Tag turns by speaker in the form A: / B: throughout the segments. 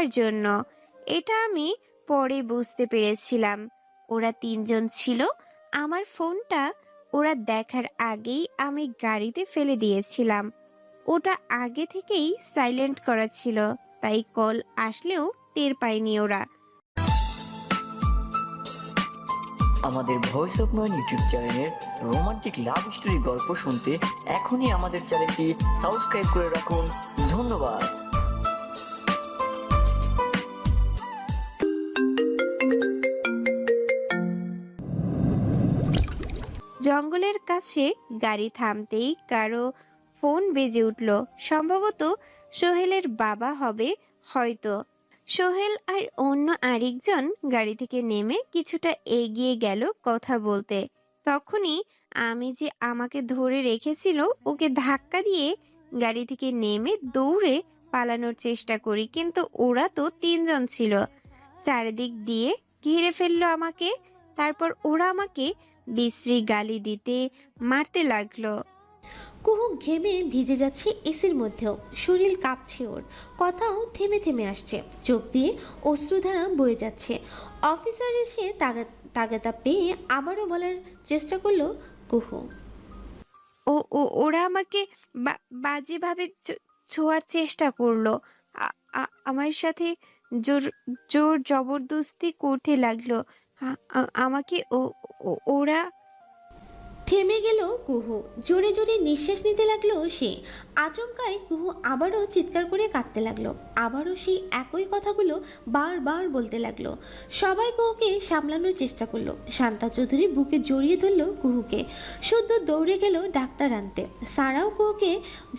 A: আমার জন্য। এটা আমি পরে বুঝতে পেরেছিলাম। ওরা তিনজন ছিল। আমার ফোনটা ওরা দেখার আগেই আমি গাড়িতে ফেলে দিয়েছিলাম। ওটা আগে থেকেই সাইলেন্ট করা ছিল, তাই কল আসলেও টের পায়নি ওরা।
B: আমাদের ভয়েস অফ নয়ন ইউটিউব চ্যানেলের রোমান্টিক লাভ স্টোরি গল্প শুনতে এখনই আমাদের চ্যানেলটি সাবস্ক্রাইব করে রাখুন। ধন্যবাদ।
A: জঙ্গলের কাছে গাড়ি থামতেই কারো ফোন বেজে উঠল। সম্ভবত সোহেলের বাবা হবে হয়তো। সোহেল আর অন্য আরেকজন গাড়ি থেকে নেমে কিছুটা এগিয়ে গেল কথা বলতে। তখনই আমি যে আমাকে ধরে রেখেছিল ওকে ধাক্কা দিয়ে গাড়ি থেকে নেমে দৌড়ে পালানোর চেষ্টা করি, কিন্তু ওরা তো তিনজন ছিল। চারিদিক দিয়ে ঘিরে ফেললো আমাকে। তারপর ওরা আমাকে বিশ্রী গালি দিতে মারতে লাগলো।
C: কুহু ঘেমে ভিজে যাচ্ছে এসির মধ্যেও, শরীর কাঁপছে, ওর কথাও থেমে থেমে আসছে, চোখ দিয়ে অশ্রুধারা বয়ে যাচ্ছে। অফিসার এসে তাগাদা পেয়ে আবারও বলার চেষ্টা করলো কুহু।
A: ওরা আমাকে বাজেভাবে ছোঁয়ার চেষ্টা করলো। আমার সাথে জোর জোর জবরদস্তি করতে লাগলো। আমাকে ওরা।
C: থেমে গেল কুহু, জোরে জোরে নিঃশ্বাস নিতে লাগলো সে। আচমকায় কুহু আবারও চিৎকার করে কাঁদতে লাগলো, আবারও সেই একই কথাগুলো বারবার বলতে লাগলো। সবাই কুহুকে সামলানোর চেষ্টা করলো। শান্তা চৌধুরী বুকে জড়িয়ে ধরলো কুহুকে। সদ্য দৌড়ে গেল ডাক্তার আনতে। সারাও কুহুকে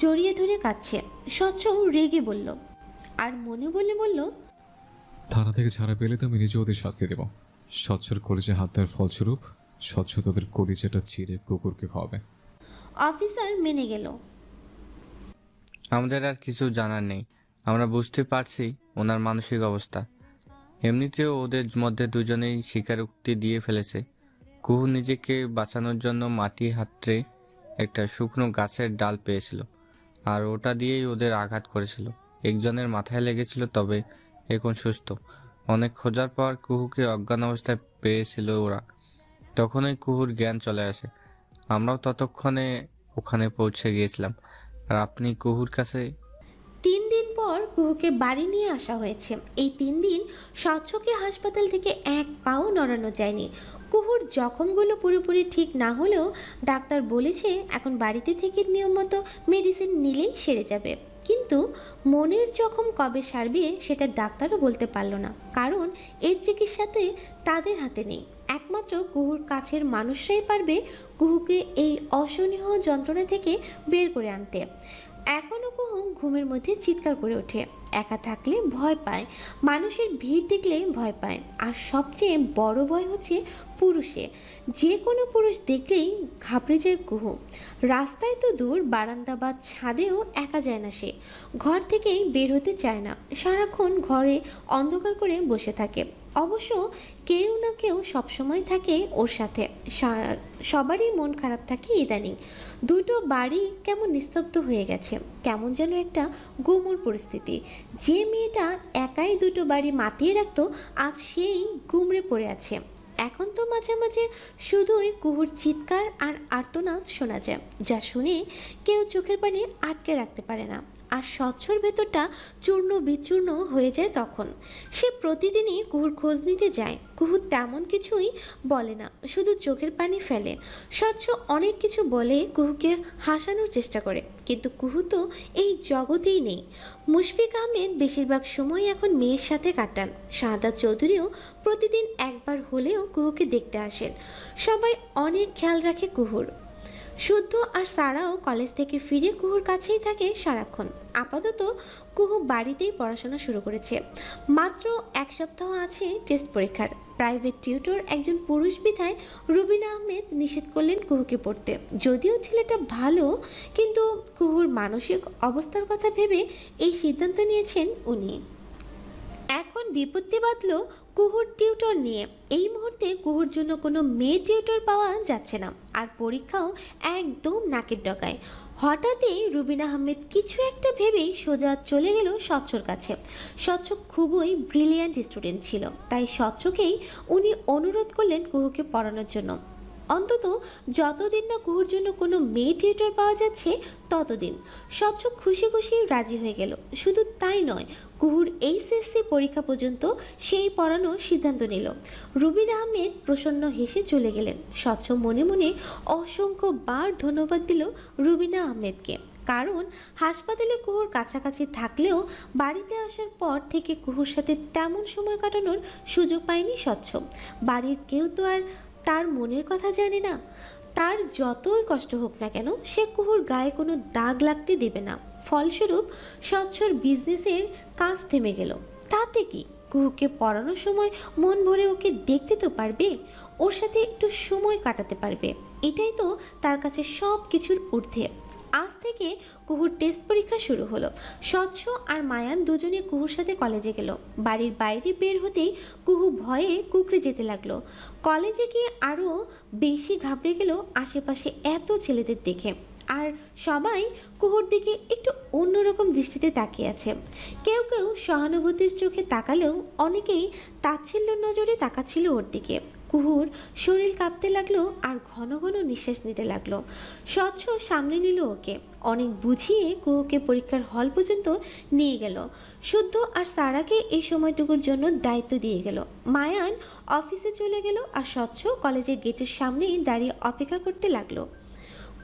C: জড়িয়ে ধরে কাঁদছে। স্বচ্ছ রেগে বলল, আর মনে বলে বলল,
D: থানা থেকে ছাড়া পেলে তো আমি নিজে ওদের শাস্তি দেব। স্বচ্ছর কলিজে হাত দেওয়ার ফলস্বরূপ স্বচ্ছ তোদের কলিজাটা ছিঁড়ে কুকুরকে খাওয়াবে।
C: অফিসার মেনে গেল।
E: আমাদের আর কিছু জানার নেই। আমরা বুঝতে পারছি ওনার মানসিক অবস্থা। এমনিতেও ওদের মধ্যে দুজনেই স্বীকারোক্তি দিয়ে ফেলেছে। কুহু নিজেকে বাঁচানোর জন্য মাটি হাতড়ে একটা শুকনো গাছের ডাল পেয়েছিল, আর ওটা দিয়েই ওদের আঘাত করেছিল। একজনের মাথায় লেগেছিল, তবে এখন সুস্থ। অনেক খোঁজার পর কুহুকে অজ্ঞান অবস্থায় পেয়েছিল ওরা। তখনই কুহুর জ্ঞান চলে আসে। আমরাও ততক্ষণে ওখানে পৌঁছে গিয়েছিলাম। আর আপনি কুহুর কাছে।
C: 3 দিন পর কুহুকে বাড়ি নিয়ে আসা হয়েছে। এই 3 দিন স্বচ্ছকে হাসপাতাল থেকে এক পাও নড়ানো যায়নি। কুহুর জখমগুলো পুরোপুরি ঠিক না হলেও ডাক্তার বলেছে এখন বাড়িতে থেকে নিয়মিত মেডিসিন নিলেই সেরে যাবে। কিন্তু মনের জখম কবে সারবে সেটা ডাক্তারও বলতে পারল না, কারণ এর চিকিৎসাতে তাদের হাতে নেই। একমাত্র কুহুর কাছের মানুষরাই পারবে কুহুকে এই অসহনীয় যন্ত্রণা থেকে বের করে আনতে। এখনো কুহু ঘুমের মধ্যে চিৎকার করে ওঠে। একা থাকলে ভয় পায়, মানুষের ভিড় দেখলে ভয় পায়, আর সবচেয়ে বড় ভয় হচ্ছে পুরুষে। যে কোনো পুরুষ দেখলেই ঘাবড়ে যায় কুহু। রাস্তায় তো দূর, বারান্দা বা ছাদেও একা যায় না সে। ঘর থেকেই বের হতে চায় না, সারাক্ষণ ঘরে অন্ধকার করে বসে থাকে। অবশ্য কেউ না কেউ সবসময় থাকে ওর সাথে। সবারই মন খারাপ থাকে ইদানিং। দুটো বাড়ি কেমন নিস্তব্ধ হয়ে গেছে, কেমন যেন একটা গুমুর পরিস্থিতি। যে মেয়েটা একাই দুটো বাড়ি মাতিয়ে রাখতো, আজ সেই গুমড়ে পড়ে আছে। এখন তো মাঝে মাঝে শুধুই কুহুর চিৎকার আর আর্তনাদ শোনা যায়, যা শুনে কেউ চোখের পানি আটকে রাখতে পারে না। আর স্বচ্ছর ভেতরটা চূর্ণ বিচূর্ণ হয়ে যায় তখন। সে প্রতিদিনই কুহুর খোঁজ নিতে যায়। কুহু তেমন কিছুই বলে না, শুধু চোখের পানি ফেলে। স্বচ্ছ অনেক কিছু বলে কুহুকে হাসানোর চেষ্টা করে, কিন্তু কুহু তো এই জগতেই নেই। মুশফিক আহমেদ বেশিরভাগ সময় এখন মেয়ের সাথে কাটান। শাহাদাত চৌধুরীও প্রতিদিন একবার হলেও কুহুকে দেখতে আসেন। সবাই অনেক খেয়াল রাখে কুহুর। শুদ্ধ আর সারাও কলেজ থেকে ফিরে কুহুর কাছেই থাকে সারাক্ষণ। আপাতত কুহু বাড়িতেই পড়াশোনা শুরু করেছে। মাত্র 1 সপ্তাহ আছে টেস্ট পরীক্ষার। প্রাইভেট টিউটর একজন পুরুষ বিধায় রুবিনা আহমেদ নিষেধ করলেন কুহুকে পড়তে। যদিও ছেলেটা ভালো, কিন্তু কুহুর মানসিক অবস্থার কথা ভেবে এই সিদ্ধান্ত নিয়েছেন উনি। এখন বিপত্তি বাঁধলো কুহুর টিউটর নিয়ে। এই মুহূর্তে কুহুর জন্য কোনো মেয়ে টিউটর পাওয়া যাচ্ছে না, আর পরীক্ষাও একদম নাকের ডগায়। হঠাৎই রুবিন আহমেদ কিছু একটা ভেবেই সোজা চলে গেল স্বচ্ছর কাছে। স্বচ্ছ খুবই ব্রিলিয়ান্ট স্টুডেন্ট ছিল, তাই স্বচ্ছকেই উনি অনুরোধ করলেন কুহুকে পড়ানোর জন্য। অন্তত যতদিন না কুহুর জন্য কোনো মেয়ে টিউটর পাওয়া যাচ্ছে ততদিন। স্বচ্ছ খুশি খুশি রাজি হয়ে গেল। শুধু তাই নয়, কুহুর এইচএসসি পরীক্ষা পর্যন্ত সেই পড়ানোর সিদ্ধান্ত নিল। রুবিন আহমেদ প্রসন্ন হেসে চলে গেলেন। স্বচ্ছ মনে মনে অসংখ্য বার ধন্যবাদ দিল রুবিনা আহমেদকে, কারণ হাসপাতালে কুহুর কাছাকাছি থাকলেও বাড়িতে আসার পর থেকে কুহুর সাথে তেমন সময় কাটানোর সুযোগ পায়নি স্বচ্ছ। বাড়ির কেউ তো আর তার মনের কথা জানে না। তার যতই কষ্ট হোক না কেন, সে কুহুর গায়ে কোনো দাগ লাগতে দেবে না। ফলস্বরূপ স্বচ্ছর বিজনেসের কাজ থেমে গেল। তাতে কি, কুহুকে পড়ানোর সময় মন ভরে ওকে দেখতে তো পারবে, ওর সাথে একটু সময় কাটাতে পারবে। এটাই তো তার কাছে সব কিছুর ঊর্ধ্বে। আজ থেকে কুহুর টেস্ট পরীক্ষা শুরু হলো। স্বচ্ছ আর মায়ান দুজনে কুহুর সাথে কলেজে গেল। বাড়ির বাইরে বের হতেই কুহু ভয়ে কুকড়ে যেতে লাগলো। কলেজে গিয়ে আরো বেশি ঘাবড়ে গেল আশেপাশে এত ছেলেদের দেখে। আর সবাই কুহুর দিকে একটু অন্যরকম দৃষ্টিতে তাকিয়ে আছে। কেউ কেউ সহানুভূতির চোখে তাকালেও অনেকেই তাচ্ছিল্য নজরে তাকাচ্ছিল ওর দিকে। কুহুর শরীর কাঁপতে লাগলো আর ঘন ঘন নিঃশ্বাস নিতে লাগলো। স্বচ্ছ সামলে নিল ওকে, অনেক বুঝিয়ে কুহুকে পরীক্ষার হল পর্যন্ত নিয়ে গেল। শুদ্ধ আর সারাকে এই সময়টুকুর জন্য দায়িত্ব দিয়ে গেল। মায়ান অফিসে চলে গেল আর স্বচ্ছ কলেজের গেটের সামনেই দাঁড়িয়ে অপেক্ষা করতে লাগলো।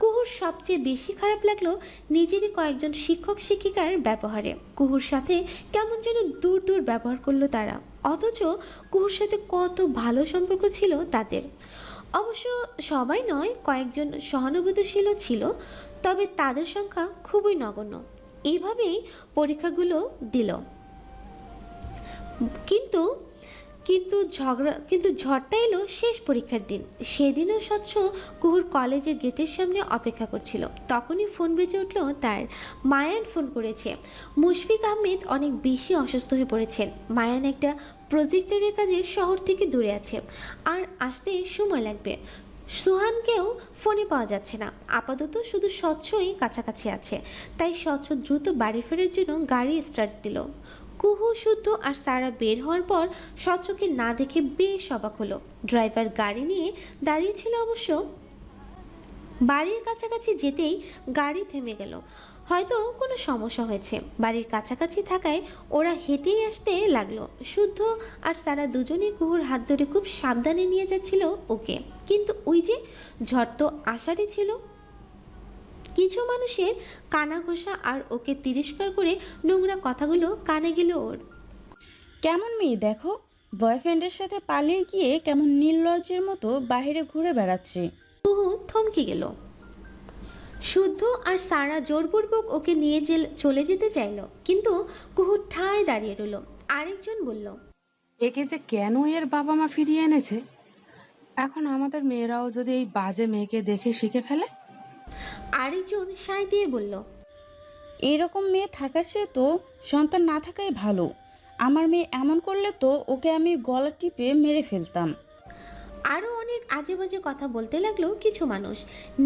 C: কুহুর সবচেয়ে বেশি খারাপ লাগলো নিজেরই কয়েকজন শিক্ষক শিক্ষিকার ব্যবহারে। কুহুর সাথে কেমন যেন দূর দূর ব্যবহার করলো তারা, অথচ কুহুর সাথে কত ভালো সম্পর্ক ছিল তাদের। অবশ্য সবাই নয়, কয়েকজন সহানুভূতিশীলও ছিল, তবে তাদের সংখ্যা খুবই নগণ্য। এইভাবেই পরীক্ষাগুলো দিল। কিন্তু কিন্তু ঝড়টা এলো শেষ পরীক্ষার দিন। সেদিনও স্বচ্ছ কুহুর কলেজের গেটের সামনে অপেক্ষা করছিল। তখনই ফোন বেজে উঠল তার। মায়ান ফোন করেছে। মুশফিক আহমেদ অনেক বেশি অসুস্থ হয়ে পড়েছেন। মায়ান একটা প্রজেক্টরের কাজে শহর থেকে দূরে আছে, আর আসতে সময় লাগবে। সুহানকেও ফোনে পাওয়া যাচ্ছে না। আপাতত শুধু স্বচ্ছই কাছাকাছি আছে, তাই স্বচ্ছ দ্রুত বাড়ি ফেরার জন্য গাড়ি স্টার্ট দিল। কুহু, শুদ্ধ আর সারা বের হওয়ার পর স্বচ্ছকে না দেখে বেশ অবাক হলো। ড্রাইভার গাড়ি নিয়ে দাঁড়িয়েছিল অবশ্য। বাড়ির কাছাকাছি যেতেই গাড়ি থেমে গেল। হয়তো কোনো সমস্যা হয়েছে। বাড়ির কাছাকাছি থাকায় ওরা হেঁটেই আসতে লাগলো। শুদ্ধ আর সারা দুজনেই কুহুর হাত ধরে খুব সাবধানে নিয়ে যাচ্ছিল ওকে। কিন্তু ওই যে ঝড় তো আষাঢ়ে ছিল। কিছু মানুষের কানা ঘোষা আর ওকে তিরস্কার করে নোংরা কথাগুলো কানে গেল ওর।
F: কেমন মেয়ে দেখো, বয়ফ্রেন্ডের সাথে পালিয়ে গিয়ে কেমন নির্লজ্জের মতো বাইরে ঘুরে বেড়াচ্ছে।
C: কুহু থমকে গেল। শুদ্ধ আর সারা জোরপূর্বক ওকে নিয়ে চলে যেতে চাইলো, কিন্তু কুহু ঠায় দাঁড়িয়ে রইল। আরেকজন বলল,
G: একে যে কেন এর বাবা মা ফিরিয়ে এনেছে, এখন আমাদের মেয়েরাও যদি এই বাজে মেয়েকে দেখে শিখে ফেলে।
C: আরেকজন সায় দিয়ে বলল,
F: এরকম মেয়ে থাকার চেয়ে তো সন্তান না থাকাই ভালো। আমার মেয়ে এমন করলে তো ওকে আমি গলা টিপে মেরে ফেলতাম।
C: আরো অনেক আজে বাজে কথা বলতে লাগলো কিছু মানুষ।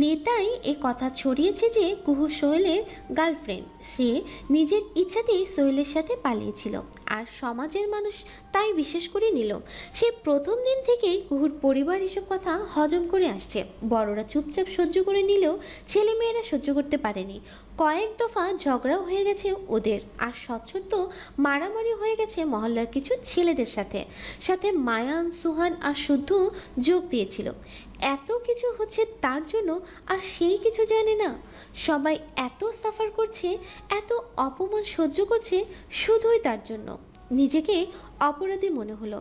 C: নেতাই এ কথা ছড়িয়েছে যে কুহু সোহেলের গার্লফ্রেন্ড, সে নিজের ইচ্ছাতেই সোহেলের সাথে পালিয়েছিল, আর সমাজের মানুষ তাই বিশ্বাস করে নিল। সে প্রথম দিন থেকেই কুহুর পরিবার এসব কথা হজম করে আসছে। বড়রা চুপচাপ সহ্য করে নিলেও ছেলেমেয়েরা সহ্য করতে পারেনি। কয়েক দফা ঝগড়াও হয়ে গেছে ওদের, আর স্বচ্ছর তো মারামারি হয়ে গেছে মহল্লার কিছু ছেলেদের সাথে। সাথে মায়ান, সুহান আর শুদ্ধ যোগ দিয়েছিল। এত কিছু হচ্ছে তার জন্য, আর সেই কিছু জানে না। সবাই এত সাফার করছে, এত অপমান সহ্য করছে শুধুই তার জন্য। নিজেকে অপরাধী মনে হলো।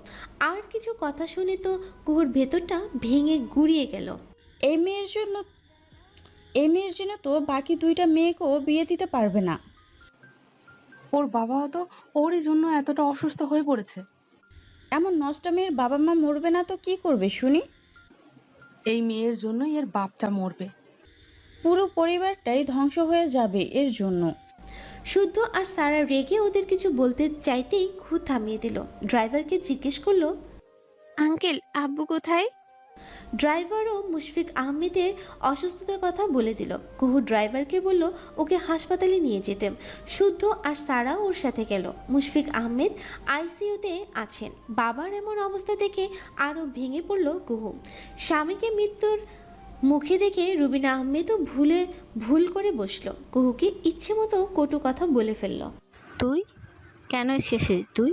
C: আর কিছু কথা শুনে তো কুহুর ভেতরটা ভেঙে গুড়িয়ে গেল।
F: এই মেয়ের জন্য তো বাকি দুইটা মেয়েকেও বিয়ে দিতে পারবে না।
G: ওর বাবাও তো ওরই জন্য এতটা অসুস্থ হয়ে পড়েছে।
F: এমন নষ্ট মেয়ের বাবা মা মরবে না তো কি করবে শুনি?
G: এই মেয়ের জন্যই এর বাপটা মরবে।
F: পুরো পরিবারটাই ধ্বংস হয়ে যাবে এর জন্য।
C: শুদ্ধ আর সারা রেগে ওদের কিছু বলতে চাইতেই কুহু থামিয়ে দিল। ড্রাইভারকে জিজ্ঞেস করলো,
A: আঙ্কেল আব্বু কোথায়?
C: ড্রাইভারও মুশফিক আহমেদের অসুস্থতার কথা বলে দিল। কুহু ড্রাইভারকে বলল ওকে হাসপাতালে নিয়ে যেতে। শুদ্ধ আর সারা ওর সাথে গেল। মুশফিক আহমেদ আইসিইউতে আছেন। বাবার এমন অবস্থা দেখে আরো ভেঙে পড়ল কুহু। স্বামীকে মৃত্যুর মুখে দেখে রুবিনা আহমেদও ভুল করে বসলো। কুহুকে ইচ্ছে মতো কটু কথা বলে ফেলল।
H: তুই কেন এসেছিস? তুই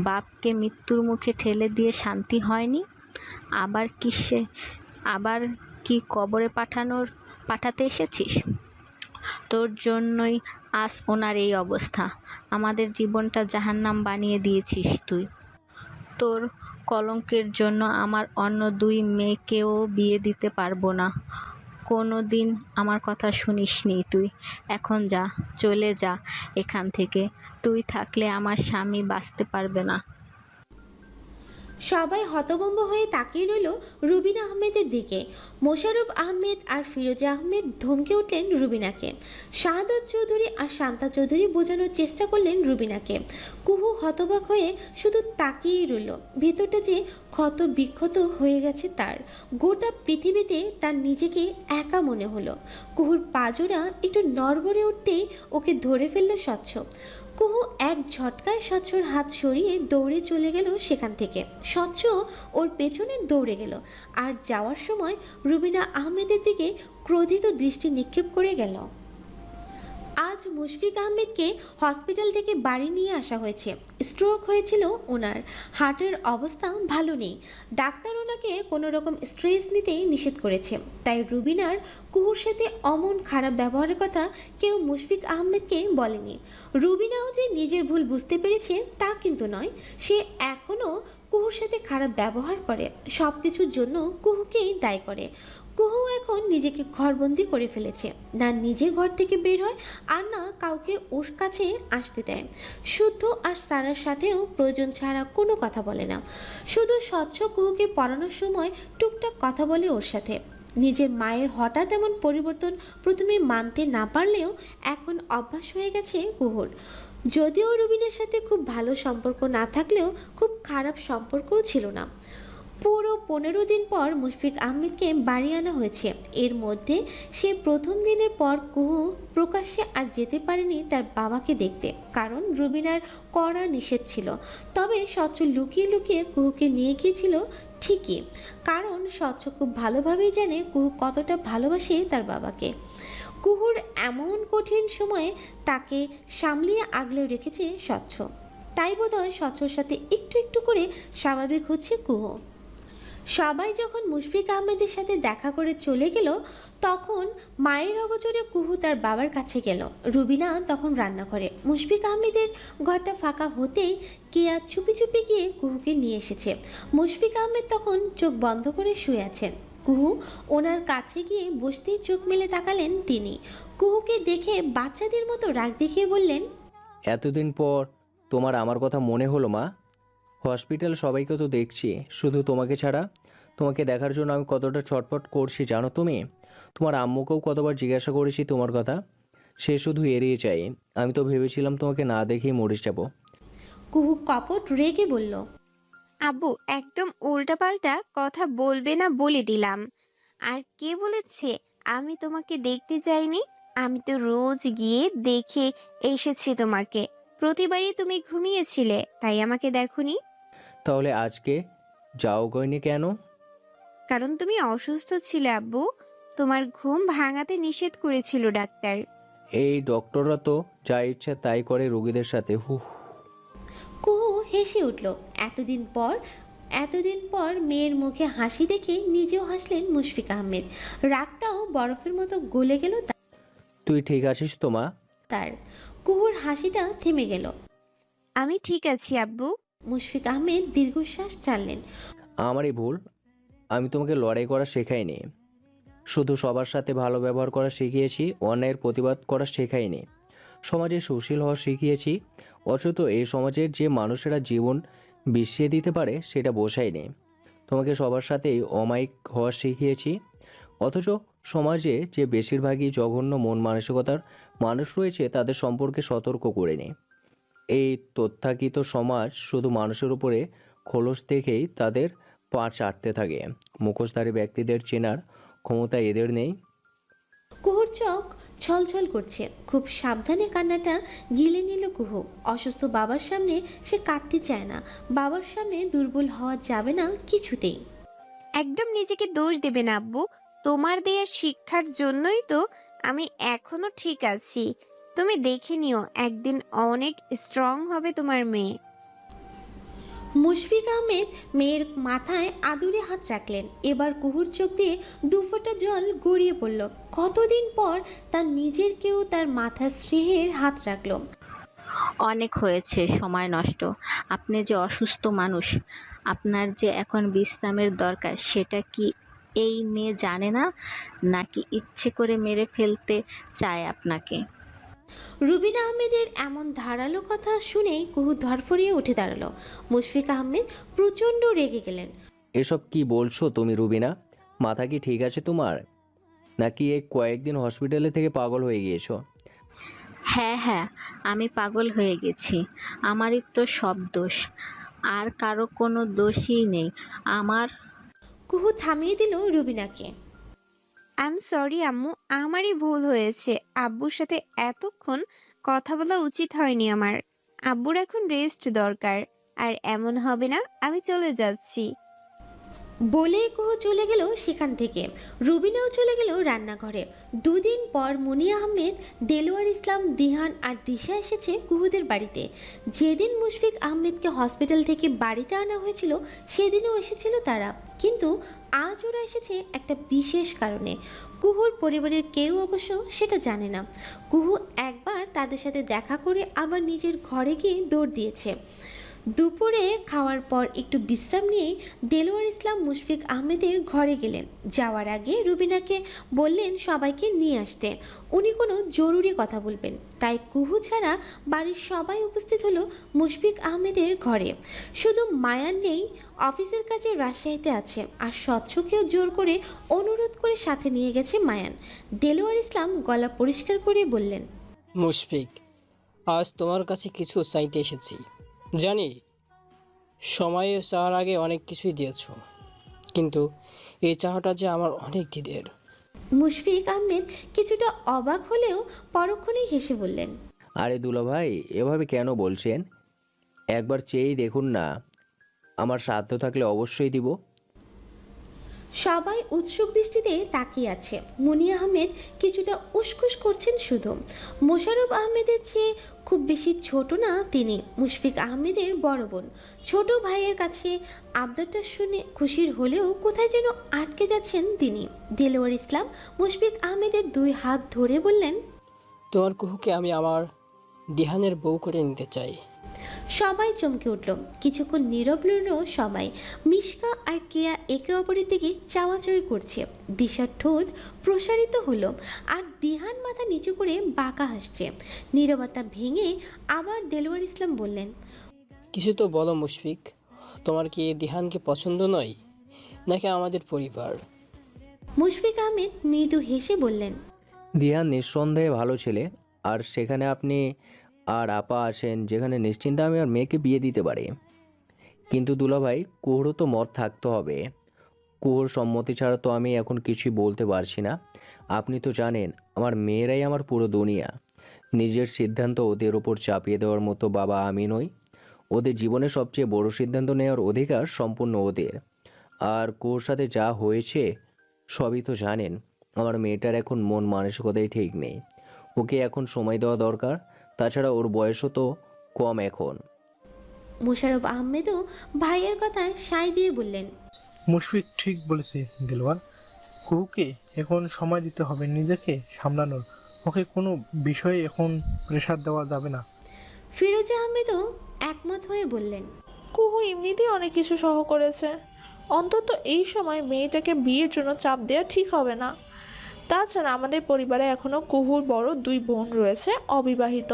H: বাপকে মৃত্যুর মুখে ঠেলে দিয়ে শান্তি হয়নি? আবার কি কবরে পাঠাতে এসেছিস? তোর জন্যই আজ ওনার এই অবস্থা। আমাদের জীবনটা জাহান্নাম বানিয়ে দিয়েছিস তুই। তোর কলঙ্কের জন্য আমার অন্য 2 মেয়েকেও বিয়ে দিতে পারবো না। কোনো দিন আমার কথা শুনিসনি তুই। এখন যা, চলে যা এখান থেকে। তুই থাকলে আমার স্বামী বাঁচতে পারবে না।
C: সবাই হতভম্ব হয়ে তাকিয়ে রইল রুবিনা আহমেদের দিকে। মোশাররফ আহমেদ আর ফিরোজা আহমেদ ধমকে উঠলেন রুবিনাকে। শাহাদাত চৌধুরী আর শান্তা চৌধুরী বোঝানোর চেষ্টা করলেন রুবিনাকে। কুহু হতবাক হয়ে শুধু তাকিয়েই রইল। ভেতরটা যে ক্ষত বিক্ষত হয়ে গেছে তার। গোটা পৃথিবীতে তার নিজেকে একা মনে হলো। কুহুর পাজোড়া একটু নড়বড়ে উঠতেই ওকে ধরে ফেলল স্বচ্ছ। কুহু এক ঝটকায় স্বচ্ছর হাত সরিয়ে দৌড়ে চলে গেল সেখান থেকে। স্বচ্ছ ওর পেছনে দৌড়ে গেল আর যাওয়ার সময় রুবিনা আহমেদের দিকে ক্রোধিত দৃষ্টি নিক্ষেপ করে গেল। আজ মুশফিক আহমেদকে হসপিটাল থেকে বাড়ি নিয়ে আসা হয়েছে। স্ট্রোক হয়েছিল ওনার। হার্টের অবস্থা ভালো নেই। ডাক্তার ওনাকে কোনো রকম স্ট্রেস নিতে নিষেধ করেছে। তাই রুবিনার কুহুর সাথে অমন খারাপ ব্যবহারের কথা কেউ মুশফিক আহমেদকে বলেনি। রুবিনাও যে নিজের ভুল বুঝতে পেরেছে তা কিন্তু নয়। সে এখনও কুহুর সাথে খারাপ ব্যবহার করে। সব কিছুর জন্য কুহুকেই দায়ী করে। কুহু এখন নিজেকে ঘরবন্দি করে ফেলেছে। না নিজে ঘর থেকে বের হয় আর না কাউকে ওর কাছে আসতে দেয়। শুদ্ধ আর সারার সাথেও প্রয়োজন ছাড়া কোনো কথা বলে না। শুধু স্বচ্ছ কুহুকে পড়ানোর সময় টুকটাক কথা বলে ওর সাথে। নিজের মায়ের হঠাৎ এমন পরিবর্তন প্রথমে মানতে না পারলেও এখন অভ্যাস হয়ে গেছে কুহুর। যদিও রুবিনের সাথে খুব ভালো সম্পর্ক না থাকলেও খুব খারাপ সম্পর্কও ছিল না। পুরো 15 দিন পর মুশফিক আহমেদকে বাড়ি আনা হয়েছে। এর মধ্যে সে প্রথম দিনের পর কুহু প্রকাশ্যে আর যেতে পারেনি তার বাবাকে দেখতে, কারণ রুবিনার কড়া নিষেধ ছিল। তবে স্বচ্ছ লুকিয়ে লুকিয়ে কুহুকে নিয়ে গিয়েছিল ঠিকই, কারণ স্বচ্ছ খুব ভালোভাবেই জানে কুহু কতটা ভালোবাসে তার বাবাকে। কুহুর এমন কঠিন সময়ে তাকে সামলিয়ে আগলেও রেখেছে স্বচ্ছ। তাই বোধহয় স্বচ্ছর সাথে একটু একটু করে স্বাভাবিক হচ্ছে কুহু। সবাই যখন মুশফিক আহমেদের সাথে দেখা করে চলে গেল তখন মায়ের অগোচরে কুহু তার বাবার কাছে গেল। রুবিনা তখন রান্না করে। মুশফিক আহমেদের ঘরটা ফাঁকা হতেই কেয়া চুপি চুপি গিয়ে কুহুকে নিয়ে এসেছে। মুশফিক আহমেদ তখন চোখ বন্ধ করে শুয়ে আছেন। কুহু ওনার কাছে গিয়ে বসতেই চোখ মেলে তাকালেন তিনি। কুহুকে দেখে বাচ্চাদের মতো রাগ দেখিয়ে বললেন,
I: এতদিন পর তোমার আমার কথা মনে হলো মা? হসপিটাল সবাইকে তো দেখছি, শুধু তোমাকে ছাড়া। তোমাকে দেখার জন্য আমি কতটা ছটফট করছি জানো তুমি? তোমার আম্মুকেও কতবার জিজ্ঞাসা করেছি তোমার কথা, সে শুধু এড়িয়ে যায়। আমি তো ভেবেছিলাম তোমাকে না দেখেই মরে যাব।
C: কুহু কপট রেগে বলল,
A: আব্বু একদম উল্টাপাল্টা কথা বলবে না বলে দিলাম। আর কে বলেছে আমি তোমাকে দেখতে যাইনি? আমি তো রোজ গিয়ে দেখে এসেছি তোমাকে। প্রতিবারই তুমি ঘুমিয়েছিলে, তাই আমাকে দেখোনি।
I: তাহলে আজকে যাও গয়নি কেন?
A: কারণ তুমি অসুস্থ ছিলে আব্বু। তোমার ঘুম ভাঙাতে নিষেধ করেছিল ডাক্তার।
I: এই ডক্টররা তো যা ইচ্ছা তাই করে রোগীদের সাথে।
C: কুহু হেসে উঠল। এতদিন পর মেয়ের মুখে হাসি দেখে নিজেও হাসলেন মুশফিক আহমেদ। রাগটাও বরফের মতো গলে গেল
I: তুই ঠিক আছিস তো মা?
C: তার। কুহুর হাসিটা থেমে গেল।
A: আমি ঠিক আছি আব্বু।
C: মুশফিক আহমেদ দীর্ঘশ্বাস ছাড়লেন।
I: আমারই ভুল, আমি তোমাকে লড়াই করা শেখাইনি, শুধু সবার সাথে ভালো ব্যবহার করা শিখিয়েছি, অন্যায়ের প্রতিবাদ করা শেখাইনি। সমাজে সুশীল হওয়া শিখিয়েছি, অথচ এই সমাজের যে মানুষেরা জীবন বিছিয়ে দিতে পারে সেটা বোঝাইনি। তোমাকে সবার সাথেই অমায়িক হওয়া শিখিয়েছি, অথচ সমাজে যে বেশিরভাগই জঘন্য মন মানসিকতার মানুষ রয়েছে তাদের সম্পর্কে সতর্ক করে নে। এই তথাকথিত সমাজ শুধু মানুষের উপরে খোলস দেখেই তাদের পা চাটতে থাকে। মুখোশধারী ব্যক্তিদের চেনার ক্ষমতা এদের নেই।
C: কুহুর চোখ ছলছল করছে। খুব সাবধানে কান্নাটা গিলে নিল কুহু। অসুস্থ বাবার সামনে সে কাঁদতে চায় না, বাবার সামনে দুর্বল হওয়া যাবে না কিছুতেই।
A: একদম নিজেকে দোষ দেবে না আব্বু, তোমার দেয়া শিক্ষার জন্যই তো আমি এখনো ঠিক আছি। তুমি দেখে নিও, একদিন অনেক স্ট্রং হবে তোমার মেয়ে।
C: মুশফিক আহমেদ মেয়ের মাথায় আদুরে হাত রাখলেন। এবার কুহুর চোখ দিয়ে দুফোঁটা জল গড়িয়ে পড়ল। কতদিন পর তার নিজের কেউ তার মাথার স্নেহের হাত রাখলো।
H: অনেক হয়েছে সময় নষ্ট। আপনি যে অসুস্থ মানুষ, আপনার যে এখন বিশ্রামের দরকার, সেটা কি এই মেয়ে জানে না, নাকি ইচ্ছে করে মেরে ফেলতে চায় আপনাকে?
C: রুবিনা আহমেদের এমন ধারালো কথা শুনেই কুহু ধরফরিয়ে উঠে দাঁড়ালো। মুশফিক আহমেদ প্রচণ্ড রেগে গেলেন।
I: এসব কি বলছো তুমি রুবিনা? মাথা কি ঠিক আছে তোমার, নাকি এই কয়েকদিন হসপিটালে থেকে পাগল হয়ে গিয়েছো?
H: হ্যাঁ হ্যাঁ, আমি পাগল হয়ে গেছি। আমারই তো সব দোষ, আর কারো কোনো দোষই নেই আমার।
C: কুহু থামিয়ে দিল রুবিনাকে।
A: আই এম সরি আম্মু, আমারই ভুল হয়েছে। আব্বুর সাথে এতক্ষণ কথা বলা উচিত হয়নি আমার। আব্বুর এখন রেস্ট দরকার, আর এমন হবে না। আমি চলে যাচ্ছি।
C: বলে কুহু চলে গেল সেখান থেকে। রুবিনাও চলে গেল রান্নাঘরে। দুদিন পর মুনি আহমেদ, দেলোয়ার ইসলাম, দিহান আর দিশা এসেছে কুহুদের বাড়িতে। যেদিন মুশফিক আহমেদকে হসপিটাল থেকে বাড়িতে আনা হয়েছিল সেদিনও এসেছিল তারা, কিন্তু আজ ওরা এসেছে একটা বিশেষ কারণে। কুহুর পরিবারের কেউ অবশ্য সেটা জানে না। কুহু একবার তাদের সাথে দেখা করে আবার নিজের ঘরে গিয়ে দৌড় দিয়েছে। দুপুরে খাওয়ার পর একটু বিশ্রাম নিয়ে দেলোয়ার ইসলাম মুশফিক আহমেদের ঘরে গেলেন। যাওয়ার আগে রুবিনাকে বললেন সবাইকে নিয়ে আসতে, উনি কোনো জরুরি কথা বলবেন। তাই কুহু ছাড়া বাড়ির সবাই উপস্থিত হলো মুশফিক আহমেদের ঘরে। শুধু মায়ান নেই, অফিসের কাজে রাজশাহীতে আছে। আর স্বচ্ছকেও জোর করে অনুরোধ করে সাথে নিয়ে গেছে মায়ান। দেলোয়ার ইসলাম গলা পরিষ্কার করে বললেন,
J: মুশফিক, আজ তোমার কাছে কিছু চাইতে এসেছি। জানি সময়ে চাওয়ার আগে অনেক কিছুই দিয়েছ, কিন্তু এই চাওয়াটা যে আমার অনেক দিদের।
C: মুশফিক আহমেদ কিছুটা অবাক হলেও পরক্ষণেই হেসে বললেন,
I: আরে দুলা ভাই, এভাবে কেন বলছেন? একবার চেয়েই দেখুন না, আমার সাধ্য থাকলে অবশ্যই দিব।
C: সবাই উৎসুক দৃষ্টিতে তাকিয়ে আছে। মুনি আহমেদ কিছুটা উসখুস করছেন শুধু। মোশাররফ আহমেদের চেয়ে খুব বেশি ছোট না তিনি, মুশফিক আহমেদের বড় বোন। ছোট ভাইয়ের কাছে আবদারটা শুনে খুশির হলেও কোথায় যেন আটকে যাচ্ছেন তিনি। দেলোয়ার ইসলাম মুশফিক আহমেদের দুই হাত ধরে বললেন,
J: তোমার কুহুকে আমি আমার দিহানের বউ করে নিতে চাই।
C: সবাই চমকে উঠল। কিছুক্ষণ নীরব রইল সবাই। মিশকা আর কেয়া একে অপরের দিকে চাওয়াচাওয়ি করছে। দিশার ঠোঁট প্রসারিত হলো, আর দিহান মাথা নিচু করে বাঁকা হাসছে। নীরবতা ভেঙে আবার দেলোয়ার ইসলাম বললেন,
J: কিছু তো বলো মুশফিক, তোমার কি দিহানকে পছন্দ নয়, নাকি আমাদের পরিবার?
C: মুশফিক আহমেদ মৃদু হেসে বললেন,
I: দিহান নিঃসন্দেহে ভালো ছেলে, আর সেখানে আপনি আর আপা আসেন, যেখানে নিশ্চিন্তে আমি আর মেয়েকে বিয়ে দিতে পারি। কিন্তু দুলাভাই, কুহুরও তো মত থাকতে হবে। কুহুর সম্মতি ছাড়া তো আমি এখন কিছুই বলতে পারছি না। আপনি তো জানেন আমার মেয়েরাই আমার পুরো দুনিয়া। নিজের সিদ্ধান্ত ওদের ওপর চাপিয়ে দেওয়ার মতো বাবা আমি নই। ওদের জীবনের সবচেয়ে বড় সিদ্ধান্ত নেওয়ার অধিকার সম্পূর্ণ ওদের। আর কুহুর সাথে যা হয়েছে সবই তো জানেন। আমার মেয়েটার এখন মন মানসিকতাই ঠিক নেই। ওকে এখন সময় দেওয়া দরকার। তাছাড়া ওর বয়সও তো কম এখন।
C: মোশাররফ আহমেদও ভাইয়ের কথায় সায় দিয়ে বললেন,
K: মুশফিক ঠিক বলেছে দিলওয়ার। কুহুকে এখন সময় দিতে হবে নিজেকে সামলানোর। ওকে কোনো বিষয়ে এখন প্রেশার দেওয়া যাবে না।
C: ফিরোজ আহমেদও একমত হয়ে বললেন,
L: কুহু এমনিতেই অনেক কিছু সহ করেছে, অন্তত এই সময় মেয়েটাকে বিয়ের জন্য চাপ দেওয়া ঠিক হবে না। তাছাড়া আমাদের পরিবারে এখনও কুহুর বড় দুই বোন রয়েছে অবিবাহিত।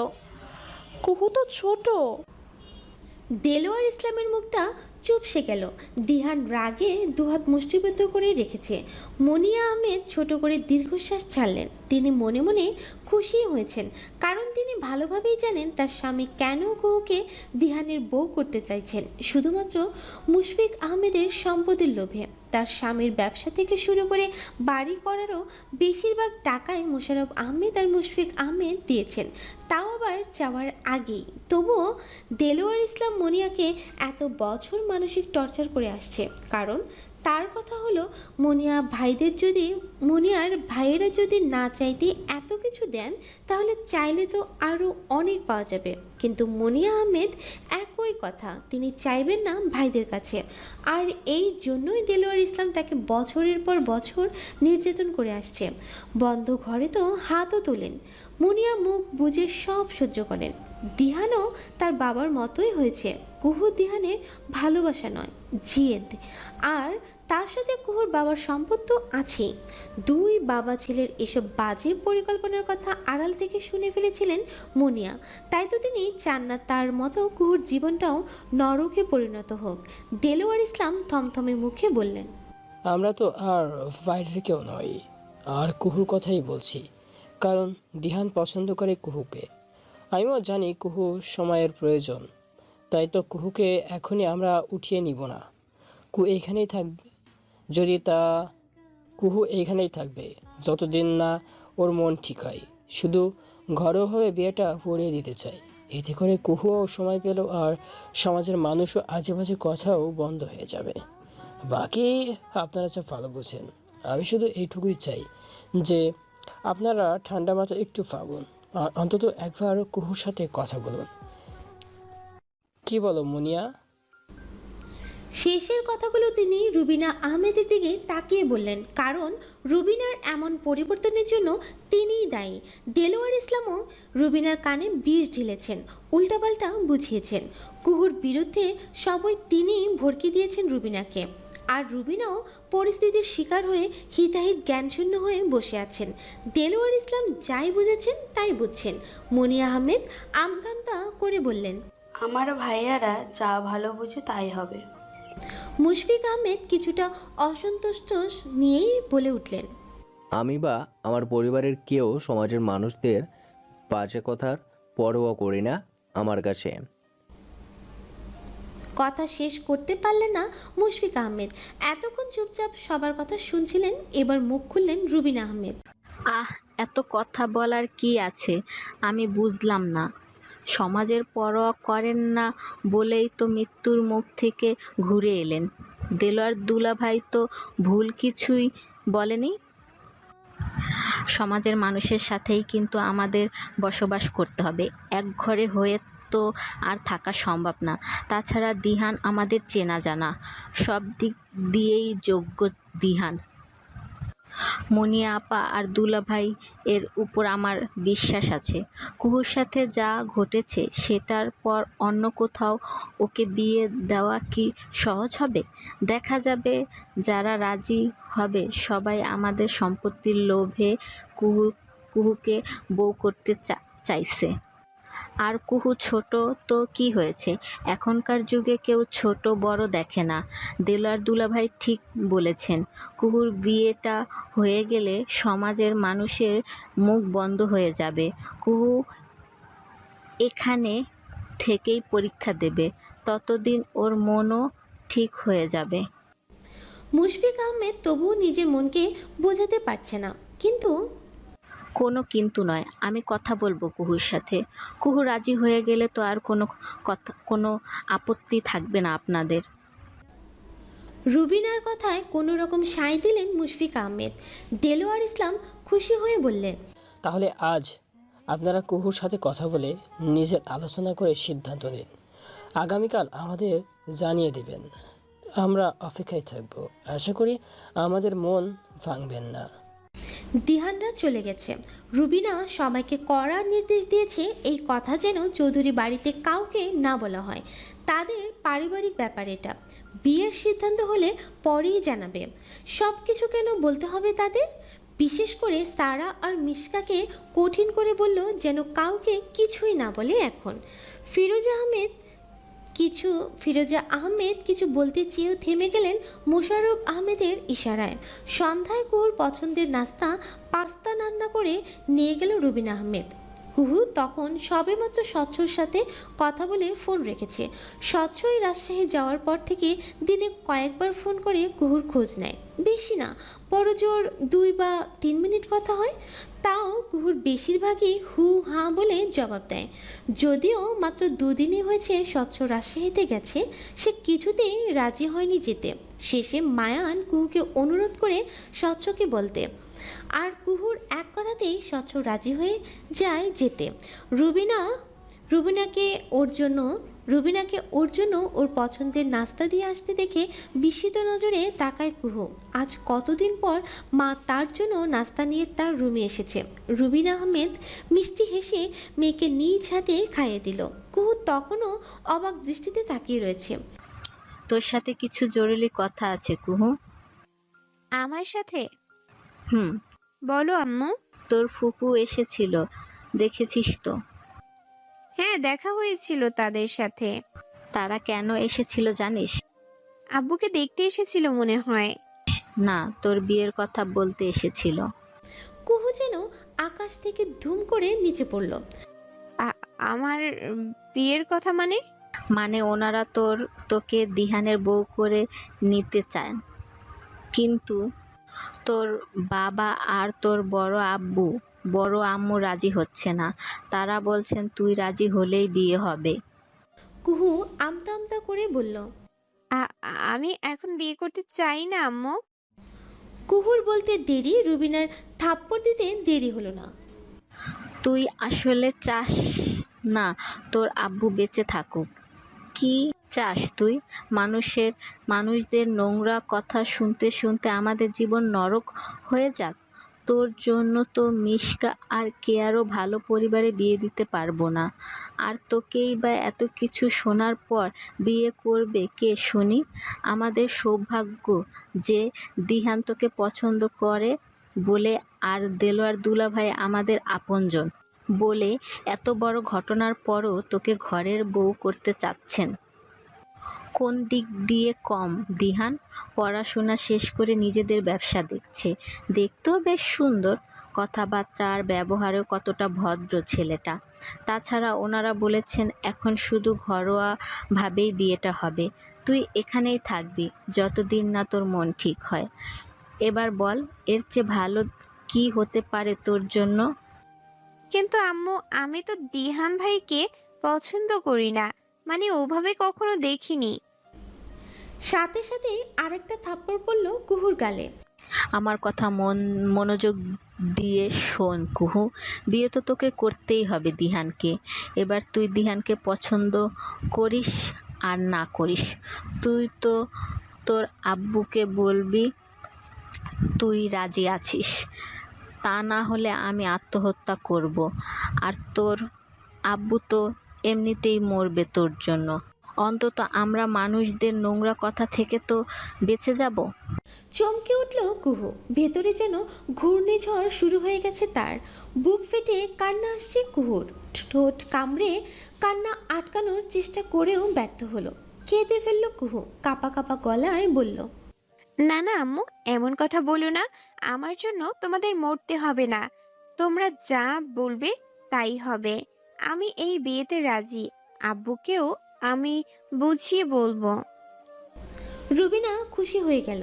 L: কুহু তো ছোট।
C: দেলোয়ার ইসলামের মুখটা চুপসে গেল। দিহান রাগে দুহাত মুষ্টিবদ্ধ করে রেখেছে। মনিয়া আহমেদ ছোট করে দীর্ঘশ্বাস ছাড়লেন। তিনি মনে মনে খুশি হয়েছেন, কারণ তিনি ভালোভাবেই জানেন তার স্বামী কেন কুহুকে দিহানের বউ করতে চাইছেন। শুধুমাত্র মুশফিক আহমেদের সম্পদের লোভে। তার স্বামীর ব্যবসা থেকে শুরু করে বাড়ি করারও বেশিরভাগ টাকাই মোশাররফ আহমেদ আর মুশফিক আহমেদ দিয়েছেন, তাও আবার চাওয়ার আগেই। তবুও দেলোয়ার ইসলাম মনিয়াকে এত বছর মানসিক টর্চার করে আসছে, কারণ তার কথা হলো মনিয়ার ভাইয়েরা যদি না চাইতে এত কিছু দেন, তাহলে চাইলে তো আরো অনেক পাওয়া যাবে। কিন্তু মনিয়া আহমেদ একই কথা, তিনি চাইবেন না ভাইদের কাছে। আর এই জন্যই দেলোয়ার ইসলাম তাকে বছরের পর বছর নির্যাতন করে আসছে। বন্ধ ঘরে তো হাতও তোলেন। মুনিয়া মুখ বুজে সব সহ্য করেন। দিহানও তার বাবার মতোই হয়েছে। কুহু দিহানের ভালোবাসা নয়, জিদ। আর তার সাথে কুহুর বাবার সম্পদ তো আছেই। দুই বাবা ছেলের এসব বাজে পরিকল্পনার কথা আড়াল থেকে শুনে ফেলেছিলেন মুনিয়া। তাই তো তিনি চান না তার মতো কুহুর জীবনটাও নরকে পরিণত হোক। দেলোয়ার ইসলাম থমথমে মুখে বললেন,
J: আমরা তো আর বাইরের কেউ নই, আর কুহুর কথাই বলছি, কারণ দিহান পছন্দ করে কুহুকে। আমিও জানি কুহু সময়ের প্রয়োজন, তাই তো কুহুকে এখনই আমরা উঠিয়ে নিব না। কুহু এইখানেই থাকবে, কুহু এইখানেই থাকবে যতদিন না ওর মন ঠিক হয়। শুধু ঘরোয়াভাবে বিয়েটা পড়িয়ে দিতে চাই, এতে করে কুহুও সময় পেল আর সমাজের মানুষও আজে বাজে কথাও বন্ধ হয়ে যাবে। বাকি আপনারা যা ভালো বুঝেন। আমি শুধু এইটুকুই চাই যে আপনারা ঠান্ডা মাথা একটু পাবেন, আর অন্তত একবার কুহুর সাথে কথা বলুন। কি বলো মুনিয়া?
C: শেষের কথাগুলো তিনি রুবিনা আহমেদের দিকে তাকিয়ে বললেন, কারণ রুবিনার এমন পরিবর্তনের জন্য তিনিই দায়ী। দেলোয়ার ইসলামও রুবিনার কানে বিষ ঢেলেছেন, উল্টাপাল্টা বুঝিয়েছেন। কুহুর বিরুদ্ধে সবই তিনিই ভড়কি দিয়েছেন রুবিনাকে। আর রুবিনাও পরিস্থিতির শিকার হয়ে হিতাহিত জ্ঞানশূন্য হয়ে বসে আছেন। দেলোয়ার ইসলাম যাই বুঝেছেন তাই বুঝছেন। মনিয়া আহমেদ আমতামতা করে বললেন,
M: আমার ভাইয়ারা যা ভালো বুঝে তাই হবে।
C: মুশফিক আহমেদ কিছুটা অসন্তুষ্ট নিয়েই বলে উঠলেন,
I: আমি বা আমার পরিবারের কেউ সমাজের মানুষদের বাজে কথার পরোয়া করি না আমার কাছে।
C: কথা শেষ করতে পারলেন না মুশফিক আহমেদ। এতক্ষণ চুপচাপ সবার কথা শুনছিলেন, এবার মুখ খুললেন রুবিনা আহমেদ।
H: এত কথা বলার কি আছে? আমি বুঝলাম না। সমাজের পরোয়া করেন না বলেই তো মৃত্যুর মুখ থেকে ঘুরে এলেন। দেলোয়ার দুলাভাই তো ভুল কিছুই বলেনি। সমাজের মানুষের সাথেই কিন্তু আমাদের বসবাস করতে হবে। এক ঘরে হয়ে তো আর থাকা সম্ভব না। তাছাড়া দিহান আমাদের চেনা জানা, সব দিক দিয়েই যোগ্য দিহান। মনিয়া আপা আর দুলাভাই এর উপর আমার বিশ্বাস আছে। কুহুর সাথে যা ঘটেছে সেটার পর অন্য কোথাও ওকে বিয়ে দেওয়া কি সহজ হবে? দেখা যাবে যারা রাজি হবে সবাই আমাদের সম্পত্তির লোভে কুহুকে বউ করতে চাইছে। আর কুহু ছোট তো কি হয়েছে? এখনকার যুগে কেউ ছোট বড় দেখে না। দেলোয়ার দুলাভাই ঠিক বলেছেন। কুহুর বিয়েটা হয়ে গেলে সমাজের মানুষের মুখ বন্ধ হয়ে যাবে। কুহু এখানে থেকেই পরীক্ষা দেবে, ততদিন ওর মনও ঠিক হয়ে যাবে।
C: মুশফিক আহমেদ তবুও নিজের মনকে বোঝাতে পারছে না।
H: কোনো কিন্তু নয়, আমি কথা বলবো কুহুর সাথে। কুহু রাজি হয়ে গেলে তো আর কোনো আপত্তি থাকবে না আপনাদের।
C: রুবিনার কথায় কোনো রকম সায় দিলেন মুশফিক আহমেদ। দেলোয়ার ইসলাম খুশি হয়ে বললেন,
J: তাহলে আজ আপনারা কুহুর সাথে কথা বলে নিজের আলোচনা করে সিদ্ধান্ত নিন। আগামীকাল আমাদের জানিয়ে দেবেন। আমরা অপেক্ষায় থাকব। আশা করি আমাদের মন ভাঙবেন না।
C: দিহানরা চলে গেছে। রুবিনা সবাইকে কড়া নির্দেশ দিয়েছে এই কথা যেন চৌধুরী বাড়িতে কাউকে না বলা হয়। তাদের পারিবারিক ব্যাপার এটা। বিয়ের সিদ্ধান্ত হলে পরেই জানাবে। সব কিছু কেন বলতে হবে তাদের? বিশেষ করে সারা আর মিশকাকে কঠিন করে বলল যেন কাউকে কিছুই না বলে। এখন ফিরোজ আহমেদ কিছু ফিরোজা আহমেদ কিছু বলতে চেয়েও থেমে গেলেন মোশাররফ আহমেদের ইশারায়। সন্ধ্যায় কুহুর পছন্দের নাস্তা পাস্তা রান্না করে নিয়ে গেল রুবিনা আহমেদ। কুহু তখন সবেমাত্র স্বচ্ছর সাথে কথা বলে ফোন রেখেছে। স্বচ্ছই রাজশাহী যাওয়ার পর থেকে দিনে কয়েকবার ফোন করে কুহুর খোঁজ নেয়, বেশি না, বড়জোর 2 বা 3 মিনিট কথা হয়। তাও কুহুর বেশিরভাগই হু হা বলে জবাব দেয়। যদিও মাত্র 2 দিনই হয়েছে স্বচ্ছ রাজশাহীতে গেছে, সে কিছুতেই রাজি হয়নি যেতে। শেষে মায়ান কুহুকে অনুরোধ করে স্বচ্ছকে বলতে, আর কুহুর এক কথাতেই স্বচ্ছ রাজি হয়ে যায় যেতে। রুবিনাকে ওর জন্য ওর পছন্দের নাস্তা দিয়ে আসতে দেখে বিস্মিত নজরে তাকায় কুহু। আজ কতদিন পর মা তার জন্য নাস্তা নিয়ে তার রুমে এসেছে। রুবিনা আহমেদ মিষ্টি হেসে মেয়েকে নিজ হাতে খাইয়ে দিল। কুহু তখনও অবাক দৃষ্টিতে তাকিয়ে রয়েছে।
H: তোর সাথে কিছু জরুরি কথা আছে কুহু।
A: আমার সাথে?
H: হুম।
A: বলো আম্মু।
H: তোর ফুপু এসেছিল, দেখেছিস তো?
A: হ্যাঁ, দেখা হয়েছিল তাদের সাথে।
H: তারা কেন এসেছিল জানিস?
A: আব্বুকে দেখতে এসেছিল মনে হয়।
H: না, তোর বিয়ের কথা বলতে এসেছিল।
C: কুহু যেন আকাশ থেকে ধুম করে নিচে পড়ল।
A: আমার বিয়ের কথা মানে?
H: মানে ওনারা তোকে দিহানের বউ করে নিতে চান, কিন্তু তোর বাবা আর তোর বড় আম্মু রাজি হচ্ছে না। তারা বলছেন তুই রাজি হলেই বিয়ে হবে।
C: কুহু আমতা আমতা করে বলল,
A: আমি এখন বিয়ে করতে চাই না আম্মু।
C: কুহুর বলতে দেরি, রুবিনার থাপ্পড় দিতে দেরি হলো না।
H: তুই আসলে চাস না তোর আব্বু বেঁচে থাকুক? কি চাস তুই? মানুষদের নোংরা কথা শুনতে শুনতে আমাদের জীবন নরক হয়ে যাক? তোর জন্য তো মিশকা আর কেয়ারও ভালো পরিবারে বিয়ে দিতে পারবো না। আর তোকেই বা এত কিছু শোনার পর বিয়ে করবে কে শুনি? আমাদের সৌভাগ্য যে দিহান তোকে পছন্দ করে বলে, আর দেলোয়ার দুলাভাই আমাদের আপনজন বলে এত বড় ঘটনার পরও তোকে ঘরের বউ করতে চাচ্ছেন। কোন দিক দিয়ে কম দিহান? পড়াশোনা শেষ করে নিজেদের ব্যবসা দেখছে, দেখতেও বেশ সুন্দর, কথাবার্তা আর ব্যবহারেও কতটা ভদ্র ছেলেটা। তাছাড়া ওনারা বলেছেন এখন শুধু ঘরোয়াভাবেই বিয়েটা হবে। তুই এখানেই থাকবি যতদিন না তোর মন ঠিক হয়। এবার বল, এর চেয়ে ভালো কি হতে পারে তোর জন্য?
A: কিন্তু আম্মু, আমি তো দিহান ভাইকে পছন্দ করি না, মানে ওভাবে কখনো দেখিনি।
C: সাথে সাথে আরেকটা থাপ্পড় পড়ল কুহুর গালে।
H: আমার কথা মনোযোগ দিয়ে শোন কুহু, বিয়ে তো তোকে করতেই হবে দিহানকে। এবার তুই দিহানকে পছন্দ করিস আর না করিস, তুই তো তোর আব্বুকে বলবি তুই রাজি আছিস। তা না হলে আমি আত্মহত্যা করব, আর তোর আব্বু তো এমনিতেই মরবে তোর জন্য। অন্তত আমরা মানুষদের নোংরা কথা থেকে তো বেঁচে যাব।
C: চমকে উঠল কুহু। ভেতরে যেন ঘূর্ণিঝড় শুরু হয়ে গেছে তার। বুক ফেটে কান্না আসছে কুহুর। ঠোঁট কামড়ে কান্না আটকানোর চেষ্টা করেও ব্যর্থ হলো। কেঁদে ফেলল কুহু, কাপা কাপা গলায় বলল,
A: না না আম্মু, এমন কথা বলো না। আমার জন্য তোমাদের মরতে হবে না। তোমরা যা বলবে তাই হবে। আমি এই বিয়েতে রাজি। আব্বুকেও আমি বুঝিয়ে বলবো।
C: রুবিনা খুশি হয়ে গেল।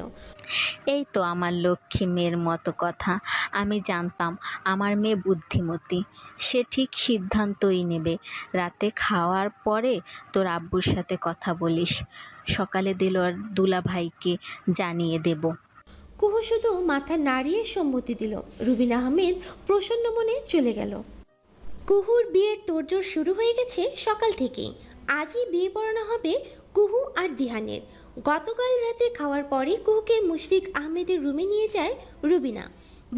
H: এই তো আমার লক্ষ্মী মেয়ের মতো কথা। আমি জানতাম আমার মেয়ে বুদ্ধিমতী, সে ঠিক সিদ্ধান্তই নেবে। রাতে খাওয়ার পরে তোর আব্বুর সাথে কথা বলিস, সকালে দেলোয়ার দুলাভাইকে জানিয়ে দেব।
C: কুহু শুধু মাথা নাড়িয়ে সম্মতি দিল। রুবিনা আহমেদ প্রসন্ন মনে চলে গেল। কুহুর বিয়ের তোড়জোড় শুরু হয়ে গেছে সকাল থেকেই। আজই বিয়ে পড়ানো হবে কুহু আর দিহানের। গতকাল রাতে খাওয়ার পরে কুহুকে মুশফিক আহমেদের রুমে নিয়ে যায় রুবিনা।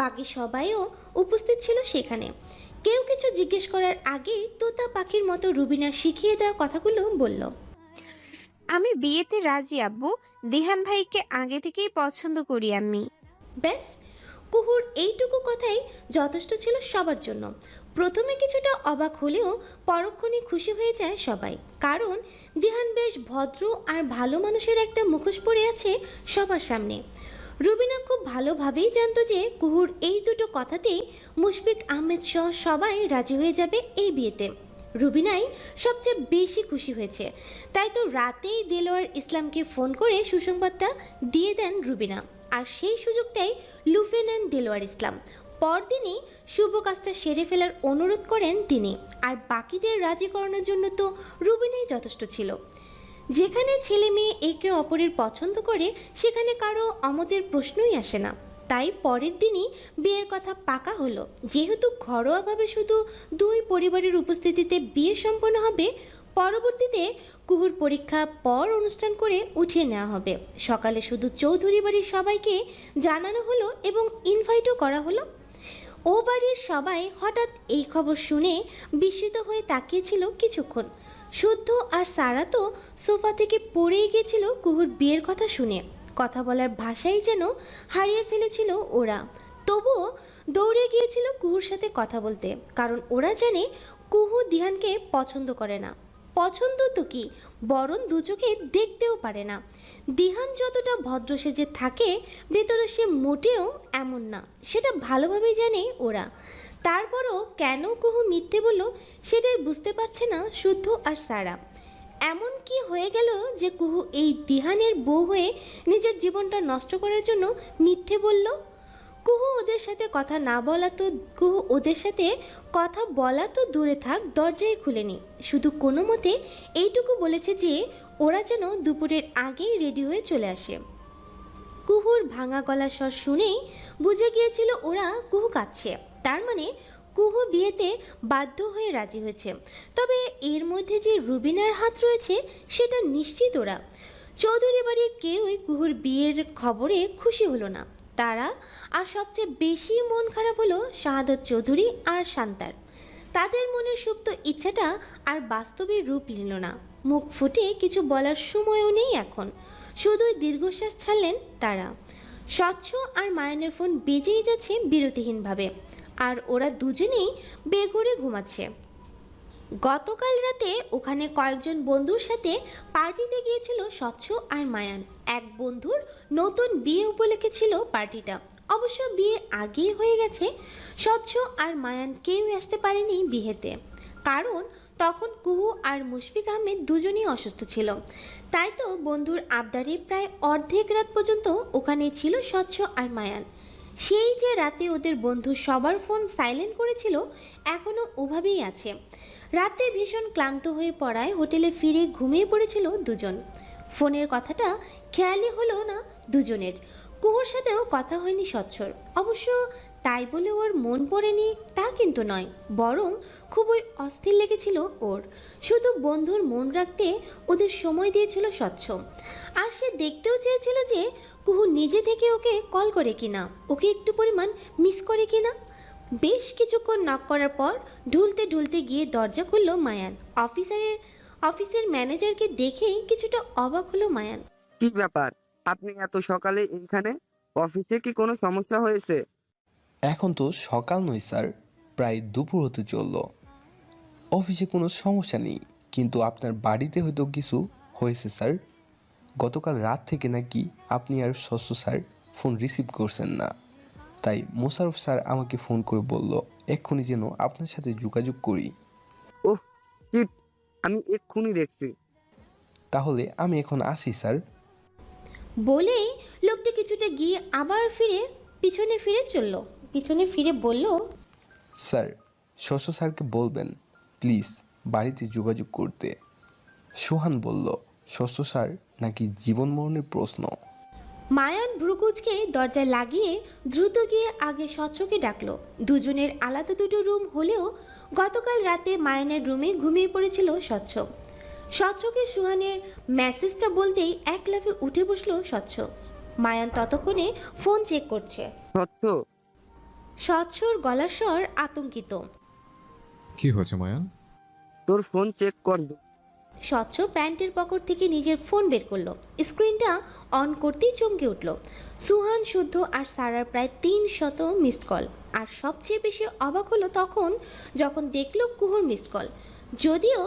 C: বাকি সবাইও উপস্থিত ছিল সেখানে। কেউ কিছু জিজ্ঞেস করার আগেই তোতা পাখির মতো রুবিনার শিখিয়ে দেওয়া কথাগুলো বলল।
A: আমি বিয়েতে রাজি আব্বু। দিহান ভাইকে আগে থেকেই পছন্দ করি আমি।
C: ব্যাস, কুহুর এইটুকু কথাই যথেষ্ট ছিল সবার জন্য। প্রথমে কিছুটা অবাক হলেও পরক্ষণে খুশি হয়ে যায় সবাই, কারণ দিহান বেশ ভদ্র আর ভালো মানুষের একটা মুখোশ পরে আছে সবার সামনে। রুবিনা খুব ভালোভাবেই জানতো যে কুহুর এই দুটো কথাতেই মুশফিক আহমেদ সহ সবাই রাজি হয়ে যাবে এই বিয়েতে। রুবিনাই সবচেয়ে বেশি খুশি হয়েছে, তাই তো রাতেই দেলোয়ার ইসলামকে ফোন করে সুসংবাদটা দিয়ে দেন রুবিনা, আর সেই সুযোগটাই লুফে নেন দেলোয়ার ইসলাম। পরদিনই শুভ কাজটা সেরে ফেলার অনুরোধ করেন তিনি, আর বাকিদের রাজি করানোর জন্য তো রুবিনাই যথেষ্ট ছিল। যেখানে ছেলে মেয়ে একে অপরের পছন্দ করে সেখানে কারো অমতের প্রশ্নই আসে না। তাই পরের দিনই বিয়ের কথা পাকা হলো। যেহেতু ঘরোয়াভাবে শুধু দুই পরিবারের উপস্থিতিতে বিয়ে সম্পন্ন হবে, পরবর্তীতে কুহুর পরীক্ষা পর অনুষ্ঠান করে উঠিয়ে নেওয়া হবে। সকালে শুধু চৌধুরী বাড়ির সবাইকে জানানো হলো এবং ইনভাইটও করা হলো। ও বাড়ির সবাই হঠাৎ এই খবর শুনে বিস্মিত হয়ে তাকিয়েছিল কিছুক্ষণ। শুদ্ধ আর সারা তো সোফা থেকে পড়েই গেছিল কুহুর বিয়ের কথা শুনে। কথা বলার ভাষাই যেন হারিয়ে ফেলেছিল ওরা। তবুও দৌড়ে গিয়েছিল কুহুর সাথে কথা বলতে, কারণ ওরা জানে কুহু দিহানকে পছন্দ করে না। পছন্দ তো কি, বরং দু চোখে দেখতেও পারে না। দিহান যতটা ভদ্র সেজে থাকে, ভেতরে সে মোটেও এমন না, সেটা ভালোভাবেই জানে ওরা। তারপরও কেন কুহু মিথ্যে বলল সেটাই বুঝতে পারছে না শুদ্ধ আর সারা। এমন কি হয়ে গেল যে কুহু এই দিহানের বউ হয়ে নিজের জীবনটা নষ্ট করার জন্য মিথ্যে বলল? কুহু ওদের সাথে কথা বলা তো দূরে থাক, দরজাই খুলেনি। শুধু কোনো মতে এইটুকু বলেছে যে ওরা যেন দুপুরের আগেই রেডি হয়ে চলে আসে। কুহুর ভাঙা গলার স্বর শুনেই বুঝে গিয়েছিল ওরা কুহু কাঁদছে, তার মানে কুহু বিয়েতে বাধ্য হয়ে রাজি হয়েছে। তবে এর মধ্যে যে রুবিনার হাত রয়েছে সেটা নিশ্চিত ওরা। চৌধুরী বাড়ির কেউই কুহুর বিয়ের খবরে খুশি হলো না। তারা আর সবচেয়ে বেশি মন খারাপ হলো শাহাদত চৌধুরী আর শান্তার। তাদের মনের সুপ্ত ইচ্ছাটা আর বাস্তবে রূপ নিল না। মুখ ফুটে কিছু বলার সময়ও নেই এখন, শুধুই দীর্ঘশ্বাস ছাড়লেন তারা। স্বচ্ছ আর মায়ানের ফোন বেজেই যাচ্ছে বিরতিহীনভাবে, আর ওরা দুজনেই বেঘরে ঘুমাচ্ছে। গতকাল রাতে ওখানে কয়েকজন বন্ধুর সাথে পার্টিতে গিয়েছিল স্বচ্ছ আর মায়ান। এক বন্ধুর নতুন বিয়ে উপলক্ষে ছিল পার্টিটা, অবশ্য বিয়ে আগেই হয়ে গেছে। স্বচ্ছ আর মায়ান কেউই আসতে পারেনি বিয়েতে, কারণ তখন কুহু আর মুশফিক আহমেদ দুজনেই অসুস্থ ছিল। তাই তো বন্ধুর আবদারে প্রায় অর্ধেক রাত পর্যন্ত ওখানে ছিল স্বচ্ছ আর মায়ান। সেই যে রাতে ওদের বন্ধু সবার ফোন সাইলেন্ট করেছিল, এখনো ওভাবেই আছে। রাতে ভীষণ ক্লান্ত হয়ে পড়ায় হোটেলে ফিরে ঘুমিয়ে পড়েছিল দুজন। ফোনের কথাটা খেয়ালই হলো না দুজনের। কুহুর সাথেও কথা হয়নি স্বচ্ছর, অবশ্য তাই বলে ওর মন পড়েনি তা কিন্তু নয়, বরং খুবই অস্থির লেগেছিল ওর। শুধু বন্ধুর মন রাখতে ওদের সময় দিয়েছিল স্বচ্ছ, আর সে দেখতেও চেয়েছিল যে কুহু নিজে থেকে ওকে কল করে কিনা, ওকে একটু পরিমাণ মিস করে কিনা। বেশ কিছুক্ষণ নক করার পর ঢুলতে ঢুলতে গিয়ে দরজা খুলল মায়ান। অফিসের ম্যানেজারকে দেখেই কিছুটা অবাক হলো মায়ান।
N: কি ব্যাপার, আপনি এত সকালে এইখানে? অফিসে কি কোনো সমস্যা হয়েছে?
O: এখন তো সকাল নয় স্যার, প্রায় দুপুর হতে চলল। অফিসে কোনো সমস্যা নেই, কিন্তু আপনার বাড়িতে হয়তো কিছু হয়েছে স্যার। গতকাল রাত থেকে নাকি আপনি আর শস্য স্যার ফোন রিসিভ করছেন না, তাই মোশারফ স্যার আমাকে ফোন করে বলল এক্ষুনি যেন আপনার সাথে যোগাযোগ করি।
N: ওহ শিট, আমি এক্ষুনি দেখছি।
O: তাহলে আমি এখন আসি স্যার।
C: বলেই লোকটি কিছুটা গিয়ে আবার পিছনে ফিরে বলল,
O: স্যার শস্য স্যারকে বলবেন প্লিজ বাড়িতে যোগাযোগ করতে। সোহান বলল শস্য স্যার নাকি জীবন মরণের প্রশ্ন।
C: মায়ান ভ্রুকুচকে দরজা লাগিয়ে দ্রুত গিয়ে আগে স্বচ্ছকে ডাকলো। দুজনের আলাদা দুটো রুম হলেও গতকাল রাতে মায়ানের রুমে ঘুমিয়ে পড়েছিল স্বচ্ছ। স্বচ্ছকে সুহানের মেসেজটা বলতেই এক লাফে উঠে বসলো স্বচ্ছ। মায়ান ততক্ষণে ফোন চেক করছে। স্বচ্ছর গলার স্বর আতঙ্কিত।
D: কি হয়েছে মায়ান?
N: তোর ফোন চেক কর।
C: স্বচ্ছ প্যান্টের পকেট থেকে নিজের ফোন বের করলো। স্ক্রিনটা অন করতেই চমকে উঠল। সুহান, শুদ্ধ আর সারার প্রায় 300 মিসড কল। আর সবচেয়ে বেশি অবাক হলো যখন দেখলো কুহুর মিসড কল। যদিও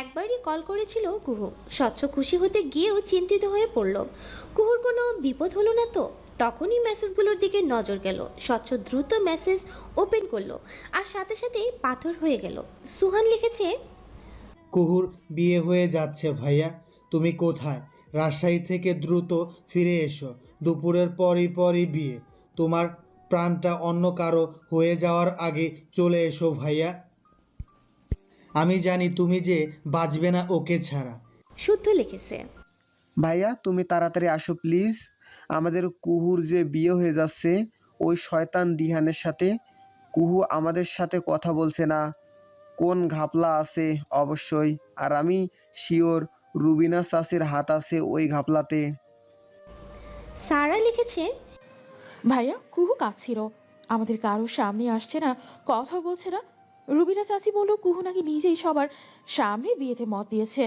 C: একবারই কল করেছিল কুহু। স্বচ্ছ খুশি হতে গিয়েও চিন্তিত হয়ে পড়ল, কুহুর কোনো বিপদ হলো না তো। তখনই মেসেজগুলোর দিকে নজর গেল। স্বচ্ছ দ্রুত মেসেজ ওপেন করলো আর সাথে সাথেই পাথর হয়ে গেল। সুহান লিখেছে,
P: কুহুর বিয়ে হয়ে যাচ্ছে ভাইয়া, তুমি কোথায়? রাজশাহী থেকে দ্রুত ফিরে এসো, দুপুরের পরই বিয়ে। তোমার প্রাণটা অন্য কারো হয়ে যাওয়ার আগে চলে এসো ভাইয়া। আমি জানি তুমি যে বাঁচবে না ওকে ছাড়া।
C: শুদ্ধ লিখেছে,
N: ভাইয়া তুমি তাড়াতাড়ি আসো প্লিজ, আমাদের কুহুর যে বিয়ে হয়ে যাচ্ছে ওই শয়তান দিহানের সাথে। কুহু আমাদের সাথে কথা বলছে না, কোন ঘাপলা আছে অবশ্যই, আর আমি শিওর রুবিনা চাচির হাত আছে ওই ঘাপলাতে।
C: সারা লিখেছে,
L: ভাইয়া কুহু কাঁদছিল, আমাদের কারোর সামনে আসছে না, কথা বলছে না। রুবিনা চাচি বলল কুহু নাকি নিজেই সবার সামনে বিয়েতে মত দিয়েছে।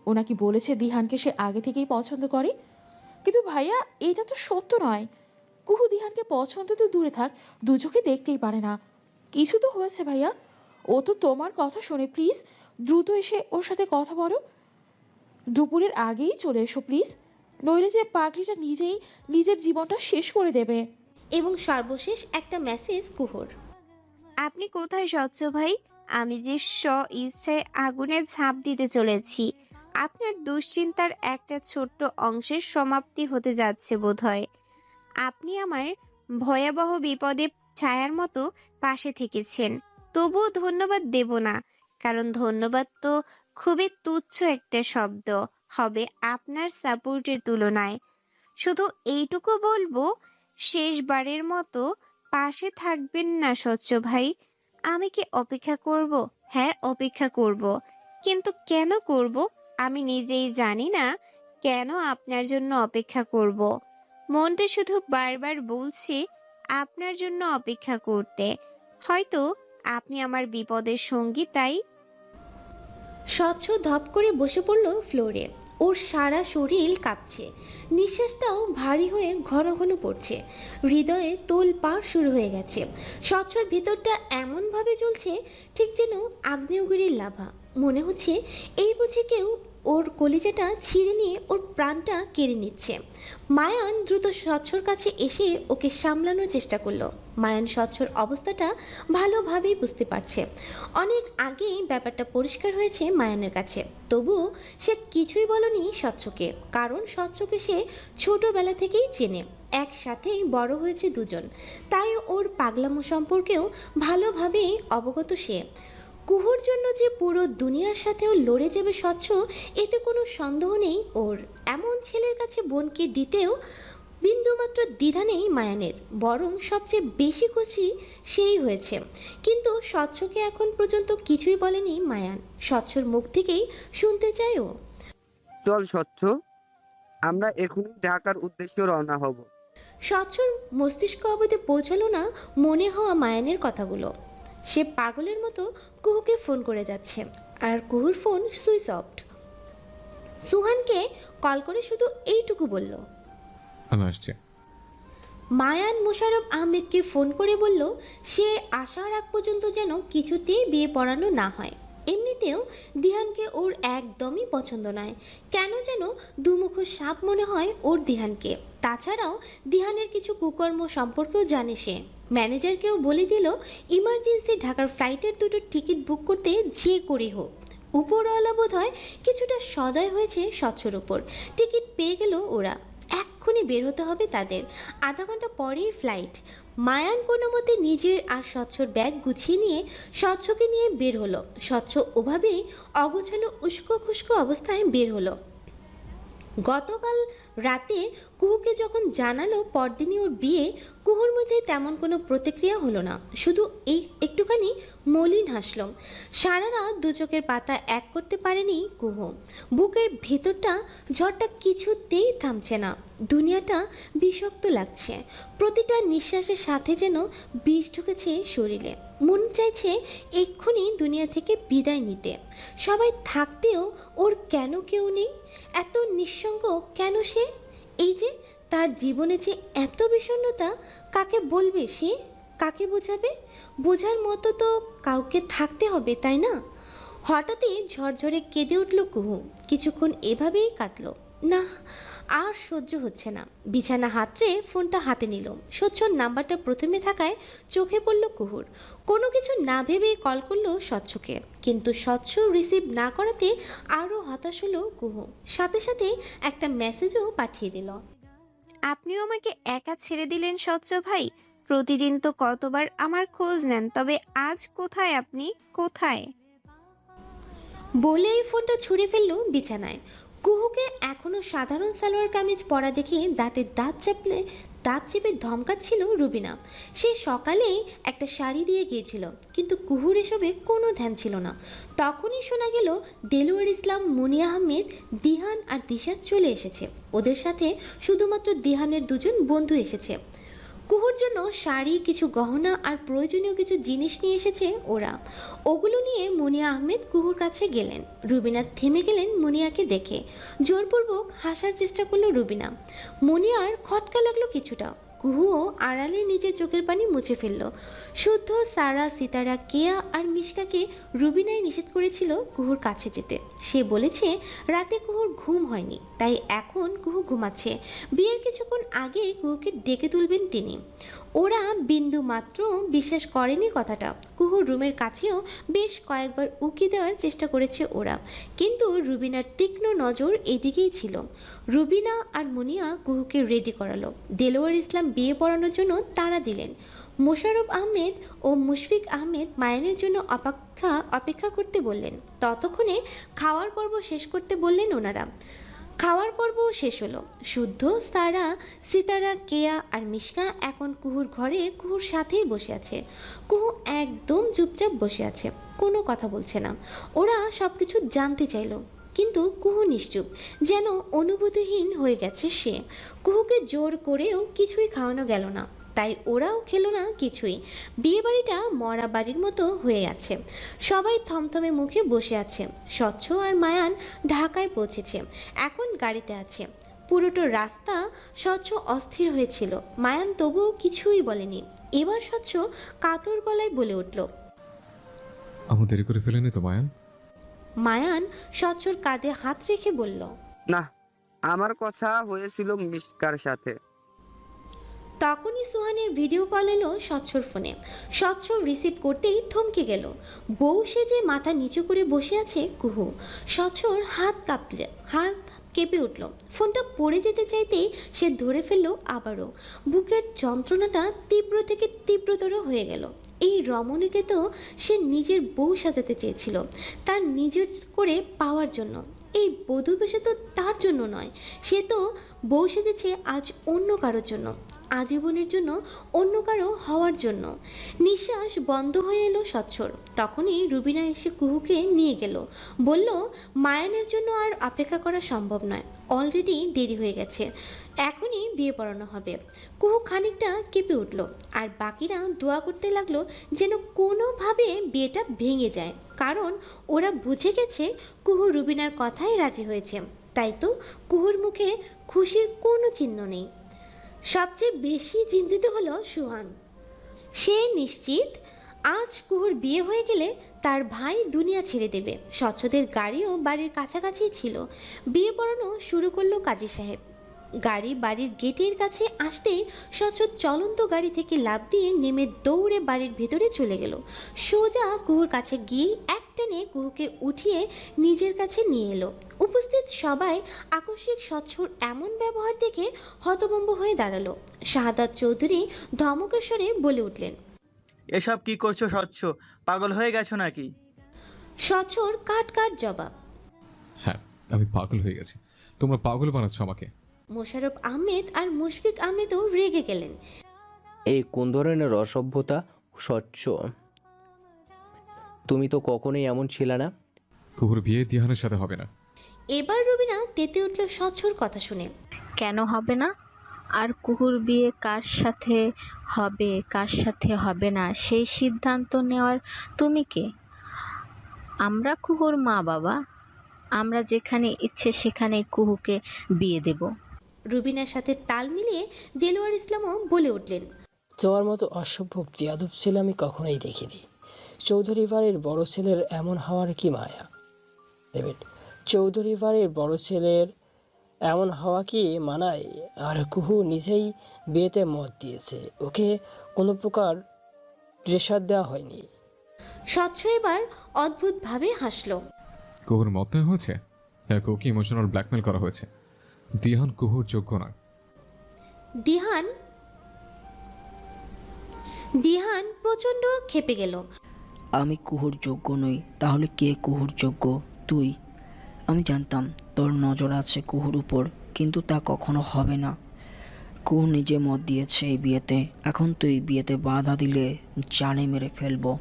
L: ও নাকি বলেছে দিহানকে সে আগে থেকেই পছন্দ করে। কিন্তু ভাইয়া এটা তো সত্য নয়। কুহু দিহানকে পছন্দ তো দূরে থাক, দু চোখে দেখতেই পারে না। কিছু তো হয়েছে ভাইয়া, ও তো তোমার কথা শোনে। প্লিজ দ্রুত এসে ওর সাথে কথা বলো, দুপুরের আগেই চলে এসো প্লিজ, নইলে যে পাগলিটা নিজেই নিজের জীবনটা শেষ করে দেবে।
C: এবং সর্বশেষ একটা মেসেজ কুহুর,
A: আপনি কোথায় স্বচ্ছ ভাই? আমি যে ইচ্ছায় আগুনে ঝাঁপ দিতে চলেছি। আপনার দুশ্চিন্তার একটা ছোট্ট অংশের সমাপ্তি হতে যাচ্ছে বোধহয়। আপনি আমার ভয়াবহ বিপদে ছায়ার মতো পাশে থেকেছেন, তবুও ধন্যবাদ দেব না, কারণ ধন্যবাদ তো খুবই তুচ্ছ একটা শব্দ হবে আপনার সাপোর্টের তুলনায়। শুধু এইটুকু বলবো, শেষবারের মতো পাশে থাকবেন না স্বচ্ছ ভাই। আমি কি অপেক্ষা করব? হ্যাঁ অপেক্ষা করব, কিন্তু কেন করব আমি নিজেই জানি না। কেন আপনার জন্য অপেক্ষা করব? মনটা শুধু বারবার বলছে আপনার জন্য অপেক্ষা করতে। হয়তো আপনি আমার বিপদের সঙ্গী, তাই।
C: স্বচ্ছ ধপ করে বসে পড়ল ফ্লোরে। ওর সারা শরীর কাঁপছে, নিঃশ্বাসটাও ভারী হয়ে ঘন ঘন পড়ছে, হৃদয়ে তোলপাড় শুরু হয়ে গেছে। স্বচ্ছর ভিতরটা এমনভাবে জ্বলছে ঠিক যেন আগ্নেয়গিরির লাভা। মনে হচ্ছে এই বুঝি কেউ ওর কলিজাটা ছিঁড়ে নিয়ে ওর প্রাণটা কেড়ে নিচ্ছে। মায়ান দ্রুত স্বচ্ছর কাছে এসে ওকে সামলানোর চেষ্টা করলো। মায়ান স্বচ্ছর অবস্থাটা ভালোভাবেই বুঝতে পারছে। অনেক আগেই ব্যাপারটা পরিষ্কার হয়েছে মায়ানের কাছে, তবুও সে কিছুই বলেনি স্বচ্ছকে, কারণ স্বচ্ছকে সে ছোটবেলা থেকেই চেনে, একসাথেই বড় হয়েছে দুজন, তাই ওর পাগলামো সম্পর্কেও ভালোভাবেই অবগত সে। কুহুর জন্য যে পুরো দুনিয়ার সাথেও লড়ে যাবে স্বচ্ছ, এতে কোনো সন্দেহ নেই ওর। এমন ছেলের কাছে বোনকে দিতেও বিন্দুমাত্র দ্বিধা নেই মায়ানের, বরং সবচেয়ে বেশি খুশি সেই হয়েছে। কিন্তু স্বচ্ছকে এখন পর্যন্ত কিছুই বলেনি মায়ান। স্বচ্ছর মুখ থেকেই শুনতে চায় ও।
N: চল স্বচ্ছ, আমরা এখনই ঢাকার উদ্দেশ্যে রওনা হব।
C: স্বচ্ছর মস্তিষ্ক অবধি পৌঁছালো না মনে হওয়া মায়ানের কথাগুলো। সে পাগলের মতো কুহুকে ফোন করে যাচ্ছে, আর কুহুর ফোন সুইচ অফ। সুহানকে কল করে শুধু এইটুকু বলল,
D: আমি আসছি।
C: মায়ান মোশাররফ আহমেদকে ফোন করে বলল সে আসার আগ পর্যন্ত যেন কিছুতেই বিয়ে পড়ানো না হয়। এমনিতেও দিহানকে ওর একদমই পছন্দ নয়, কেন যেন দুমুখ সাপ মনে হয় ওর দিহানকে। তাছাড়াও দিহানের কিছু কুকর্ম সম্পর্কেও জানে সে। ম্যানেজারকেও বলে দিল ইমার্জেন্সি ঢাকার ফ্লাইটের দুটো টিকিট বুক করতে যে করে হোক। উপরওয়ালা বোধ হয় কিছুটা সদয় হয়েছে স্বচ্ছর উপর। টিকিট পেয়ে গেল ওরা, এক্ষুনি বের হতে হবে তাদের, আধা ঘন্টা পরেই ফ্লাইট। মায়ান কোনো মতে নিজের আর স্বচ্ছর ব্যাগ গুছিয়ে নিয়ে স্বচ্ছকে নিয়ে বের হলো। স্বচ্ছ ওভাবেই অগোছালো উস্কো খুস্কো অবস্থায় বের হলো। গতকাল রাতে কুহুকে যখন জানালো পরদিনই ওর বিয়ে, কুহুর মধ্যে তেমন কোনো প্রতিক্রিয়া হলো না, শুধু এই একটুখানি মলিন হাসল। সারা রাত দু চোখের পাতা এক করতে পারেনি কুহু। বুকের ভেতরটা ঝড়টা কিছুতেই থামছে না, দুনিয়াটা বিষাক্ত লাগছে, প্রতিটা নিঃশ্বাসের সাথে যেন বিষ ঢুকেছে শরীরে। মন চাইছে এক্ষুনি দুনিয়া থেকে বিদায় নিতে। সবাই থাকতেও ওর কেন কেউ নেই? এত নিঃসঙ্গ কেন সে? এই যে তার জীবনে যে এত বিষণ্ণতা, কাকে বলবে সে? কাকে বোঝাবে? বোঝার মতো তো কাউকে থাকতে হবে, তাই না? হঠাৎই ঝরঝরে কেঁদে উঠল কুহু। কিছুক্ষণ এভাবেই কাটলো। না, আর সহ্য হচ্ছে না। বিছানা হাতড়ে ফোনটা হাতে নিল। স্বচ্ছর নাম্বারটা প্রথমে থাকায় চোখে পড়ল কুহুর। কোনো কিছু না ভেবেই কল করলো স্বচ্ছকে, কিন্তু স্বচ্ছ রিসিভ না করাতে আরও হতাশ হলো কুহু। সাথে সাথে একটা মেসেজও পাঠিয়ে দিল।
A: আপনিও আমাকে একা ছেড়ে দিলেন স্বচ্ছ ভাই। প্রতিদিন তো কতবার আমার খোঁজ নেন, তবে আজ কোথায় আপনি? কোথায়?
C: বলেই ফোনটা ছুঁড়ে ফেললো বিছানায়। কুহুকে এখনো সাধারণ সালোয়ার কামিজ পরা দেখে দাঁত চেপে ধমকাচ্ছিল রুবিনা। সে সকালে একটা শাড়ি দিয়ে গিয়েছিল, কিন্তু কুহুর এসবে কোনো ধ্যান ছিল না। তখনই শোনা গেল দেলোয়ার ইসলাম, মুনিয়া আহমেদ, দিহান আর দিশাত চলে এসেছে। ওদের সাথে শুধুমাত্র দিহানের দুজন বন্ধু এসেছে। কুহুর জন্য শাড়ি, কিছু গহনা আর প্রয়োজনীয় কিছু জিনিস নিয়ে এসেছে ওরা। ওগুলো নিয়ে মুনিয়া আহমেদ কুহুর কাছে গেলেন। রুবিনা থেমে গেলেন মুনিয়াকে দেখে। জোরপূর্বক হাসার চেষ্টা করলো রুবিনা। মুনিয়ার খটকা লাগলো কিছুটা। কুহুও আড়ালে নিজের চোখের পানি মুছে ফেলল। শুদ্ধ, সারা, সিতারা, কেয়া আর মিশকাকে রুবিনাই নিষেধ করেছিল কুহুর কাছে যেতে। সে বলেছে রাতে কুহুর ঘুম হয়নি, তাই এখন কুহু ঘুমাচ্ছে। বিয়ের কিছুক্ষণ আগে কুহুকে ডেকে তুলবেন তিনি। ওরা বিন্দু মাত্র বিশ্বাস করেনি কথাটা। কুহুর রুমের কাছেও বেশ কয়েকবার উকি দেওয়ার চেষ্টা করেছে ওরা, কিন্তু রুবিনার তীক্ষ্ণ নজর এদিকেই ছিল। রুবিনা আর মুনিয়া কুহুকে রেডি করালো। দেলোয়ার ইসলাম বিয়ে পড়ানোর জন্য তাড়া দিলেন। মোশাররফ আহমেদ ও মুশফিক আহমেদ মায়ানের জন্য অপেক্ষা করতে বললেন। ততক্ষণে খাওয়ার পর্ব শেষ করতে বললেন ওনারা। খাওয়ার পর্ব শেষ হলো। শুদ্ধ, সারা, সিতারা, কেয়া আর মিশকা এখন কুহুর ঘরে কুহুর সাথেই বসে আছে। কুহু একদম চুপচাপ বসে আছে, কোনো কথা বলছে না। ওরা সবকিছু জানতে চাইলো, কিন্তু কুহু নিশ্চুপ, যেন অনুভূতিহীন হয়ে গেছে সে। কুহুকে জোর করেও কিছুই খাওয়ানো গেল না, তাই ওরাও খেলো না কিছুই। বিয়ে বাড়িটা মরা বাড়ির মতো হয়ে আছে। সবাই থমথমে মুখে বসে আছে। স্বচ্ছ আর মায়ান ঢাকায় পৌঁছেছে, এখন গাড়িতে আছে। পুরোটা রাস্তা স্বচ্ছ অস্থির হয়েছিল। মায়ান তবুও কিছুই বলেনি। এবার স্বচ্ছ কাতর গলায় বলে উঠল,
D: আমার দেরি করে ফেলেনি তো মায়ান?
C: মায়ান স্বচ্ছর কাঁধে হাত রেখে বলল,
Q: না, আমার কথা হয়েছিল মিশকার সাথে।
C: তখনই সুহানের ভিডিও কল এলো স্বচ্ছর ফোনে। স্বচ্ছ রিসিভ করতেই থমকে গেল। বউ সেজে মাথা নিচু করে বসে আছে কুহু। স্বচ্ছর হাত কেঁপে উঠল। ফোনটা পড়ে যেতে চাইতেই সে ধরে ফেললো আবারও। বুকের যন্ত্রণাটা তীব্র থেকে তীব্রতর হয়ে গেল। এই রমণীকে তো সে নিজের বউ সাজাতে চেয়েছিল, তার নিজের করে পাওয়ার জন্য। এই বধূ বেশে তো তার জন্য নয়, সে তো বউ সেজেছে আজ অন্য কারোর জন্য, আজীবনের জন্য অন্য কারো হওয়ার জন্য। নিঃশ্বাস বন্ধ হয়ে এলো স্বচ্ছর। তখনই রুবিনা এসে কুহুকে নিয়ে গেল। বলল, মায়ানের জন্য আর অপেক্ষা করা সম্ভব নয়, অলরেডি দেরি হয়ে গেছে, এখনই বিয়ে পড়ানো হবে। কুহু খানিকটা কেঁপে উঠল, আর বাকিরা দোয়া করতে লাগলো যেন কোনোভাবে বিয়েটা ভেঙে যায়, কারণ ওরা বুঝে গেছে কুহু রুবিনার কথায় রাজি হয়েছে। তাই তো কুহুর মুখে খুশির কোনো চিহ্ন নেই। সবচেয়ে বেশি চিন্তিত হলো সুহান। সে নিশ্চিত আজ কুহুর বিয়ে হয়ে গেলে তার ভাই দুনিয়া ছেড়ে দেবে। স্বচ্ছদের গাড়িও বাড়ির কাছাকাছি ছিল। বিয়ে পড়ানো শুরু করলো কাজী সাহেব। গাড়ি বাড়ির গেটের কাছে আসতেই স্বচ্ছ চলন্ত গাড়ি থেকে লাফ দিয়ে নেমে দৌড়ে বাড়ির ভেতরে চলে গেল। সোজা কুহুর কাছে গিয়ে একটানে কুহুকে উঠিয়ে নিজের কাছে নিয়ে এলো। উপস্থিত সবাই আকস্মিক স্বচ্ছর এমন ব্যবহার দেখে হতভম্ব হয়ে দাঁড়ালো। শাহাদাত চৌধুরী ধমকেশ্বরে বলে উঠলেন,
R: এসব কি করছো স্বচ্ছ? পাগল হয়ে গেছো নাকি?
C: স্বচ্ছর কাট কাট জবাব,
D: হ্যাঁ, আমি পাগল হয়ে গেছি, তোমরা পাগল বানাচ্ছ আমাকে।
C: মোশাররফ আহমেদ আর মুশফিক আহমেদও রেগে গেলেন।
I: এই কোন ধরনের অসভ্যতা স্বচ্ছ? তুমি তো কখনোই এমন ছিলে না।
D: কুহুর বিয়ে দিহানের সাথে হবে না।
C: এবার রুবিনা তেতে উঠল স্বচ্ছর কথা শুনে।
H: কেন হবে না? আর কুহুর বিয়ে কার সাথে হবে কার সাথে হবে না সেই সিদ্ধান্ত নেওয়ার তুমি কে? আমরা কুহুর মা বাবা, আমরা যেখানে ইচ্ছে সেখানে কুহুকে বিয়ে দেব।
C: রুবিনার সাথে তাল মিলিয়ে দেলোয়ার ইসলামও বলে উঠলেন,
J: তোমার মতো অসভ্য বেয়াদব ছেলে আমি কখনোই দেখিনি। চৌধুরী বাড়ির বড় ছেলের এমন হওয়ার কি মায়া? চৌধুরী বাড়ির বড় ছেলের এমন হওয়া কি মানায়? আর কুহু নিজেই বিয়েতে মত দিয়েছে, ওকে কোনো প্রকার প্রেশার দেওয়া হয়নি।
C: স্বচ্ছ এবার অদ্ভুতভাবে হাসলো।
D: কুহুর মত দেওয়া হয়েছে? হ্যাঁ, কুহুকে ইমোশনাল ব্ল্যাকমেল করা হয়েছে। দিহান কুহুর যোগ্য নয়।
C: দিহান প্রচন্ড ক্ষেপে গেল।
S: আমি কুহুর যোগ্য নই, তাহলে কে কুহুর যোগ্য? তুই। আমি জানতাম তোর নজর আছে কুহুর উপর, কিন্তু তা কখনো হবে না। কুহু নিজে মত দিয়েছে এই বিয়েতে, এখন তুই বিয়েতে বাধা দিলে জানে মেরে ফেলবো।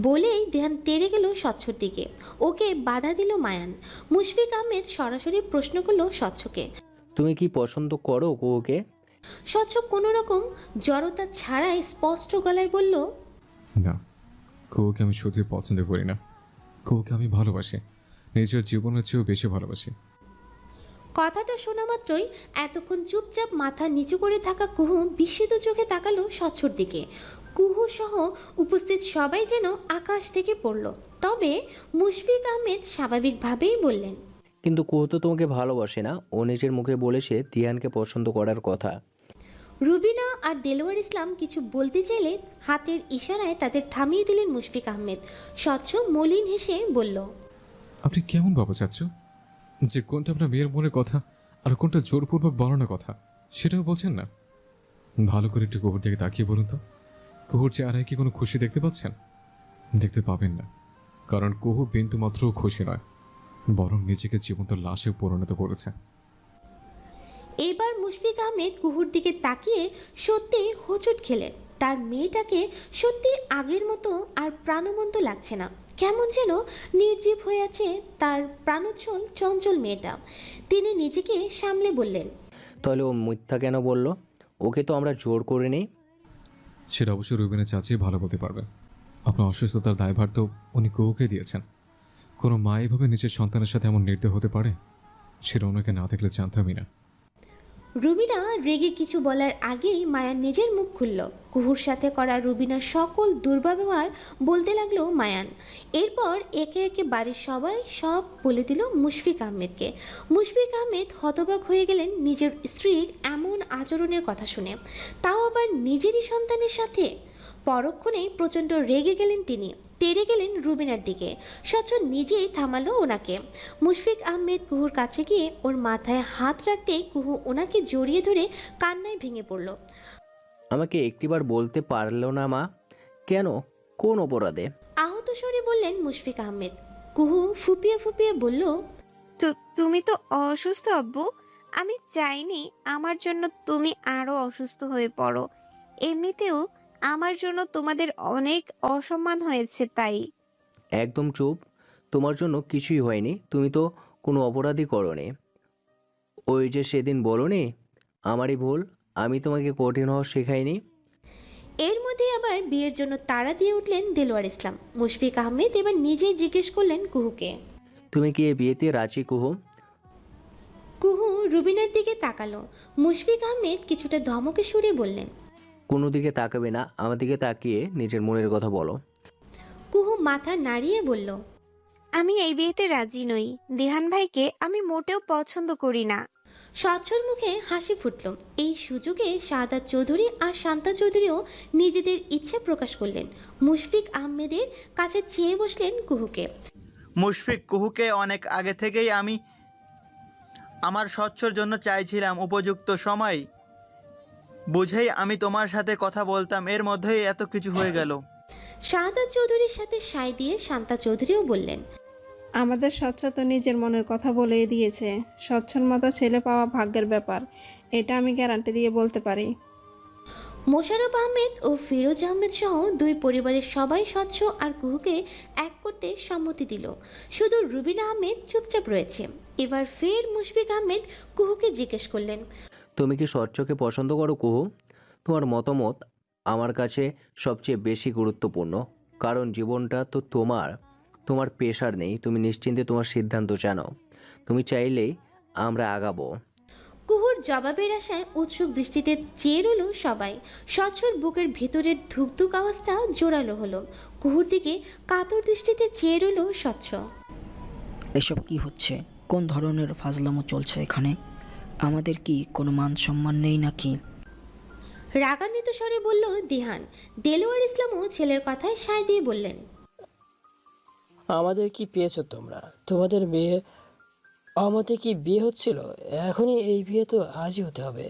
C: বলেই দিহান তেড়ে গেল স্বচ্ছর দিকে। ওকে বাধা দিল মায়ান। মুশফিক আহমেদ সরাসরি প্রশ্ন করলো স্বচ্ছকে,
I: তুমি কি পছন্দ করো কুহুকে?
C: স্বচ্ছ কোনো রকম জড়তা ছাড়াই স্পষ্ট গলায় বলল,
D: না, কুহুকে আমি সত্যি পছন্দ করি না। কুহুকে আমি ভালোবাসি, নিজের জীবনের চেয়েও বেশি ভালোবাসি।
C: কথাটা শোনা মাত্রই এতক্ষণ চুপচাপ মাথা নিচু করে থাকা কুহু বিস্মিত চোখে তাকালো স্বচ্ছর দিকে। কুহু সহ উপস্থিত সবাই যেন আকাশ থেকে পড়ল। তবে মুশফিক আহমেদ স্বাভাবিকভাবেই বললেন,
I: কিন্তু কুহু তো তোমাকে ভালোবাসে না। ও নিজের মুখে বলেছে দিহানকে পছন্দ করার কথা।
C: রুবিনা আর দেলোয়ার ইসলাম কিছু বলতে চাইলে হাতের ইশারায় তাদের থামিয়ে দিলেন মুশফিক আহমেদ। স্বচ্ছ মলিন হেসে বলল,
D: আপনি কেমন বাবা চাচ্ছ যে কোনটা আপনার মেয়ের মনের কথা আর কোনটা জোরপূর্বক বলানোর কথা সেটাও বলছেন না? ভালো করে একটু কুহুর দিকে তাকিয়ে বলুন তো, কুহুর চেহারায় কি কোনো খুশি দেখতে পাচ্ছেন? দেখতে পাবেন না, কারণ কুহু বিন্দু মাত্রও খুশি নয়, বরং নিজেকে জীবন্ত লাশে পরিণত করেছে।
C: এবার মুশফিক আহমেদ কুহুর দিকে তাকিয়ে সত্যি হোঁচট খেলেন। তার মেয়েটাকে সত্যি আগের মতো আর প্রাণবন্ত লাগছে না, কেমন যেন নির্জীব হয়ে আছে তার প্রাণোচ্ছল চঞ্চল মেয়েটা। তিনি নিজেকে সামলে বললেন,
I: তাহলে ও মিথ্যা কেন বলল? ওকে তো আমরা জোর করে নেই।
D: সেটা অবশ্যই রুবিনের চাচিই ভালো বলতে পারবে। আপনার অসুস্থতার দায়ভার তো উনি কুহুকে দিয়েছেন। কোনো মা এভাবে নিজের সন্তানের সাথে এমন নির্দয় হতে পারে? সেটা ওনাকে না দেখলে জানতামই না।
C: রুবিনা রেগে কিছু বলার আগেই মায়ান নিজের মুখ খুলল। কুহুর সাথে করা রুবিনার সকল দুর্ব্যবহার বলতে লাগলো মায়ান। এরপর একে একে বাড়ির সবাই সব বলে দিল মুশফিক আহমেদকে। মুশফিক আহমেদ হতবাক হয়ে গেলেন নিজের স্ত্রীর এমন আচরণের কথা শুনে, তাও আবার নিজেরই সন্তানের সাথে। পরক্ষণেই প্রচণ্ড রেগে গেলেন তিনি, তেড়ে গেলেন রুবিনার দিকে। স্বচ্ছ নিজেই থামালো ওনাকে। মুশফিক আহমেদ কুহুর কাছে গিয়ে ওর মাথায় হাত রাখতেই কুহু ওনাকে জড়িয়ে ধরে কান্নায় ভেঙে পড়ল।
I: আমাকে একটিবার বলতে পারলো না মা? কেন? কোন অপরাধে?
C: আহত স্বরে বললেন মুশফিক আহমেদ। কুহু ফুপিয়ে ফুপিয়ে বলল,
A: তুমি তো অসুস্থ আব্বু, আমি চাইনি আমার জন্য তুমি আরো অসুস্থ হয়ে পড়ো। এমনিতেও আমার জন্য তোমাদের অনেক অসম্মান হয়েছে, তাই।
I: একদম চুপ। তোমার জন্য কিছুই হয়নি, তুমি তো কোনো অপরাধী করোনি। ওই যে সেদিন বলোনি আমারই ভুল, আমি তোমাকে কঠিন হওয়া শেখাইনি।
C: এর মধ্যে আবার বিয়ের জন্য তাড়া দিয়ে উঠলেন দেলোয়ার ইসলাম। মুশফিক আহমেদ এবার নিজেই জিজ্ঞেস করলেন কুহুকে,
I: তুমি কি এ বিয়েতে রাজি কুহু?
C: কুহু রুবিনার দিকে তাকালো। মুশফিক আহমেদ কিছুটা ধমকে সুরে বললেন,
I: কোনো দিকে তাকাবে না, আমার দিকে তাকিয়ে নিজের মনের কথা বলো।
C: কুহু মাথা নাড়িয়ে বলল,
A: আমি এই বিয়েতে রাজি নই। দিহান ভাইকে আমি মোটেও পছন্দ করি না।
C: স্বচ্ছর মুখে হাসি ফুটল। এই সুযোগে শাহাদাত চৌধুরী আর শান্তা চৌধুরীও নিজেদের ইচ্ছে প্রকাশ করলেন। মুশফিক আহমেদের কাছে চেয়ে বসলেন কুহুকে।
R: মুশফিক, কুহুকে অনেক আগে থেকেই আমি আমার স্বচ্ছর জন্য চাইছিলাম। উপযুক্ত সময় বুঝেই আমি তোমার সাথে কথা বলতাম, এর মধ্যেই এত কিছু হয়ে গেল।
C: শাহাদাত চৌধুরীর সাথে সায় দিয়ে শান্তা চৌধুরীও বললেন,
T: আমাদের স্বচ্ছ তো নিজের মনের কথা বলেই দিয়েছে। স্বচ্ছর মতো ছেলে পাওয়া ভাগ্যের ব্যাপার, এটা আমি গ্যারান্টি দিয়ে বলতে পারি।
C: মোশাররফ আহমেদ ও ফিরোজ আহমেদ সহ দুই পরিবারের সবাই স্বচ্ছ আর কুহুকে এক করতে সম্মতি দিল। শুধু রুবিনা আহমেদ চুপচাপ রয়েছে। এবার ফের মুশফিক আহমেদ কুহুকে জিজ্ঞেস করলেন,
I: তুমি কি স্বচ্ছকে পছন্দ করো কুহু? তোমার মতামত আমার কাছে সবচেয়ে বেশি গুরুত্বপূর্ণ, কারণ জীবনটা তো তোমার। তোমার প্রেশার নেই, তুমি নিশ্চিন্তে তোমার সিদ্ধান্ত জানো। তুমি চাইলেই আমরা আগাবো।
C: কুহুর জবাবের আশায় উৎসুক দৃষ্টিতে চেয়ে রইল সবাই। স্বচ্ছর বুকের ভেতরের ধুকধুক আওয়াজটা জোরালো হলো। কুহুর দিকে কাতর দৃষ্টিতে চেয়ে রইল স্বচ্ছ।
S: এসব কি হচ্ছে? কোন ধরনের ফাজলামো চলছে এখানে? আমাদের কি কোনো মান সম্মান নেই নাকি?
C: রাগান্বিত স্বরে বলল দিহান। দেলোয়ার ইসলামও ছেলের কথায় সায় দিয়ে বললেন,
J: আমাদের কি পেয়েছো তোমরা? তোমাদের বিয়ে আমাদের কি বিয়ে হচ্ছিল? এখনই এই বিয়ে তো আজই হতে হবে।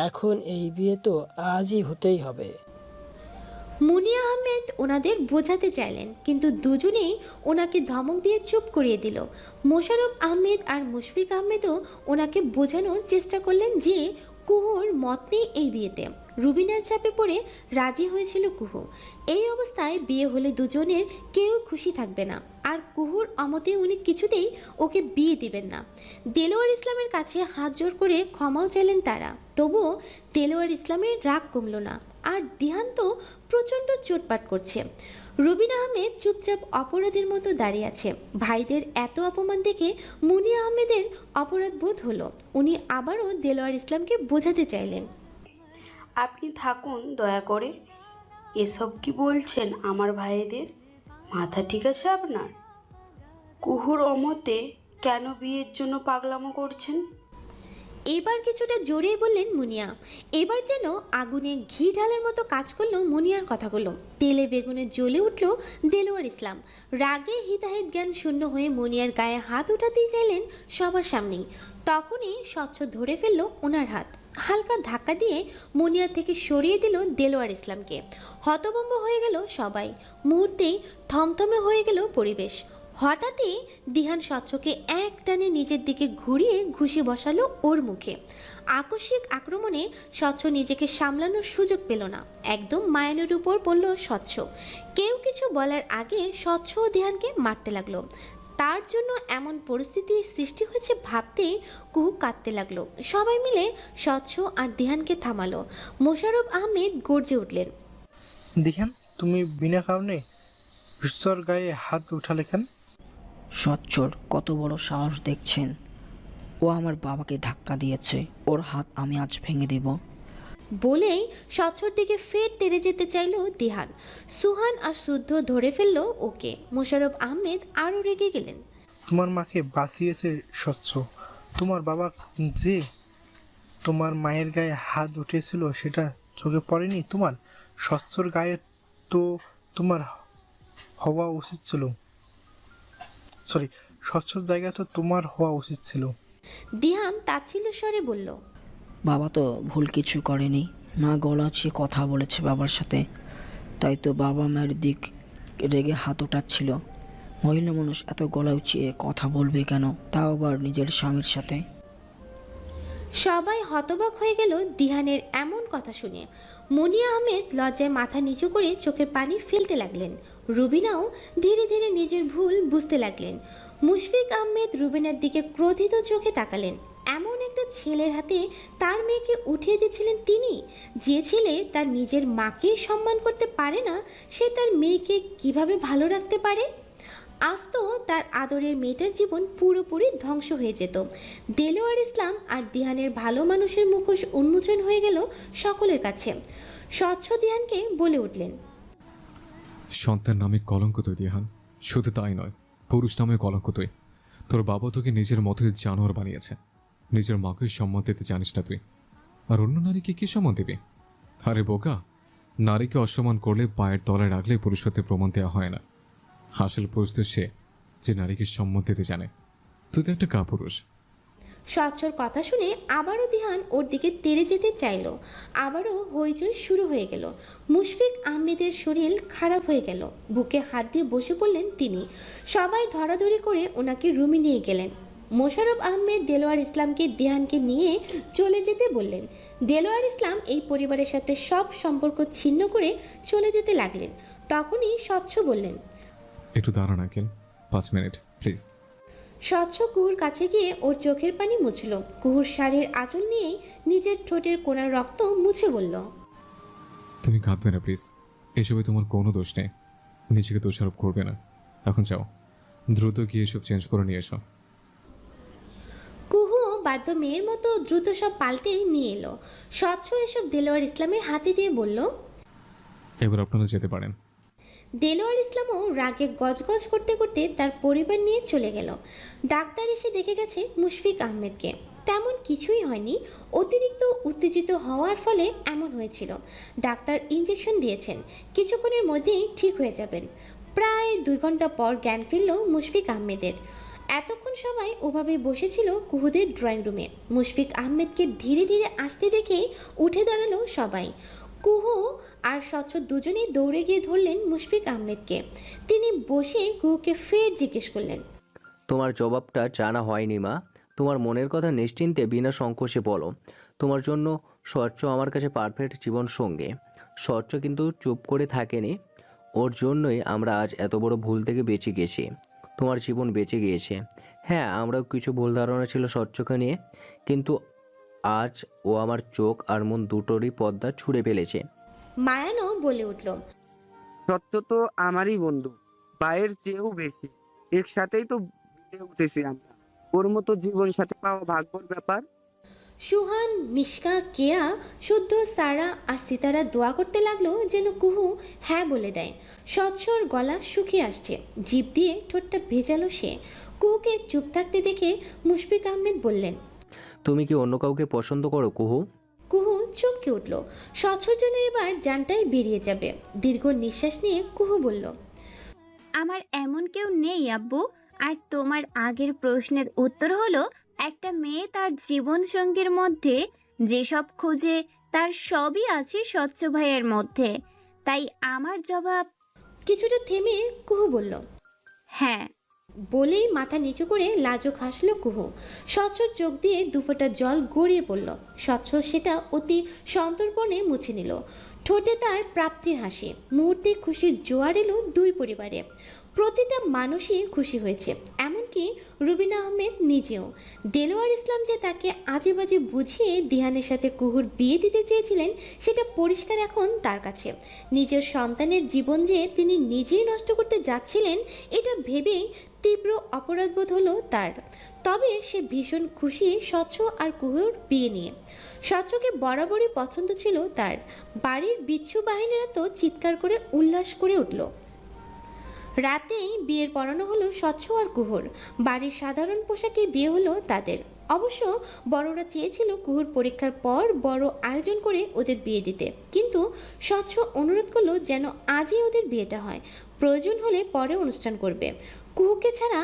J: এখন এই বিয়ে তো আজই হতেই হবে।
C: মুনিয়া আহমেদ ওনাদের বোঝাতে চাইলেন, কিন্তু দুজনেই ওনাকে ধমক দিয়ে চুপ করিয়ে দিল। মোশাররফ আহমেদ আর মুশফিক আহমেদও ওনাকে বোঝানোর চেষ্টা করলেন যে কুহুর মত নেই এই বিয়েতে। রুবিনার চাপে পড়ে রাজি হয়েছিল কুহু। এই অবস্থায় বিয়ে হলে দুজনের কেউ খুশি থাকবে না, আর কুহুর অমতে উনি কিছুতেই ওকে বিয়ে দিবেন না। দেলোয়ার ইসলামের কাছে হাত জোর করে ক্ষমাও চাইলেন তারা, তবুও দেলোয়ার ইসলামের রাগ কমল না। আর দিহান তো প্রচণ্ড চোটপাট করছে। রুবিন আহমেদ চুপচাপ অপরাধীর মতো দাঁড়িয়ে আছে। ভাইদের এত অপমান দেখে মুনিয়া আহমেদের অপরাধ বোধ হলো। উনি আবারও দেলোয়ার ইসলামকে বোঝাতে চাইলেন,
M: আপনি থাকুন দয়া করে। এসব কি বলছেন আমার ভাইদের? মাথা ঠিক আছে আপনার? কুহুর অমতে কেন বিয়ের জন্য পাগলামো করছেন?
C: এবার কিছুটা জোরেই বললেন মুনিয়া। এবার যেন আগুনে ঘি ঢালার মতো কাজ করলো মুনিয়ার কথাগুলো। তেলে বেগুনে জ্বলে উঠল দেলোয়ার ইসলাম। রাগে হিতাহিত জ্ঞান শূন্য হয়ে মুনিয়ার গায়ে হাত উঠাতেই চাইলেন সবার সামনেই। তখনই স্বচ্ছ ধরে ফেলল ওনার হাত। হালকা ধাক্কা দিয়ে মুনিয়ার থেকে সরিয়ে দিল দেলোয়ার ইসলামকে। হতভম্ব হয়ে গেল সবাই। মুহূর্তেই থমথমে হয়ে গেল পরিবেশ। হঠাৎই দিহান স্বচ্ছকে এক টানে নিজের দিকে ঘুরিয়ে ঘুষি বসালো ওর মুখে। আকস্মিক আক্রমণে স্বচ্ছ নিজেকে সামলানোর সুযোগ পেল না। একদম মায়ানের উপর পড়ল স্বচ্ছ। কেউ কিছু বলার আগে স্বচ্ছ ও দিহানকে মারতে লাগলো। তার জন্য এমন পরিস্থিতির সৃষ্টি হয়েছে ভাবতেই কুহু কাঁদতে লাগলো। সবাই মিলে স্বচ্ছ আর দিহানকে থামালো। মোশাররফ আহমেদ গর্জে উঠলেন,
K: দিহান, তুমি বিনা কারণে ঈশ্বর গায়ে হাত উঠালে কেন?
S: স্বচ্ছর কত বড় সাহস দেখছেন? ও আমার বাবাকে ধাক্কা দিয়েছে, ওর হাত আমি আজ ভেঙে দেব।
C: বলেই স্বচ্ছর দিকে ফের তেড়ে যেতে চাইল দিহান। সুহান আর শুদ্ধ ধরে ফেললো ওকে। মোশাররফ আহমেদ আরো রেগে গেলেন,
K: তোমার মাকে বাঁচিয়েছে স্বচ্ছ। তোমার বাবা যে তোমার মায়ের গায়ে হাত উঠেছিল সেটা চোখে পড়েনি তোমার? স্বচ্ছর গায়ে তো তোমার হওয়া উচিত ছিল। স্বচ্ছর জায়গা তো তোমার হওয়া উচিত ছিল।
C: দিহান তাচ্ছিল্য স্বরে বলল,
S: বাবা তো ভুল কিছু করেনি, মা গলাচিয়ে কথা বলেছে বাবার সাথে, তাই তো বাবা মায়ের দিক রেগে হাত ওঠাচ্ছিল। মহিলা মানুষ এত গলা উঁচিয়ে কথা বলবে কেন, তাও আবার নিজের স্বামীর সাথে?
C: সবাই হতবাক হয়ে গেল দিহানের এমন কথা শুনে। মুনিয়া আহমেদ লজ্জায় মাথা নিচু করে চোখের পানি ফেলতে লাগলেন। রুবিনাও ধীরে ধীরে নিজের ভুল বুঝতে লাগলেন। মুশফিক আহমেদ রুবিনার দিকে ক্রোধিত চোখে তাকালেন। এমন একটা ছেলের হাতে তার মেয়েকে উঠিয়ে দিচ্ছিলেন তিনি। যে ছেলে তার নিজের মাকে সম্মান করতে পারে না, সে তার মেয়েকে কিভাবে ভালো রাখতে পারে? আজ তো তার আদরের মেয়েটার জীবন পুরোপুরি ধ্বংস হয়ে যেত। দেলোয়ার ইসলাম আর দিহানের ভালো মানুষের মুখোশ উন্মোচন হয়ে গেল সকলের কাছে। স্বচ্ছ দিহানকে বলে উঠলেন,
D: সন্তান নামে কলঙ্ক তুই দিহান। শুধু তাই নয়, পুরুষ নামে কলঙ্ক তুই। তোর বাবা তোকে নিজের মতোই জানোয়ার বানিয়েছে। নিজের মাকে সম্মান দিতে জানিস না তুই, আর অন্য নারীকে কি সম্মান দিবি? আরে বোকা, নারীকে অসম্মান করলে পায়ের তলায় রাখলে পুরুষত্বের প্রমাণ দেওয়া হয় না। আসল পুরুষ তো সে যে নারীকে সম্মান দিতে জানে। তুই তো একটা কাপুরুষ।
C: স্বচ্ছর কথা শুনে আবারও দিহান ওর দিকে তেড়ে যেতে চাইল। আবারও হইচই শুরু হয়ে গেল। মুশফিক আহমেদের শরীর খারাপ হয়ে গেল। বুকে হাত দিয়ে বসে পড়লেন তিনি। সবাই ধরাধরি করে ওনাকে রুমে নিয়ে গেলেন। মোশাররফ আহমেদ দেলোয়ার ইসলামকে দিহানকে নিয়ে চলে যেতে বললেন। দেলোয়ার ইসলাম এই পরিবারের সাথে সব সম্পর্ক ছিন্ন করে চলে যেতে লাগলেন। তখনই স্বচ্ছ বললেন,
D: একটু দাঁড়ান আঙ্কেল, 5 মিনিট প্লিজ।
C: স্বচ্ছ কুহুর কাছে গিয়ে ওর চোখের পানি মুছল। কুহুর শাড়ির আঁচল নিয়েই নিজের ঠোঁটের কোণার রক্ত মুছে বলল,
D: তুমি কাঁদবে না প্লিজ, এসবে তোমার কোনো দোষ নেই, নিজেকে দোষারোপ করবে না। এখন যাও, দ্রুত গিয়ে এসব চেঞ্জ করে নিয়ে এসো।
C: কুহু বাধ্য মেয়ের মতো দ্রুত সব পাল্টে নিয়ে এলো। স্বচ্ছ এসব দেলোয়ার ইসলামের হাতে দিয়ে বলল,
D: এবার আপনারা যেতে পারেন।
C: দেলোয়ার ইসলামও রাগে গজগজ করতে করতে তার পরিবার নিয়ে চলে গেল। ডাক্তার এসে দেখে গেছে মুশফিক আহমেদকে। তেমন কিছুই হয়নি, অতিরিক্ত উত্তেজিত হওয়ার ফলে এমন হয়েছিল। ডাক্তার ইঞ্জেকশন দিয়েছেন, কিছুক্ষণের মধ্যেই ঠিক হয়ে যাবেন। প্রায় 2 ঘন্টা পর জ্ঞান ফিরল মুশফিক আহমেদের। এতক্ষণ সবাই ওভাবে বসেছিল কুহুদের ড্রয়িং রুমে। মুশফিক আহমেদকে ধীরে ধীরে আসতে দেখেই উঠে দাঁড়ালো সবাই। কুহু আর স্বচ্ছ দুজনেই দৌড়ে গিয়ে ধরলেন মুশফিক আহমেদকে। তিনি বসে কুহুকে ফের জিজ্ঞেস করলেন,
I: তোমার জবাবটা জানা হয়নি মা। তোমার মনের কথা নিশ্চিন্তে বিনা সংকোচে বলো। তোমার জন্য স্বচ্ছ আমার কাছে পারফেক্ট জীবন সঙ্গে। স্বচ্ছ কিন্তু চুপ করে থাকেনি, ওর জন্যই আমরা আজ এত বড় ভুল থেকে বেঁচে গেছি। তোমার জীবন বেঁচে গিয়েছে। হ্যাঁ, আমরাও কিছু ভুল ধারণা ছিল স্বচ্ছকে নিয়ে, কিন্তু আজ ও আমার চোখ আর মন দুটোরই পর্দা ছুঁড়ে ফেলেছে।
C: মায়ানও বলে উঠল,
Q: সত্য তো আমারই বন্ধু, ভাইয়ের চেয়েও বেশি। একসাথেই তো বেড়ে উঠেছি আমরা, ওর মতো জীবন সাথী পাওয়া ভাগ্যর ব্যাপার।
C: সুহান, মিশকা, কেয়া, শুদ্ধ, সারা আর সিতারা দোয়া করতে লাগলো যেন কুহু হ্যাঁ বলে দেয়। স্বচ্ছর গলা শুকিয়ে আসছে, জিভ দিয়ে ঠোঁটটা ভেজালো সে। কুহুকে চুপ থাকতে দেখে মুশফিক আহমেদ বললেন,
I: তুমি কি অন্য কাউকে পছন্দ করো কুহু?
C: কুহু চমকে উঠল। স্বচ্ছর জন্য এবার জানটাই বেরিয়ে যাবে। দীর্ঘ নিঃশ্বাস নিয়ে কুহু বলল,
A: আমার এমন কেউ নেই আব্বু। আর তোমার আগের প্রশ্নের উত্তর হলো, একটা মেয়ে তার জীবন সঙ্গীর মধ্যে যেসব খোঁজে তার সবই আছে স্বচ্ছ ভাইয়ের মধ্যে। তাই আমার জবাব।
C: কিছুটা থেমে কুহু বলল,
A: হ্যাঁ।
C: বলেই মাথা নিচু করে লাজুক হাসলো কুহু। স্বচ্ছর চোখ দিয়ে দুফোঁটা জল গড়িয়ে পড়ল। স্বচ্ছ সেটা অতি সন্তর্পণে মুছে নিল। ঠোঁটে তার প্রাপ্তির হাসি। মুহূর্তে খুশির জোয়ার এলো দুই পরিবারে। প্রতিটা মানুষই খুশি হয়েছে, এমনকি রুবিনা আহমেদ নিজেও। দেলোয়ার ইসলাম যে তাকে আজে বাজে বুঝিয়ে দিহানের সাথে কুহুর বিয়ে দিতে চেয়েছিলেন সেটা পরিষ্কার এখন তার কাছে। নিজের সন্তানের জীবন যে তিনি নিজেই নষ্ট করতে যাচ্ছিলেন এটা ভেবেই তীব্র অপরাধবোধ হলো তার। তবে সে ভীষণ খুশি স্বচ্ছ আর কুহুর বিয়ে নিয়ে। স্বচ্ছকে বরাবরই পছন্দ ছিল তার। বাড়ির বিচ্ছু বাহিনীরা তো চিৎকার করে উল্লাস করে উঠল। রাতেই বিয়ের পড়ানো হলো স্বচ্ছ আর কুহুর। বাড়ির সাধারণ পোশাকে বিয়ে হলো তাদের। অবশ্য বড়রা চেয়েছিল কুহুর পরীক্ষার পর বড় আয়োজন করে ওদের বিয়ে দিতে, কিন্তু স্বচ্ছ অনুরোধ করলো যেন আজই ওদের বিয়েটা হয়, প্রয়োজন হলে পরে অনুষ্ঠান করবে। কুহুকে ছাড়া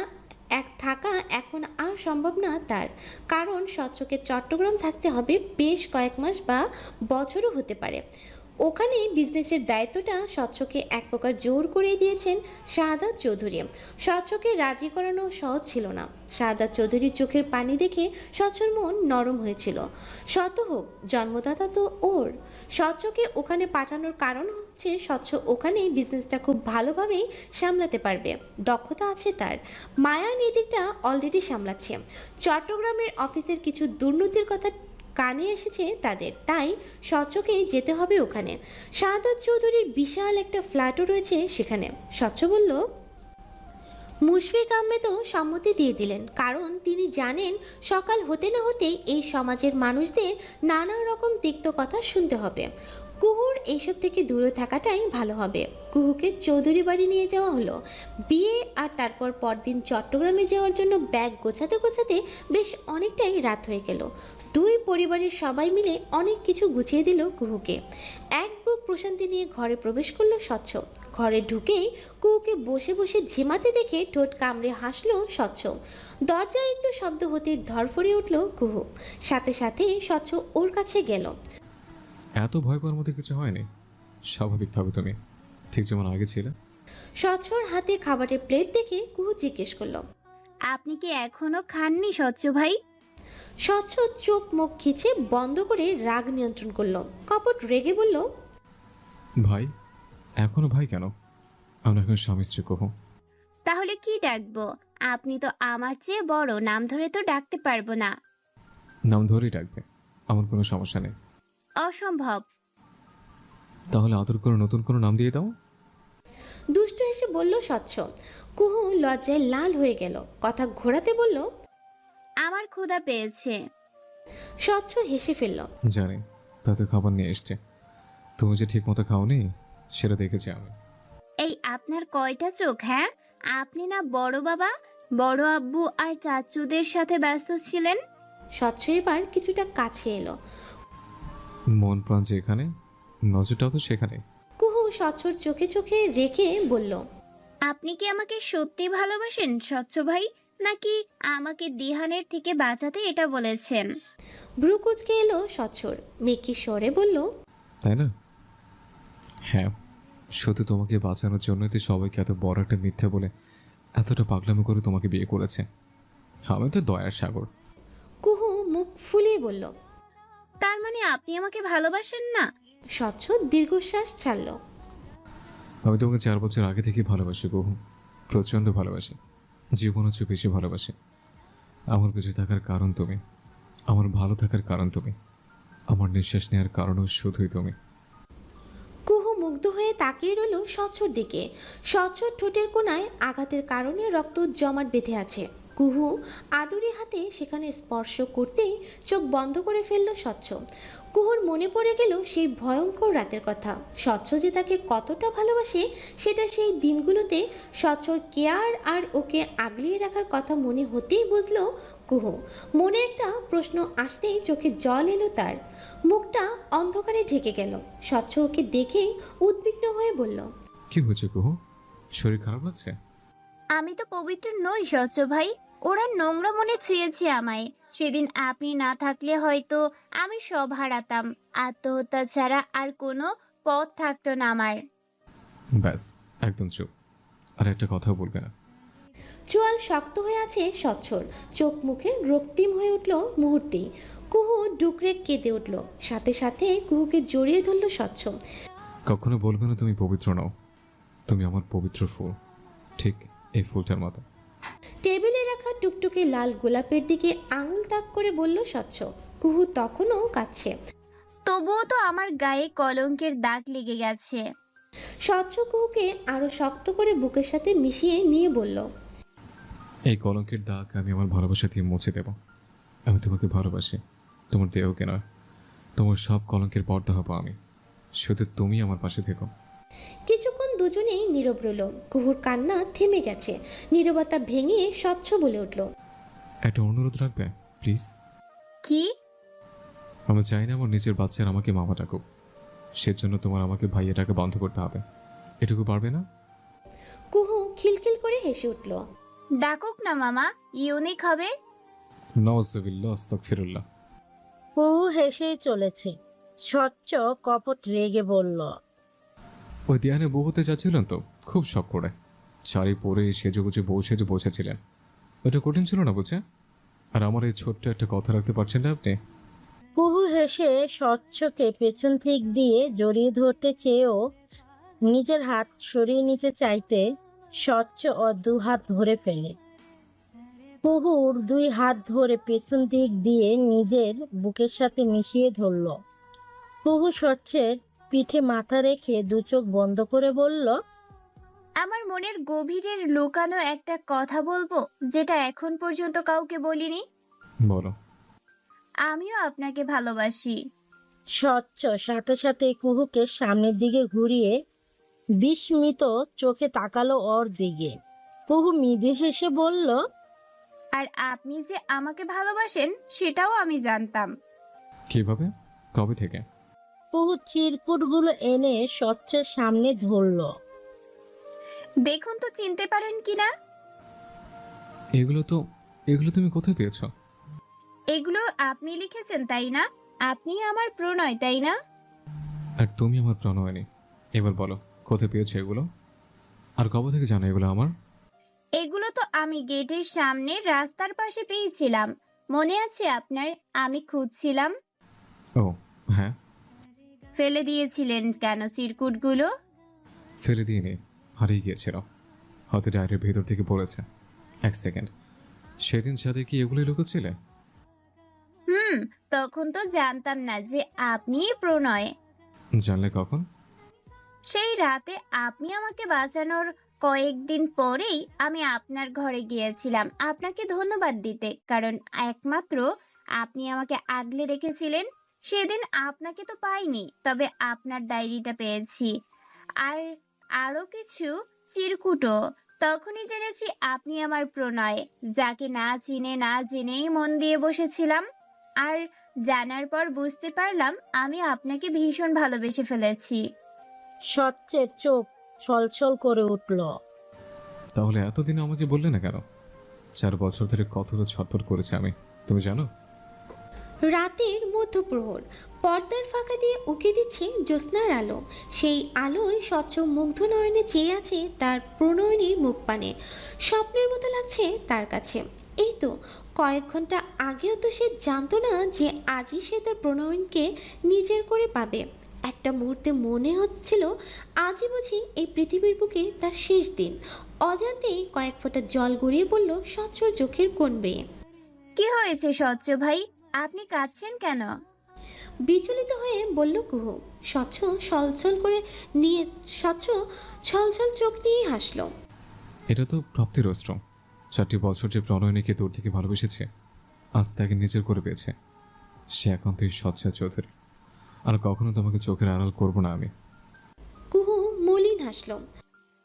C: থাকা এখন আর সম্ভব না তার, কারণ স্বচ্ছকে চট্টগ্রাম থাকতে হবে বেশ কয়েক মাস বা বছরও হতে পারে। ওখানে বিজনেসের দায়িত্বটা স্বচ্ছকে এক প্রকার জোর করে দিয়েছেন শাহাদাত চৌধুরী। স্বচ্ছকে রাজি করানো সহজ ছিল না। শাহাদাত চৌধুরীর চোখের পানি দেখে স্বচ্ছর মন নরম হয়েছিল। শত হোক, জন্মদাতা তো ওর। স্বচ্ছকে ওখানে পাঠানোর কারণ হচ্ছে স্বচ্ছ ওখানেই বিজনেসটা খুব ভালোভাবেই সামলাতে পারবে, দক্ষতা আছে তার। মায়ান এদিকটা অলরেডি সামলাচ্ছে। চট্টগ্রামের অফিসের কিছু দুর্নীতির কথা কানে এসেছে তাদের, তাই স্বচ্ছকেই যেতে হবে ওখানে। শাহাদাত চৌধুরীর বিশাল একটা ফ্ল্যাটও রয়েছে সেখানে। স্বচ্ছ বলল, মুশফিক আহমেদও সম্মতি দিয়ে দিলেন, কারণ তিনি জানেন সকাল হতে না হতেই এই সমাজের মানুষদের নানা রকম তিক্ত কথা শুনতে হবে। কুহুর এইসব থেকে দূরে থাকাটাই ভালো হবে। কুহুকে চৌধুরী বাড়ি নিয়ে যাওয়া হলো। বিয়ে আর তারপর পরদিন চট্টগ্রামে যাওয়ার জন্য ব্যাগ গোছাতে গোছাতে বেশ অনেকটাই রাত হয়ে গেল। দুই পরিবারের সবাই মিলে অনেক কিছু গুছিয়ে দিল কুহুকে। এক বুক প্রশান্তি নিয়ে ঘরে প্রবেশ করলো স্বচ্ছ। ঘরে ঢুকেই কুহুকে বসে বসে ঝিমাতে দেখে ঠোঁট কামড়ে হাসলো স্বচ্ছ। দরজায় একটু শব্দ হতে ধরফড়িয়ে উঠল কুহু। সাথে সাথে স্বচ্ছ ওর কাছে গেল।
D: এত ভয় পাওয়ার মধ্যে কিছু হয়নি, স্বাভাবিক থাকো তুমি, ঠিক যেমন আগে ছিল।
C: স্বচ্ছর হাতে খাবারের প্লেট দেখে কুহু জিজ্ঞেস করলো,
A: আপনি কি এখনো খাননি স্বচ্ছ ভাই?
C: স্বচ্ছ চোখ মুখ খিচে বন্ধ করে রাগ নিয়ন্ত্রণ করলো। কপট রেগে বলল,
D: ভাই? এখনো ভাই কেন? আমরা এখন স্বামী স্ত্রী কুহু।
A: তাহলে কি ডাকবো? আপনি তো আমার চেয়ে বড়, নাম ধরে তো ডাকতে পারবো না।
D: নাম ধরেই ডাকবে, আমার কোনো সমস্যা নেই।
A: অসম্ভব।
D: তাহলে আদর করে নতুন কোনো নাম দিয়ে দাও।
C: দুষ্ট হেসে বলল স্বচ্ছ। কুহু লজ্জায় লাল হয়ে গেল, কথা ঘোরাতে বলল,
A: আমার ক্ষুধা পেয়েছে।
C: স্বচ্ছ হেসে ফেলল।
D: জানি, তাতে খাবার নিয়ে এসছে। তুমি যে ঠিক মতো খাওনি সেটা দেখেছি আমি।
A: এই আপনার কয়টা চোখ? হ্যাঁ, আপনি না বড় বাবা, বড় আব্বু আর চাচুদের সাথে ব্যস্ত ছিলেন।
C: স্বচ্ছ এবার কিছুটা কাছে এলো।
D: মন প্রাণ যেখানে, নজরটাও তো সেখানে।
C: কুহু স্বচ্ছর চোখে চোখে রেখে বলল,
A: আপনি কি আমাকে সত্যি ভালোবাসেন স্বচ্ছ ভাই, নাকি আমাকে দিহানের থেকে বাঁচাতে এটা বলেছেন?
C: ভ্রু কুচকে এলো স্বচ্ছর, মেকি স্বরে বলল,
D: তাই না? হ্যাঁ, শুধু তোমাকে বাঁচানোর জন্যই তো সবাইকে এত বড় একটা মিথ্যে বলে এতটা পাগলামি করে তোমাকে বিয়ে করেছে। আমি তো দয়ার সাগর।
C: কুহু মুখ ফুলিয়ে বলল,
A: তার মানে আপনি আমাকে ভালোবাসেন না?
C: স্বচ্ছ দীর্ঘশ্বাস ছাড়ল।
D: আমি তোমাকে 4 বছর আগে থেকেই ভালোবাসি কুহু, প্রচণ্ড ভালোবাসি, জীবনের চেয়ে বেশি ভালোবাসি। আমার বেঁচে থাকার কারণ তুমি, আমার ভালো থাকার কারণ তুমি, আমার নিঃশ্বাস নেওয়ার কারণও শুধুই তুমি।
C: কুহু মুগ্ধ হয়ে তাকিয়ে রইল স্বচ্ছর দিকে। স্বচ্ছর ঠোঁটের কোণায় আঘাতের কারণে রক্ত জমাট বেঁধে আছে। কুহু আদুরে হাতে সেখানে স্পর্শ করতেই চোখ বন্ধ করে ফেলল স্বচ্ছ। কুহুর মনে পড়ে গেল সেই ভয়ঙ্কর রাতের কথা। স্বচ্ছ যে তাকে কতটা ভালোবাসে সেটা সেই দিনগুলোতে স্বচ্ছর কেয়ার আর ওকে আগলিয়ে রাখার কথা মনে হতেই বুঝলো কুহু। মনে একটা প্রশ্ন আসতেই চোখে জল এলো তার, মুখটা অন্ধকারে ঢেকে গেল। স্বচ্ছ ওকে দেখেই উদ্বিগ্ন হয়ে বলল,
D: কি হয়েছে কুহু, শরীর খারাপ লাগছে?
A: আমি তো পবিত্র নই স্বচ্ছ ভাই, ওরা নোংরা মনে ছুঁয়েছে আমায়। সেদিন আপনি না থাকলে হয়তো আমি সব হারাতাম, আত্মহত্যা ছাড়া আর কোনো পথ থাকতো না আমার।
D: ব্যাস, একদম চুপ, আর একটা কথাও বলবে না।
C: চোয়াল শক্ত হয়ে আছে স্বচ্ছর, চোখ মুখে রক্তিম হয়ে উঠল মুহূর্তেই। কুহু ডুকরে কেঁদে উঠল, সাথে সাথে কুহুকে জড়িয়ে ধরল স্বচ্ছ।
D: কখনো বলবে না তুমি পবিত্র নও, তুমি আমার পবিত্র ফুল, ঠিক এই ফুলটার মতো।
C: টেবিলে রাখা টুকটুকে লাল গোলাপের দিকে আঙুল তাক করে বলল স্বচ্ছ। কুহু তখনও কাঁদছে।
A: তবুও তো আমার গায়ে কলঙ্কের দাগ লেগে গেছে।
C: স্বচ্ছ কুহুকে আরো শক্ত করে বুকের সাথে মিশিয়ে নিয়ে বলল,
D: এই কলঙ্কের দাগ আমি আমার ভালোবাসা দিয়ে মুছে দেব। আমি তোমাকে ভালোবাসি, তোমার দেহকে নয়। তোমার সব কলঙ্কের পর্দা হবো আমি, শুধু তুমি আমার পাশে থেকো।
C: কিছুক্ষণ দুজনেই নীরব রইল। কুহুর কান্না থেমে গেছে। নীরবতা ভেঙে স্বচ্ছ বলে উঠল,
D: একটা অনুরোধ রাখবে প্লিজ?
A: কি?
D: আমি চাই না আমার নিজের বাচ্চার আমাকে মামা ডাকুক, সেজন্য তোমার আমাকে ভাইয়া ডাকা বন্ধ করতে হবে। এটুকু পারবে না?
C: কুহু খিলখিল করে হেসে উঠল,
A: ডাকুক না মামা, ইউনিক হবে।
D: নাউজুবিল্লাহ, আস্তাগফিরুল্লাহ।
U: কুহু হেসেই চলেছে। স্বচ্ছ কপট রেগে বলল,
D: ওই ধ্যানে বউ হতে যাচ্ছিলেন তো খুব শখ করে, শাড়ি পরে সেজেগুজে বউ সেজে বসেছিলেন। ওটা কঠিন ছিল না বুঝে? আর আমার এই ছোট্ট একটা কথা রাখতে পারছেন না আপনি?
U: কুহু হেসে স্বচ্ছকে পেছন দিক দিয়ে জড়িয়ে ধরতে চেয়েও নিজের হাত সরিয়ে নিতে চাইতে স্বচ্ছ ওর 2 হাত ধরে ফেলে। কুহুর 2 হাত ধরে পেছন দিক দিয়ে নিজের বুকের সাথে মিশিয়ে ধরল। কুহু স্বচ্ছের পিঠে মাথা রেখে 2 চোখ বন্ধ করে বলল,
A: আমার মনের গভীরের লুকানো একটা কথা বলবো, যেটা এখন পর্যন্ত কাউকে বলিনি।
D: বলো।
A: আমিও আপনাকে ভালোবাসি।
U: স্বচ্ছ সাথে সাথে কুহুকে সামনের দিকে ঘুরিয়ে বিস্মিত চোখে তাকালো ওর দিকে। কুহু মৃদু হেসে বলল,
A: আর আপনি যে আমাকে ভালোবাসেন সেটাও আমি জানতাম।
D: কিভাবে, কবে থেকে?
U: কুহু চিরকুটগুলো এনে স্বচ্ছের সামনে ধরল।
A: দেখুন তো চিনতে পারেন কিনা।
D: এগুলো তুমি কোথায় পেয়েছো?
A: এগুলো আপনি লিখেছেন তাই না? আপনি আমার প্রণয় তাই না?
D: আর তুমি আমার প্রণয়নী। এবার বলো কোথায় পেয়েছো এগুলো, আর কবে থেকে জানো এগুলো আমার?
A: এগুলো তো আমি গেটের সামনে রাস্তার পাশে পেয়েছিলাম, মনে আছে আপনার? আমি খুঁজছিলাম।
D: ও হ্যাঁ।
A: ফেলে দিয়েছিলেন কেন চিরকুটগুলো?
D: ফেলে দিয়ে নি, হারিয়ে গিয়েছিল, হয়তো ডায়েরির ভেতর থেকে পড়েছে। এক সেকেন্ড, সেদিন ছাদে কি এগুলোই লুকোছিলে?
A: তখন তো জানতাম না যে আপনিই প্রণয়।
D: জানলে কখন?
A: সেই রাতে আপনি আমাকে বাঁচানোর কয়েকদিন পরেই আমি আপনার ঘরে গিয়েছিলাম আপনাকে ধন্যবাদ দিতে, কারণ একমাত্র আপনি আমাকে আগলে রেখেছিলেন। সেদিন আপনাকে তো পাইনি, তবে আপনার ডায়েরিটা পেয়েছি, আর আরো কিছু চিরকুটও। তখনই জেনেছি আপনি আমার প্রণয়, যাকে না চিনে না জেনেই মন দিয়ে বসেছিলাম। আর জানার পর বুঝতে পারলাম আমি আপনাকে ভীষণ ভালোবেসে ফেলেছি।
U: স্বচ্ছের চোখ ছলছল করে উঠল।
D: তাহলে এতদিন আমাকে বললে না কেন? 4 বছর ধরে কতটা ছটফট করেছি আমি, তুমি জানো?
C: রাতের মধ্যপ্রহর, পর্দার ফাঁকা দিয়ে উকি দিচ্ছে জ্যোৎস্নার আলো। সেই আলোয় স্বচ্ছ মুগ্ধ নয়নে চেয়ে আছে তার প্রণয়নীর মুখপানে। স্বপ্নের মতো লাগছে তার কাছে। এই তো কয়েক ঘন্টা আগেও তো সে জানতো না যে আজই সে তার প্রণয়নকে নিজের করে পাবে। একটা মুহূর্তে মনে হচ্ছিল আজই বুঝি এই পৃথিবীর বুকে তার শেষ দিন। অজান্তেই কয়েক ফোঁটা জল গড়িয়ে পড়ল স্বচ্ছর চোখের কোণ বেয়ে।
A: কি হয়েছে স্বচ্ছ ভাই, আপনি কাঁদছেন কেন?
C: বিচলিত হয়ে বলল কুহু। স্বচ্ছ ছলছল চোখ নিয়ে হাসলো।
D: এটা তো প্রাপ্তির অস্ত্র। 4টি বছর যে প্রণয়নীকে দূর থেকে ভালোবেসেছে, আজ তাকে নিজের করে পেয়েছে। সে একান্তই স্বচ্ছা চৌধুরী, আর কখনো তোমাকে চোখের আড়াল করব না আমি।
C: কুহু মলিন হাসলো।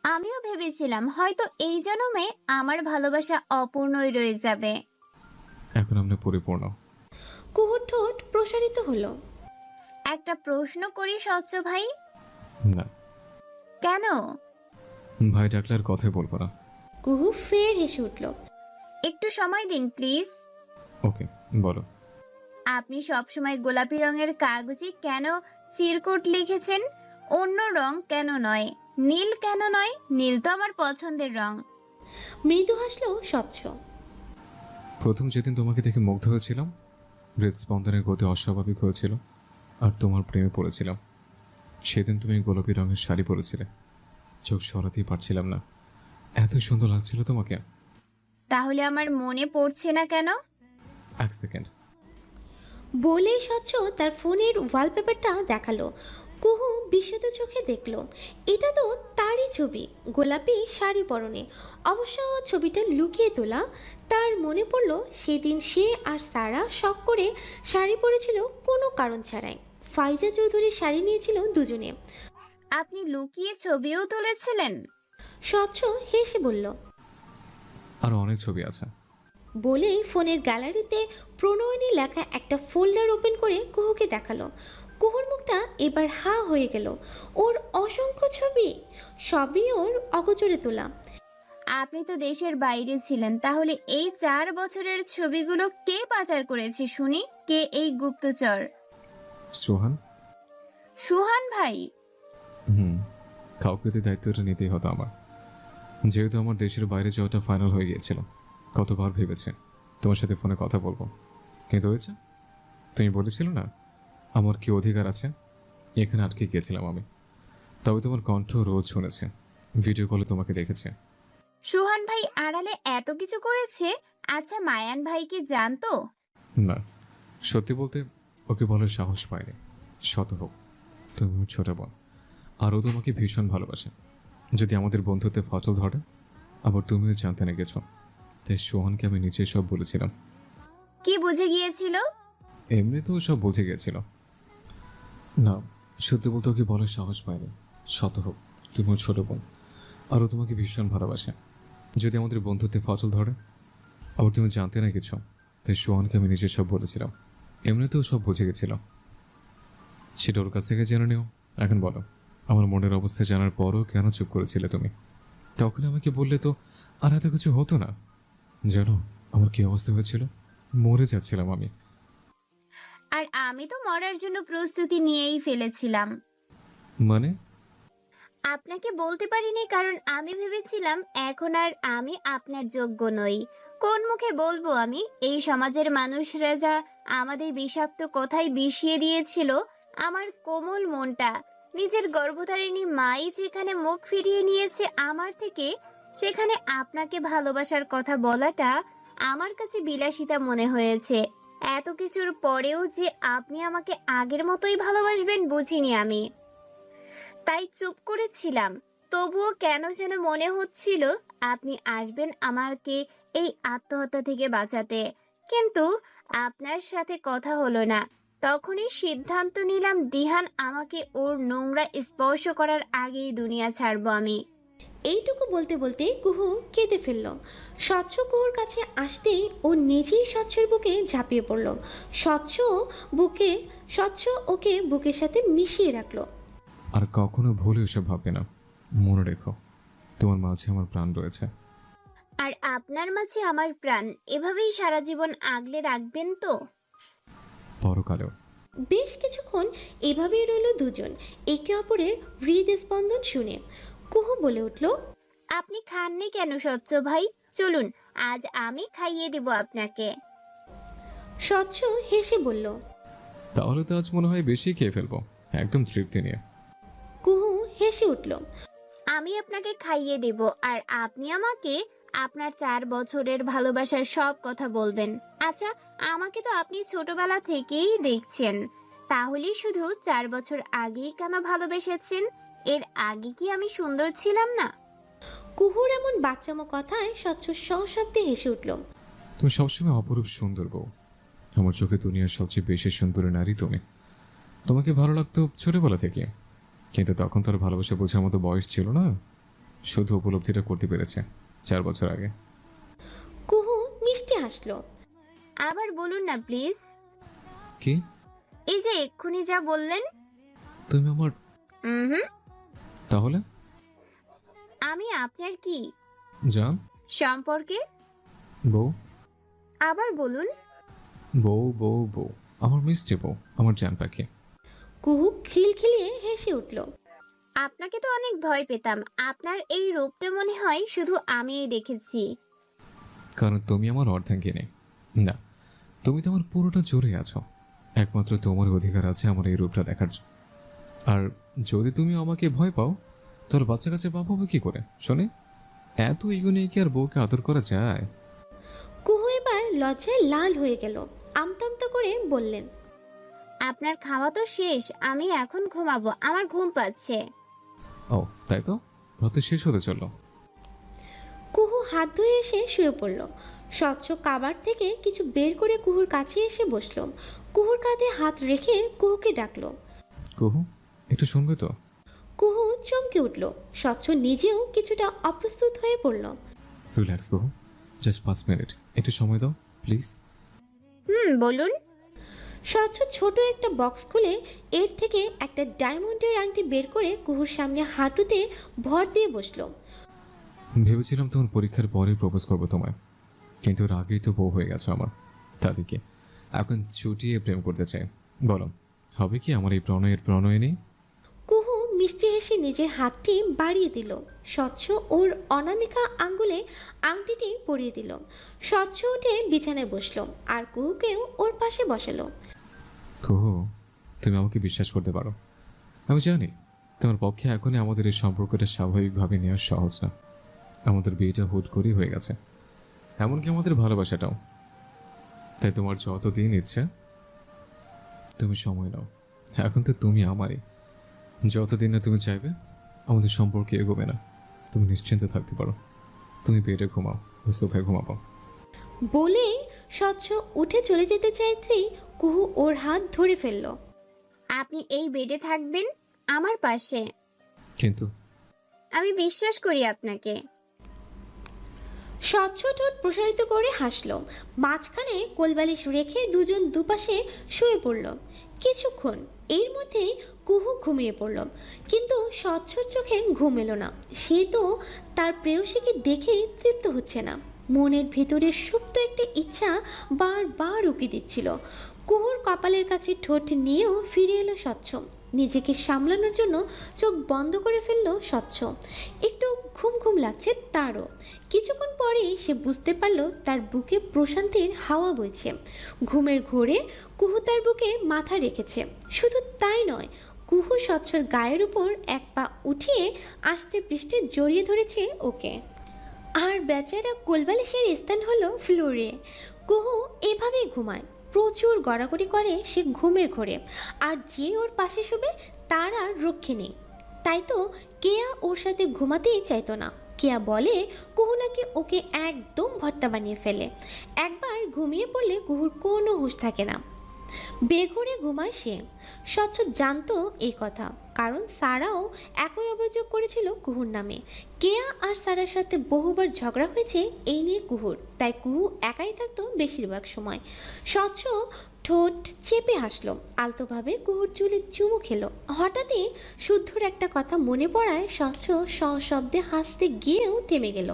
A: আমিও ভেবেছিলাম হয়তো এই জন্মে আমার ভালোবাসা অপূর্ণই রয়ে যাবে।
D: এখন আমরা পরিপূর্ণ।
C: কুহুর ঠোঁট প্রসারিত হলো।
A: একটা প্রশ্ন করি স্বচ্ছ ভাই।
D: না।
A: কেন?
D: ভাই ডাকলে আর কথাই বলবো না।
C: কুহু ফের হেসে উঠল।
A: একটু সময় দিন প্লিজ।
D: ওকে, বলো।
A: আপনি সবসময় গোলাপি রঙের কাগজে কেন চিরকুট লিখেছেন? অন্য রং কেন নয়? নীল কেন নয়? নীল তো আমার পছন্দের রং।
C: মৃদু হাসলো স্বচ্ছ।
D: প্রথম যেদিন তোমাকে দেখে মুগ্ধ হয়েছিলাম, হৃদস্পন্দনের গতি অস্বাভাবিক হয়েছিল, আর তোমার প্রেমে পড়েছিলাম। সেদিন তুমি গোলাপি রঙের শাড়ি পরেছিলে, চোখ সরাতেই পারছিলাম না, এত সুন্দর লাগছিল তোমাকে।
A: তাহলে আমার মনে পড়ছে না কেন?
D: এক সেকেন্ড।
C: বলে স্বচ্ছ তার ফোনের ওয়ালপেপারটা দেখালো। কুহু বিস্মিত চোখে দেখলো এটা তো তারই ছবি, গোলাপি শাড়ি পরনে। অবশ্য ছবিটা লুকিয়ে তোলা। তার মনে পড়লো সেদিন সে আর সারা শখ করে শাড়ি পরেছিল কোনো কারণ ছাড়াই। ফাইজা চৌধুরী শাড়ি নিয়েছিল দুজনে।
A: আপনি লুকিয়ে ছবিও তুলেছিলেন?
C: স্বচ্ছ হেসে বলল।
D: আর অনেক ছবি আছে।
C: বলে ফোনের গ্যালারিতে প্রণয়নী লেখা একটা ফোল্ডার ওপেন করে কুহুকে দেখালো। কুহুর মুখটা এবার হা হয়ে গেল। ওর অসংখ্য ছবি, সবই ওর অগোচরে তোলা।
A: আপনি তো দেশের বাইরে ছিলেন, তাহলে এই 4 বছরের ছবিগুলো কে পাচার করেছে শুনি? কে এই গুপ্তচর?
D: সোহান।
A: সুহান ভাই?
D: কাউকে তো দায়িত্বটা নিতেই হতো আমার, যেহেতু আমার দেশের বাইরে যাওয়াটা ফাইনাল হয়ে গিয়েছিল। কতবার ভেবেছে তোমার সাথে ফোনে কথা বলবো, কিন্তু হয়েছে তুমি বলেছিল না আমার কি অধিকার আছে। এখানে আটকে গিয়েছিলাম আমি। তবে তোমার কণ্ঠ রোজ শুনেছে, ভিডিও কলে তোমাকে দেখেছে।
A: সুহান ভাই আড়ালে এত কিছু করেছে? আচ্ছা, মায়ান ভাই কি জানতো?
D: না, সত্যি বলতে ওকে বলার সাহস পায়নি। শত হোক, তুমি ওর ছোট বোন, আর ও তোমাকে ভীষণ ভালোবাসে। যদি আমাদের বন্ধুত্বে ফচল ধরে, আবার তুমিও জানতে না গেছো, তাই সোহানকে আমি নিচে সব বলেছিলাম।
A: কি বুঝে গিয়েছিল?
D: এমনি তো সব বুঝে গিয়েছিল। না, সত্যি বলতে ওকে বলার সাহস পায়নি। শত হোক, তুমি ওর ছোট বোন, আর ও তোমাকে ভীষণ ভালোবাসে। যদি আমাদের বন্ধুত্বে ফচল ধরে, আবার তুমি জানতে না কিছু, তাই সোহানকে আমি নিজে সব বলেছিলাম। এমনিতেও সব বুঝে গেছিল, সেটা ওর কাছ থেকে জেনে নিও। এখন বলো, আমার মনের অবস্থা জানার পরও কেন চুপ করেছিলে তুমি? তখন আমাকে বললে তো আর এত কিছু হতো না। জানো আমার কি অবস্থা হয়েছিল? মরে যাচ্ছিলাম আমি।
A: আর আমি তো মরার জন্য প্রস্তুতি নিয়েই ফেলেছিলাম।
D: মানে?
A: আপনাকে বলতে পারিনি কারণ আমি ভেবেছিলাম এখন আর আমি আপনার যোগ্য নই। কোন মুখে বলবো আমি? এই সমাজের মানুষরা যা আমাদের বিষাক্ত কথায় বিষিয়ে দিয়েছিল আমার কোমল মনটা। নিজের গর্ভধারিণী মাই যেখানে মুখ ফিরিয়ে নিয়েছে আমার থেকে, সেখানে আপনাকে ভালোবাসার কথা বলাটা আমার কাছে বিলাসিতা মনে হয়েছে। এত কিছুর পরেও যে আপনি আমাকে আগের মতোই ভালোবাসবেন বুঝিনি আমি, তাই চুপ করেছিলাম। তবুও কেন যেন মনে হচ্ছিল আপনি আসবেন আমাকে এই আত্মহত্যা থেকে বাঁচাতে, কিন্তু আপনার সাথে কথা হলো না। তখনই সিদ্ধান্ত নিলাম দিহান আমাকে ওর নোংরা স্পর্শ করার আগেই দুনিয়া ছাড়বো আমি।
C: এইটুকু বলতে বলতে কুহু কেঁদে ফেলল। স্বচ্ছ কুহুর কাছে আসতেই ও নিজেই স্বচ্ছর বুকে ঝাঁপিয়ে পড়ল। স্বচ্ছ ওকে বুকের সাথে মিশিয়ে রাখলো।
D: আর কখনো ভুলে এসব ভাববে না, মনে রেখো তোমার মাঝে আমার প্রাণ রয়েছে।
A: আর আপনার মাঝে আমার প্রাণ, এভাবেই সারা জীবন আগলে রাখবেন তো?
D: পরকালেও।
C: বেশ কিছুক্ষণ এভাবেই রইল দুজন একে অপরের হৃদস্পন্দন শুনে। কুহু বলে উঠল,
A: আপনি খাননি কেন স্বচ্ছ ভাই? চলুন আজ আমি খাইয়ে দেব আপনাকে।
C: স্বচ্ছ হেসে বলল,
D: তাহলে তো আজ মনে হয় বেশি খেয়ে ফেলবো, একদম তৃপ্তি নিয়ে।
C: কুহু হেসে উঠল,
A: আমি আপনাকে খাইয়ে দেব আর আপনি আমাকে আপনার 4 বছরের ভালোবাসার সব কথা বলবেন। আচ্ছা, আমাকে তো আপনি ছোটবেলা থেকেই দেখছেন, তাহলে শুধু 4 বছর আগেই কেন ভালোবেসেছেন? এর আগে কি আমি সুন্দর ছিলাম না?
C: কুহুর এমন বাচ্চামো কথায় স্বচ্ছ সশব্দে হেসে উঠল।
D: তুমি সবসময় অপরূপ সুন্দর বউ, আমার চোখে দুনিয়ার সবচেয়ে বেশি সুন্দর নারী তুমি। তোমাকে ভালো লাগতো ছোটবেলা থেকে, কিন্তু তখন তার ভালোবাসা বোঝার মতো বয়স ছিল না, শুধু উপলব্ধিটা করতে পেরেছে 4 বছর আগে।
C: কুহু মিষ্টি হাসলো।
A: আবার বলুন না প্লিজ।
D: কি?
A: এই যে এক্ষুনি যা বললেন।
D: তুমি আমার তাহলে
A: আমি আপনার কি
D: জান?
A: সম্পর্কে
D: বউ।
A: আবার বলুন।
D: বউ বউ বউ, আমার মিষ্টি বউ, আমার জান পাখি।
C: কুহু খিলখিলিয়ে হেসে উঠল।
A: আপনাকে তো অনেক ভয় পেতাম, আপনার এই রূপটা মনে হয় শুধু আমিই দেখেছি।
D: কারণ তুমি আমার অর্ধাঙ্গিনী না, তুমি তো আমার পুরোটা জুড়ে আছো। একমাত্র তোমার অধিকার আছে আমার এই রূপটা দেখার। আর যদি তুমি আমাকে ভয় পাও, তোর বাচ্চা কাছে বাপ হবে কি করে শুনে? এত ইগো নিয়ে কি আর বউকে আদর করা যায়?
C: কুহু এবার লজ্জায় লাল হয়ে গেল। আমতামতা করে বললেন,
A: আপনার খাওয়া তো শেষ, আমি এখন ঘুমাবো, আমার ঘুম পাচ্ছে।
D: ও তাই তো, রাতে শেষ হতে চললো।
C: কুহু হাত ধুয়ে এসে শুয়ে পড়ল। স্বচ্ছ কাবার থেকে কিছু বের করে কুহুর কাছে এসে বসলো। কুহুর কাঁধে হাত রেখে কুহুকে ডাকলো,
D: কুহু একটু শুনবে তো?
C: কুহু চমকে উঠল। স্বচ্ছ নিজেও কিছুটা অপ্রস্তুত হয়ে পড়ল।
D: রিল্যাক্স কুহু, জাস্ট 5 মিনিট, একটু সময় দাও প্লিজ।
A: বলুন।
C: স্বচ্ছ ছোট একটা বক্স খুলে এর থেকে একটা ডায়মন্ডের আংটি বের করে কুহুর সামনে হাঁটুতে ভর দিয়ে বসলো।
D: ভেবেছিলাম তোমার পরীক্ষার পরে প্রপোজ করবো তোমায়, কিন্তু এর আগেই তো বউ হয়ে গেছো আমার। তাদেরকে এখন ছুটিয়ে প্রেম করতে চাই। বলো হবে কি আমার এই প্রণয় নেই?
C: কুহু মিষ্টি হেসে নিজের হাতটি বাড়িয়ে দিল। স্বচ্ছ ওর অনামিকা আঙ্গুলে আংটিটি পরিয়ে দিল। স্বচ্ছ উঠে বিছানায় বসলো আর কুহুকেও ওর পাশে বসালো।
D: কুহু, তুমি আমাকে বিশ্বাস করতে পারো। আমি জানি তোমার পক্ষে এখনই আমাদের এই সম্পর্কটা স্বাভাবিকভাবে নেওয়া সহজ না। আমাদের বিয়েটা হুট করেই হয়ে গেছে, এমনকি আমাদের ভালোবাসাটাও। তাই তোমার যতদিন ইচ্ছে তুমি সময় নাও। এখন তো তুমি আমারই, যতদিন না তুমি চাইবে আমাদের সম্পর্কে এগোবে না, তুমি নিশ্চিন্তে থাকতে পারো। তুমি বেডে ঘুমাও, সোফায় ঘুমাবো।
C: বলে স্বচ্ছ উঠে চলে যেতে চাইতেই কুহু ওর হাত ধরে ফেলল।
A: আপনি এই বেডে থাকবেন আমার পাশে।
D: কিন্তু
A: আমি বিশ্বাস করি আপনাকে।
C: স্বচ্ছ ঠোঁট প্রসারিত করে হাসলো। মাঝখানে কোলবালিশ রেখে দুজন দুপাশে শুয়ে পড়ল। কিছুক্ষণ এর মধ্যেই কুহু ঘুমিয়ে পড়ল, কিন্তু স্বচ্ছর চোখে ঘুম এলো না। সে তো তার প্রেয়সীকে দেখে তৃপ্ত হচ্ছে না। মনের ভিতরের সুপ্ত একটা ইচ্ছা বারবার উকি দিচ্ছিল। কুহুর কপালের কাছে ঠোঁট নিয়েও ফিরে এলো স্বচ্ছ। নিজেকে সামলানোর জন্য চোখ বন্ধ করে ফেললো স্বচ্ছ। একটু ঘুম ঘুম লাগছে তারও। কিছুক্ষণ পরেই সে বুঝতে পারল তার বুকে প্রশান্তির হাওয়া বইছে। ঘুমের ঘোরে কুহু তার বুকে মাথা রেখেছে। শুধু তাই নয়, কুহু স্বচ্ছর গায়ের উপর এক পা উঠিয়ে আষ্টে পৃষ্ঠে জড়িয়ে ধরেছে ওকে। আর বেচারা কোলবালিশের স্থান হলো ফ্লোরে। কুহু এভাবেই ঘুমায়, প্রচুর গড়াগড়ি করে সে ঘুমের ঘোরে, আর যে ওর পাশে শোবে তার আর রক্ষে নেই। তাই তো কেয়া ওর সাথে ঘুমাতেই চাইতো না। কেয়া বলে কুহু নাকি ওকে একদম ভর্তা বানিয়ে ফেলে। একবার ঘুমিয়ে পড়লে কুহুর কোনো হুঁশ থাকে না, বেঘরে ঘুমায় সে। স্বচ্ছ জানতো এই কথা, কারণ সারাও একই অভিযোগ করেছিল কুহুর নামে। কেয়া আর সারার সাথে বহুবার ঝগড়া হয়েছে এই নিয়ে কুহুর, তাই কুহু একাই থাকতো বেশিরভাগ সময়। স্বচ্ছ ঠোঁট চেপে হাসলো, আলতোভাবে কুহুর চুলে চুমু খেলো। হঠাৎই শুদ্ধর একটা কথা মনে পড়ায় স্বচ্ছ সশব্দে হাসতে গিয়েও থেমে গেল।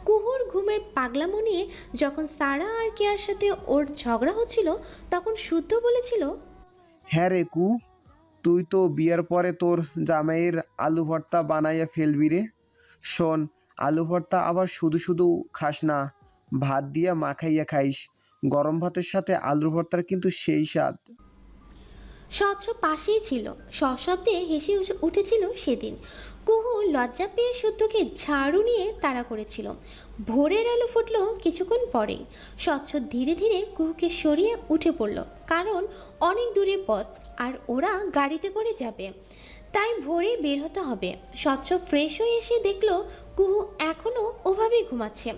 C: কুহুর ঘুমের পাগলামো নিয়ে যখন সারা আর কেয়ার সাথে ওর ঝগড়া হচ্ছিল, তখন শুদ্ধ বলেছিল,
N: হ্যাঁ রে কু, তুই তো বিয়ের পরে তোর জামাইয়ের আলু ভর্তা বানাইয়া ফেলবি রে। শোন, আলু ভর্তা আবার শুধু শুধু খাস না, ভাত দিয়া মাখাইয়া খাইস। গরম ভাতের সাথে আলু ভর্তার কিন্তু সেই স্বাদ।
C: স্বচ্ছ পাশেই ছিল, সশব্দে হেসে উঠেছিল সেদিন। কুহু লজ্জা পেয়ে শুদ্ধকে ঝাড়ু নিয়ে তাড়া করেছিল। ভোরের আলো ফুটলো কিছুক্ষণ পরেই। স্বচ্ছ ধীরে ধীরে কুহুকে সরিয়ে উঠে পড়ল, কারণ অনেক দূরের পথ আর ওরা গাড়িতে করে যাবে, তাই ভোরে বের হতে হবে। স্বচ্ছ ফ্রেশ হয়ে এসে দেখলো কুহু এখনো ওভাবেই ঘুমাচ্ছে।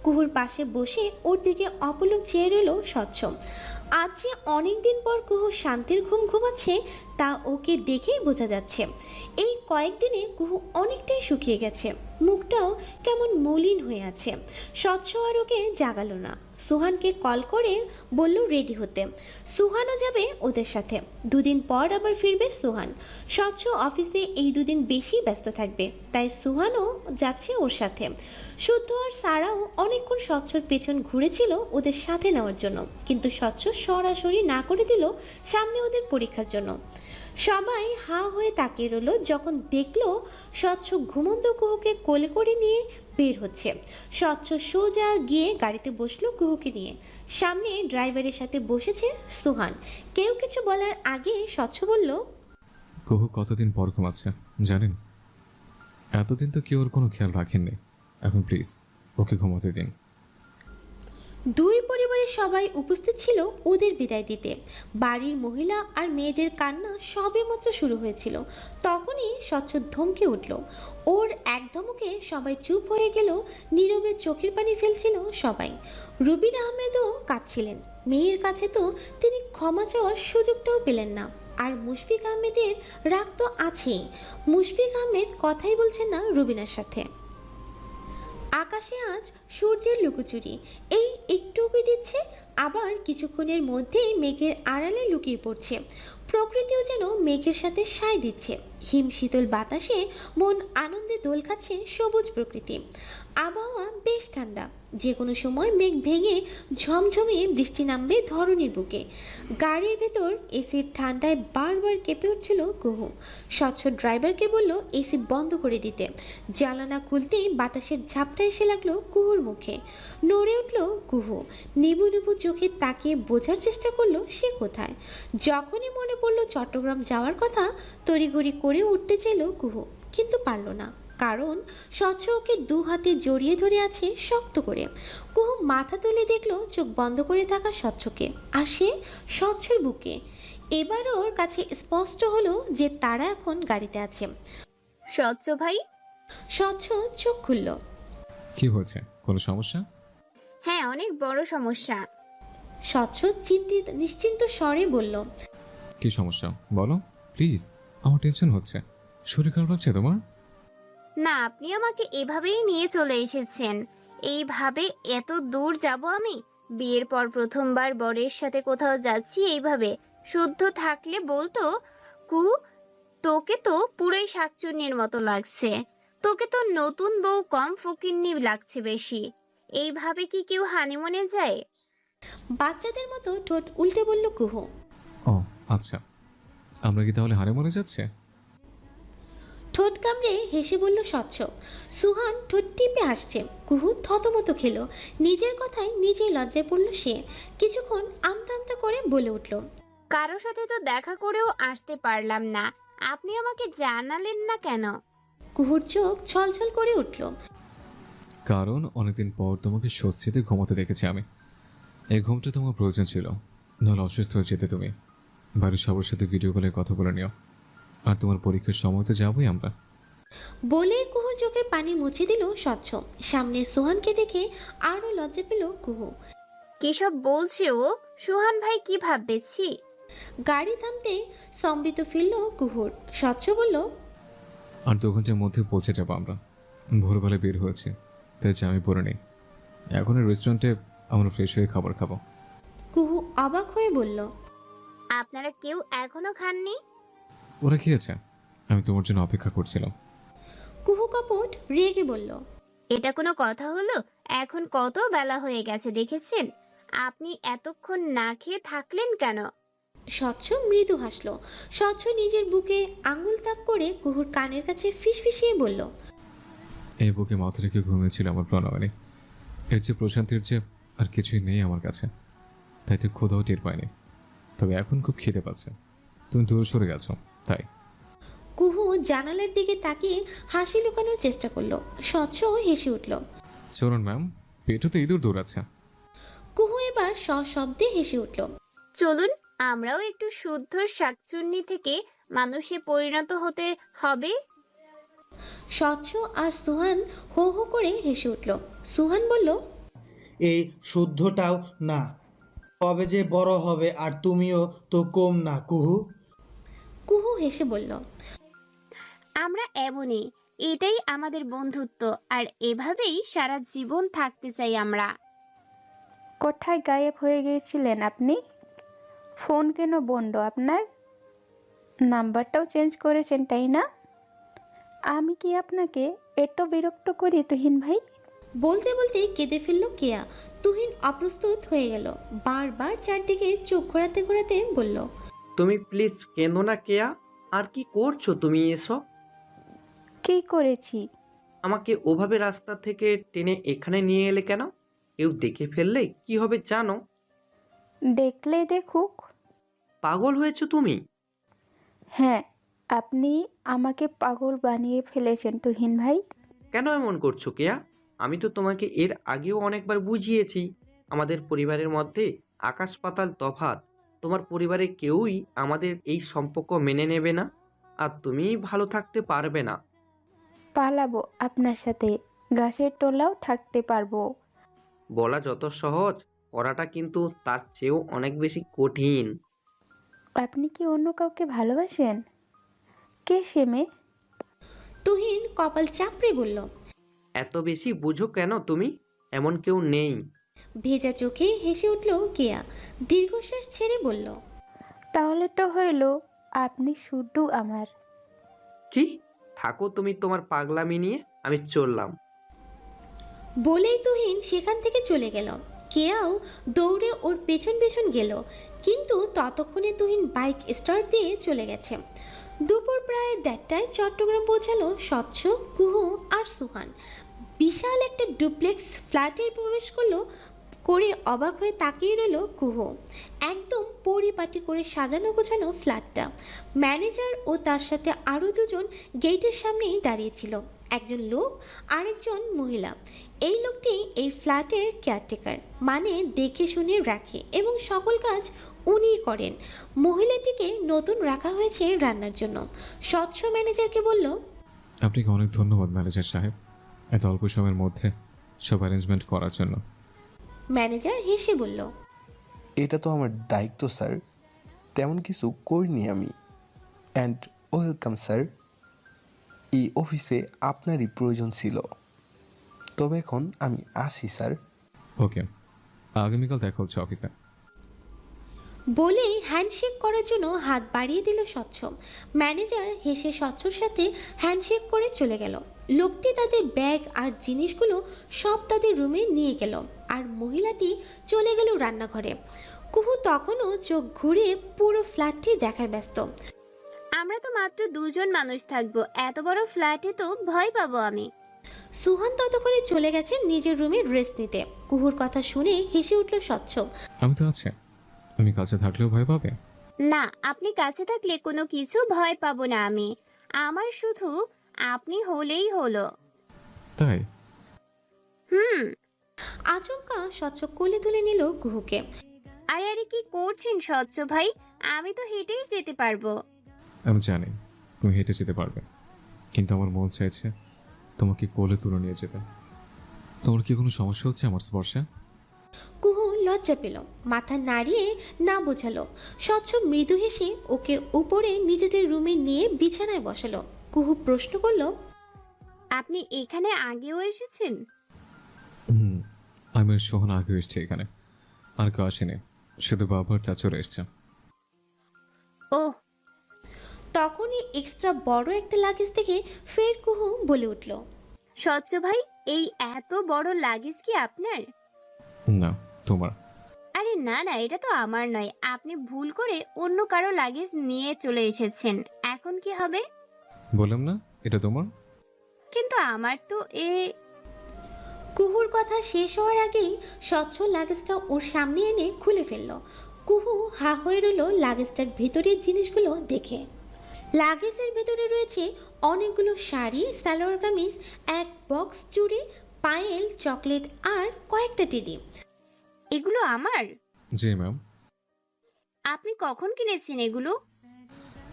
C: কুহুর পাশে বসে ওর দিকে অপলক চেয়ে রইল স্বচ্ছ। আজ যে অনেকদিন পর কুহু শান্তির ঘুম ঘুমাচ্ছে তা ওকে দেখেই বোঝা যাচ্ছে। এই কয়েকদিনে কুহু অনেকটাই শুকিয়ে গেছে, মুখটাও কেমন মলিন হয়ে আছে। স্বচ্ছ আর ওকে জাগালো না, সুহানকে কল করে বলল রেডি হতে। সুহানও যাবে ওদের সাথে। দুদিন পর আবার ফিরবে সুহান। স্বচ্ছ অফিসে এই দুদিন বেশি ব্যস্ত থাকবে, তাই সুহানও যাচ্ছে ওর সাথে। শুদ্ধ আর সারাও অনেকক্ষণ স্বচ্ছর পেছন ঘুরেছিল ওদের সাথে নেওয়ার জন্য, কিন্তু স্বচ্ছ সরাসরি না করে দিল সামনে ওদের পরীক্ষার জন্য। সবাই হা হয়ে তাকিয়ে রইল যখন দেখলো স্বচ্ছ ঘুমন্ত কুহুকে কোলে করে নিয়ে বের হচ্ছে। স্বচ্ছ সোজা গিয়ে গাড়িতে বসলো কুহুকে নিয়ে। সামনে ড্রাইভারের সাথে বসেছে সুহান। কেউ কিছু বলার আগে স্বচ্ছ বলল,
D: কুহু কতদিন পর ঘুমাচ্ছে জানেন? এতদিন তো কেউ ওর কোনো খেয়াল রাখেননি। এখন প্লিজ ওকে ঘুমাতে দিন।
C: দুই পরিবারের সবাই উপস্থিত ছিল ওদের বিদায় দিতে। বাড়ির মহিলা আর মেয়েদের কান্না সবেমাত্র শুরু হয়েছিল, তখনই স্বচ্ছ ধমকে উঠল। ওর এক ধমকে সবাই চুপ হয়ে গেল, নীরবে চোখের পানি ফেলছিল সবাই। রুবিন আহমেদও কাঁদছিলেন। মেয়ের কাছে তো তিনি ক্ষমা চাওয়ার সুযোগটাও পেলেন না। আর মুশফিক আহমেদের রাগ তো আছেই। মুশফিক আহমেদ কথাই বলছেন না রুবিনার সাথে। আকাশে আজ সূর্যের লুকোচুরি, এই একটু উঁকি দিচ্ছে, আবার কিছুক্ষণের মধ্যেই মেঘের আড়ালে লুকিয়ে পড়ছে। প্রকৃতিও যেন মেঘের সাথে সায় দিচ্ছে। হিম শীতল বাতাসে মন আনন্দে দোল খাচ্ছে সবুজ প্রকৃতি। আবহাওয়া বেশ ঠান্ডা, যে কোনো সময় মেঘ ভেঙে ঝমঝমিয়ে বৃষ্টি নামবে ধরণীর বুকে। গাড়ির ভেতর এসির ঠান্ডায় বারবার কেঁপে উঠছিল কুহু। স্বচ্ছ ড্রাইভারকে বলল এসি বন্ধ করে দিতে। জানালা খুলতেই বাতাসের ঝাপটা এসে লাগলো কুহুর মুখে। নড়ে উঠল কুহু, নিবু নিবু চোখে তাকিয়ে বোঝার চেষ্টা করলো সে কোথায়। যখনই মনে পড়লো চট্টগ্রাম যাওয়ার কথা, তড়িঘড়ি করে উঠতে চাইল কুহু, কিন্তু পারল না, কারণ স্বচ্ছ ওকে দু হাতে জড়িয়ে ধরে আছে শক্ত করে। কুহু মাথা তুলে দেখলো চোখ বন্ধ করে থাকা স্বচ্ছকে, আর সে স্বচ্ছর বুকে। এবার ওর কাছে স্পষ্ট হলো যে তারা এখন গাড়িতে আছে।
A: স্বচ্ছ ভাই।
C: স্বচ্ছ চোখ খুলল।
D: কি হয়েছে, কোনো সমস্যা?
A: হ্যাঁ, অনেক বড় সমস্যা।
C: স্বচ্ছ নিশ্চিন্ত স্বরে বলল,
D: কি সমস্যা বলো প্লিজ, আমার টেনশন হচ্ছে। শরীর খারাপ লাগছে তোমার?
A: না, আপনি আমাকে এভাবেই নিয়ে চলে এসেছেন। এইভাবে এত দূর যাব আমি? বিয়ের পর প্রথমবার বরের সাথে কোথাও যাচ্ছি এইভাবে। শুদ্ধ থাকলে বলতো, কু তোকে তো পুরোই শাকচুন্নির মতো লাগছে, তোকে তো নতুন বউ কম ফকিন্নি লাগছে বেশি। এইভাবে কি কেউ হানিমুনে যায়?
C: বাচ্চাদের মতো ঠোঁট উল্টে বলল কুহু।
D: ও আচ্ছা, আমরা কি তাহলে হানিমুনে যাচ্ছে?
C: ঠোঁট কামড়ে হেসে বলল স্বচ্ছ। সুহান ঠোঁট টিপে হাসছে। কুহু থতমত খেলো, নিজের কথায় নিজেই লজ্জায় পড়ল সে। কিছুক্ষণ আমতা আমতা করে বলে উঠল,
A: কারোর সাথে তো দেখা করেও আসতে পারলাম না, আপনি আমাকে জানালেন না কেন?
C: কুহুর চোখ ছলছল করে উঠল।
D: কারণ অনেকদিন পর তোমাকে স্বস্তিতে ঘুমাতে দেখেছি আমি। এই ঘুমটা তোমার প্রয়োজন ছিল, নাহলে অসুস্থ হয়ে যেতে তুমি। বাড়ির সবার সাথে ভিডিও কলে কথা বলে নিও। আর তোমার পরীক্ষার সময় তো যাবোই আমরা।
C: বলে কুহুর চোখের পানি মুছে দিল স্বচ্ছ। সামনে সোহানকে দেখে আরো লজ্জা পেল কুহু।
A: কিসব বলছে ও? সুহান ভাই কি ভাববেছি?
C: গাড়ি থামতে স্তম্ভিত ফিরল কুহুর। স্বচ্ছ বলল,
D: আর 2 ঘন্টার মধ্যে পৌঁছে যাবো আমরা। ভোরবেলা বের হয়েছে, তাই আমি পরে নেই। এখন রেস্টুরেন্টে আমরা ফ্রেশ হয়ে খাবার খাবো।
C: কুহু অবাক হয়ে বলল,
A: আপনারা কেউ এখনো খাননি?
D: ওরা খেয়েছে, আমি তোমার জন্য অপেক্ষা করছিলাম।
C: কুহু কপট রেগে বলল,
A: এটা কোনো কথা হলো? এখন কত বেলা হয়ে গেছে দেখেছেন? আপনি এতক্ষণ না খেয়ে থাকলেন কেন?
C: স্বচ্ছ মৃদু হাসলো। স্বচ্ছ নিজের বুকে আঙুল তাক করে কুহুর কানের কাছে ফিসফিসিয়ে বলল,
D: এই বুকে মাথা রেখে ঘুমিয়েছিল আমার প্রণয়নী। এর চেয়ে প্রশান্তির চেয়ে আর কিছুই নেই আমার কাছে। তাই তো ক্ষুধাও টের পাইনি, তবে এখন খুব খিদে পাচ্ছে। তুমি দূরে সরে গেছো তাই।
C: কুহু জানালার দিকে তাকিয়ে হাসি লুকানোর চেষ্টা করলো। স্বচ্ছ হেসে উঠল।
D: চলুন ম্যাম, পেটে তো ইঁদুর দৌড়াচ্ছে।
C: কুহু এবার সশব্দে হেসে উঠল।
A: চলুন আমরাও একটু শুদ্ধ শাকচুন্নি থেকে মানুষে পরিণত হতে হবে।
C: স্বচ্ছ আর সুহান হো হো করে হেসে উঠল। সুহান বলল,
P: এই শুদ্ধটাও না, কবে যে বড় হবে আর তুমিও তো কম না কুহু।
C: কুহু হেসে বলল,
A: আমরা এমনই, এটাই আমাদের বন্ধুত্ব, আর এভাবেই সারা জীবন থাকতে চাই আমরা।
B: কোথায় গায়েব হয়ে গিয়েছিলেন আপনি? ফোন কেন বন্ধ আপনার? নাম্বারটাও চেঞ্জ করেছেন তাই না? আমি কি আপনাকে এত বিরক্ত করি তুহিন ভাই?
C: বলতে বলতে কেঁদে ফেলল কেয়া। তুহিন অপ্রস্তুত হয়ে গেল। বারবার চারদিকে চোখ ঘোরাতে ঘোরাতে বলল,
V: তুমি প্লিজ কেঁদো না কেয়া। আর কি করছো তুমি এসব?
B: কি করেছি?
V: আমাকে ওভাবে রাস্তা থেকে টেনে এখানে নিয়ে এলে কেন? কেউ দেখে ফেললে কি হবে জানো?
B: দেখলে দেখুক।
V: পাগল হয়েছো তুমি?
B: হ্যাঁ, আপনি আমাকে পাগল বানিয়ে ফেলেছেন তুহিন ভাই।
V: কেন এমন করছো কেয়া? আমি তো তোমাকে এর আগেও অনেকবার বুঝিয়েছি আমাদের পরিবারের মধ্যে আকাশ পাতাল তফাৎ। তোমার পরিবারে কেউই আমাদের এই সম্পর্ক মেনে নেবে না, আর তুমি ভালো থাকতে পারবে না।
B: পালাবো আপনার সাথে, গাছের তলাও থাকতে পারবো।
V: বলা যত সহজ, করাটা কিন্তু তার চেয়েও অনেক বেশি কঠিন।
B: আপনি কি অন্য কাউকে ভালোবাসেন? কে সে মেয়ে?
C: তুহিন কপাল চাপড়ে বলল,
V: এত বেশি বুঝো কেন তুমি? এমন কেউ নেই।
C: ভেজা চোখে হেসে উঠল কেয়া। দীর্ঘশ্বাস ছেড়ে বলল,
B: তাহলে তো হইল আপনি শুধু আমার।
V: কি? থাকো তুমি তোমার পাগলামি নিয়ে, আমি চললাম।
C: বলেই তুহিন সেখান থেকে চলে গেল। কেয়াও দৌড়ে ওর পেছন পেছন গেল, কিন্তু ততক্ষণে তুহিন বাইক স্টার্ট দিয়ে চলে গেছে। দুপুর প্রায় 1:30টায় চট্টগ্রাম পৌঁছালো স্বচ্ছ, কুহু আর সুহান। বিশাল একটা ডুপ্লেক্স ফ্ল্যাটের প্রবেশ করে অবাক হয়ে তাকিয়ে রইল কুহু। একদম পরিপাটি করে সাজানো গোছানো ফ্ল্যাটটা। ম্যানেজার ও তার সাথে আরো দুজন গেটের সামনেই দাঁড়িয়েছিল, একজন লোক আর একজন মহিলা। এই লোকটি এই ফ্ল্যাটের কেয়ারটেকার, মানে দেখে শুনে রাখে এবং সকল কাজ উনিই করেন। মহিলাটিকে নতুন রাখা হয়েছে রান্নার জন্য। স্বচ্ছ ম্যানেজারকে বলল,
D: আপনাকে অনেক ধন্যবাদ ম্যানেজার সাহেব, এত অল্প সময়ের মধ্যে সব অ্যারেঞ্জমেন্ট করার জন্য।
C: ম্যানেজার হেসে বলল,
O: এটা তো আমার দায়িত্ব স্যার, তেমন কিছু করিনি আমি। অ্যান্ড ওয়েলকাম স্যার, এই অফিসে আপনারই প্রয়োজন ছিল। তবে এখন আমি আসি স্যার।
D: ওকে, আগামীকাল দেখা হচ্ছে অফিসে।
C: বলেই হ্যান্ডশেক করার জন্য হাত বাড়িয়ে দিল স্বচ্ছ। ম্যানেজার হেসে স্বচ্ছর সাথে হ্যান্ডশেক করে চলে গেল। লোকটি তাদের ব্যাগ আর জিনিসগুলো সব তাদের রুমে নিয়ে গেল, আর মহিলাটি চলে গেল রান্নাঘরে। কুহু তখনও চোখ ঘুরে পুরো ফ্ল্যাটটি দেখায় ব্যস্ত।
A: আমরা তো মাত্র 2জন মানুষ থাকবো, এত বড় ফ্ল্যাটে তো ভয় পাবো আমি।
C: সুহান ততক্ষণে চলে গেছেন নিজের রুমে রেস্ট নিতে। কুহুর কথা শুনে হেসে উঠল স্বচ্ছ।
D: আমি তো আছি, আমি কাছে থাকলেও ভয় পাবে
A: না, আপনি কাছে থাকলে কোনো কিছু ভয় পাবো না আমি। আমার শুধু আপনি হলেই হলো।
D: তাই?
A: হুম।
C: আচমকা স্বচ্ছ কোলে তুলে নিল কুহুকে।
A: আরে আরে কি করছেন স্বচ্ছ ভাই? আমি তো হেঁটেই যেতে পারবো।
D: আমি জানি তুমি হেঁটে যেতে পারবে, কিন্তু আমার মন চাইছে তোমাকে কোলে তুলে নিয়ে যেতে। তোমার কি কোনো সমস্যা হচ্ছে আমার স্পর্শে?
C: কুহু লজ্জা পেল, মাথা নাড়িয়ে না বোঝালো। স্বচ্ছ মৃদু হেসে ওকে উপরে নিজেদের রুমে নিয়ে বিছানায় বসালো। কুহু প্রশ্ন করলো,
A: আপনি এখানে আগেও এসেছেন?
D: হুম, আমি আর সোহান আগে এসছি এখানে, আর কেউ আসেনি, শুধু বাবার চাচুরা এসছে।
A: ওহ।
C: তখনই এক্সট্রা বড় একটা লাগেজ থেকে ফের কুহু বলে উঠল,
A: স্বচ্ছ ভাই, এই এত বড় লাগেজ কি আপনার?
D: না, তোমার।
A: আরে না না, এটা তো আমার নয়। আপনি ভুল করে অন্য কারো লাগেজ নিয়ে চলে এসেছেন। এখন কি হবে?
D: বললাম না এটা তোমার।
A: কিন্তু আমার তো
C: কুহুর কথা শেষ হওয়ার আগেই স্বচ্ছ লাগেজটা ওর সামনে এনে খুলে ফেলল। কুহু হা হয়ে রইল লাগেজটার ভেতরের জিনিসগুলো দেখে। লাগেজের ভেতরে রয়েছে অনেকগুলো শাড়ি, সালোয়ার কামিজ, এক বক্স চুড়ি, পায়েল, চকলেট আর কয়েকটা টেডি।
A: এগুলো আমার?
D: জি ম্যাম।
A: আপনি কখন কিনেছেন এগুলো?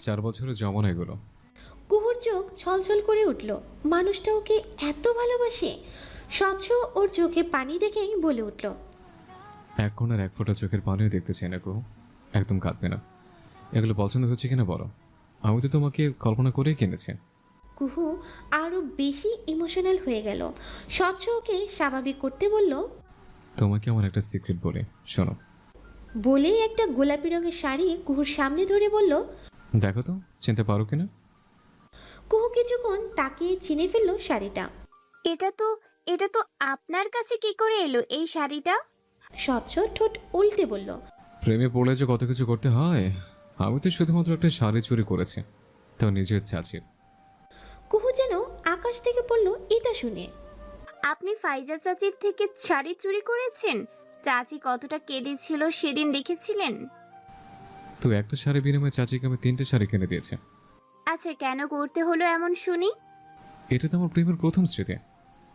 D: 4 বছরের জমানো এগুলো।
C: কুহুর চোখ ছলছল করে উঠল। মানুষটা ওকে এত ভালোবাসে। স্বচ্ছ ওর চোখে পানি দেখেই বলে উঠল,
D: এক কোণার এক ফোঁটা চোখের পানিও দেখতে চাই না কুহু, একদম কাঁদবে না। এগুলো পছন্দ হচ্ছে কিনা বলো, আমি তো তোমাকে কল্পনা করেই কিনেছি।
C: কুহু আরো বেশি ইমোশনাল হয়ে গেল। স্বচ্ছ ওকে স্বাভাবিক করতে বলল,
D: তোমাকে আমার একটা সিক্রেট বলি, শোনো।
C: বলেই একটা গোলাপি রঙের শাড়ি কুহুর সামনে ধরে বলল,
D: দেখো তো চিনতে পারো কিনা।
C: কুহু কিছুক্ষণ তাকিয়ে চিনে ফেলল শাড়িটা।
A: এটা তো আপনার কাছে কি করে এলো এই শাড়িটা?
C: স্বচ্ছ ঠোঁট উল্টে বলল,
D: প্রেমে পড়লে যে কত কিছু করতে হয়। আমি তো শুধুমাত্র একটা শাড়ি চুরি করেছি, তো নিজের চাচির।
C: কুহু যেন আকাশ থেকে পড়ল এটা শুনে।
A: আপনি ফাইজা চাচির থেকে শাড়ি চুরি করেছেন? চাচি কতটা কেঁদেছিল সেদিন দেখেছিলেন?
D: তো একটা শাড়ি বিনিময়ে চাচিকে আমি 3টে শাড়ি কিনে দিয়েছি।
A: আচ্ছা, কেন করতে হলো এমন শুনি?
D: এটা তো আমার প্রেমের প্রথম স্মৃতি,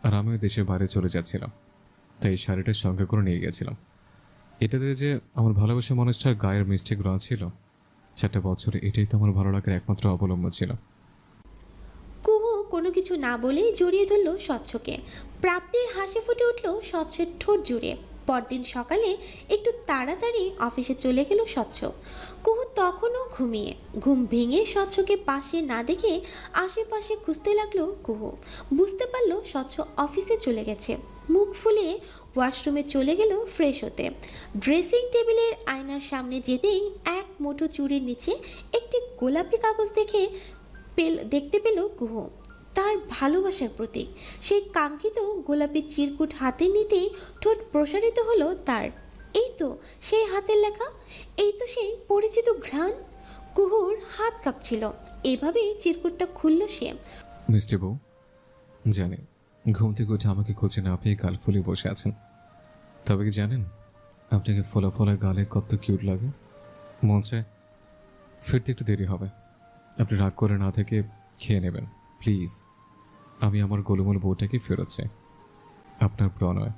D: আর আমিও দেশের বাইরে চলে যাচ্ছিলাম, তাই এই শাড়িটা সঙ্গে করে নিয়ে গেছিলাম। এটাতে যে আমার ভালোবাসার মানুষটার গায়ের মিষ্টি গ্রাঁ ছিল, 4টা বছরে এটাই তো আমার ভালো লাগার একমাত্র অবলম্বন ছিল।
C: কুহু কোনো কিছু না বলেই জড়িয়ে ধরল স্বচ্ছকে। প্রাপ্তির হাসি ফুটে উঠল স্বচ্ছের ঠোঁট জুড়ে। পরদিন সকালে একটু তাড়াতাড়ি অফিসে চলে গেল স্বচ্ছ। কুহু তখনও ঘুমিয়ে। ঘুম ভেঙে স্বচ্ছকে পাশে না দেখে আশেপাশে খুঁজতে লাগলো কুহু। বুঝতে পারলো স্বচ্ছ অফিসে চলে গেছে। মুখ ফুলিয়ে ওয়াশরুমে চলে গেল ফ্রেশ হতে। ড্রেসিং টেবিলের আয়নার সামনে যেতেই এক মুঠো চুড়ির নিচে একটি গোলাপি কাগজ দেখতে পেল কুহু। তার ভালোবাসার প্রতীক। সেই কাঙ্ক্ষিত গোলাপি চিরকুট হাতে নিতেই ঠোঁট প্রসারিত হলো তার। এই তো সেই হাতের লেখা, এই তো সেই পরিচিত ঘ্রাণ। কুহুর হাত কাঁপছিল। এভাবেই চিরকুটটা খুলল সে।
D: মিষ্টি বউ, জানি ঘুম থেকে উঠে আমাকে খুঁজে না পেয়ে গাল ফুলিয়ে বসে আছেন, তবে কি জানেন আপনাকে ফোলা ফোলা গালে কত কিউট লাগে। মন চায় ফিরতে একটু দেরি হবে, আপনি রাগ করে না থেকে খেয়ে নেবেন প্লিজ। আমি আমার গোলুমল বউটাকে ফেরত চাই, আপনার প্রণয়।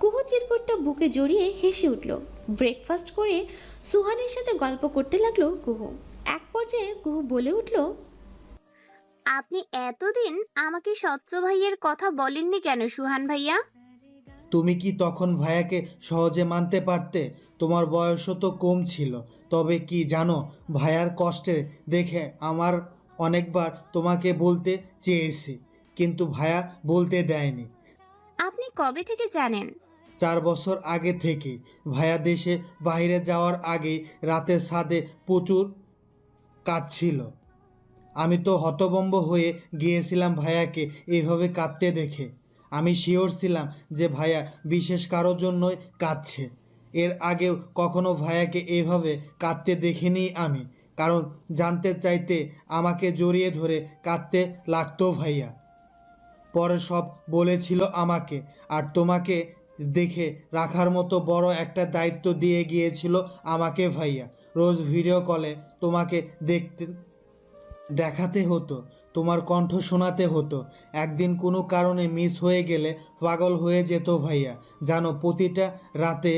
C: কুহু চিরকুটটা বুকে জড়িয়ে হেসে উঠল। ব্রেকফাস্ট করে সুহানের সাথে গল্প করতে লাগলো কুহু। এক পর্যায়ে কুহু বলে উঠল,
A: আপনি এতদিন আমাকে স্বচ্ছ ভাইয়ের কথা বলেননি কেন সুহান ভাইয়া?
P: তুমি কি তখন ভাইয়াকে সহজে মানতে পারতে? তোমার বয়সও তো কম ছিল। তবে কি জানো, ভাইয়ার কষ্টে দেখে আমার অনেকবার তোমাকে বলতে চেয়েছি, কিন্তু ভাইয়া বলতে দেয়নি।
A: আপনি কবে থেকে জানেন?
P: 4 বছর আগে থেকে। ভাইয়া দেশে বাইরে যাওয়ার আগে রাতে ছাদে প্রচুর কাজ ছিল। আমি তো হতভম্ব হয়ে গিয়েছিলাম ভাইয়াকে এইভাবে কাঁদতে দেখে। আমি শিওর ছিলাম যে ভাইয়া বিশেষ কারোর জন্যই কাঁদছে। এর আগেও কখনো ভাইয়াকে এভাবে কাঁদতে দেখিনি আমি, কারণ জানতে চাইতে আমাকে জড়িয়ে ধরে কাঁদতে লাগতো ভাইয়া। পরে সব বলেছিল আমাকে, আর তোমাকে দেখে রাখার মতো বড় একটা দায়িত্ব দিয়ে গিয়েছিল আমাকে ভাইয়া। রোজ ভিডিও কলে তোমাকে দেখাতে হতো। তোমার কণ্ঠ শোনাতে হতো। একদিন কোনো কারণে মিস হয়ে গেলে পাগল হয়ে যেত ভাইয়া। জানো, প্রতিটা রাতে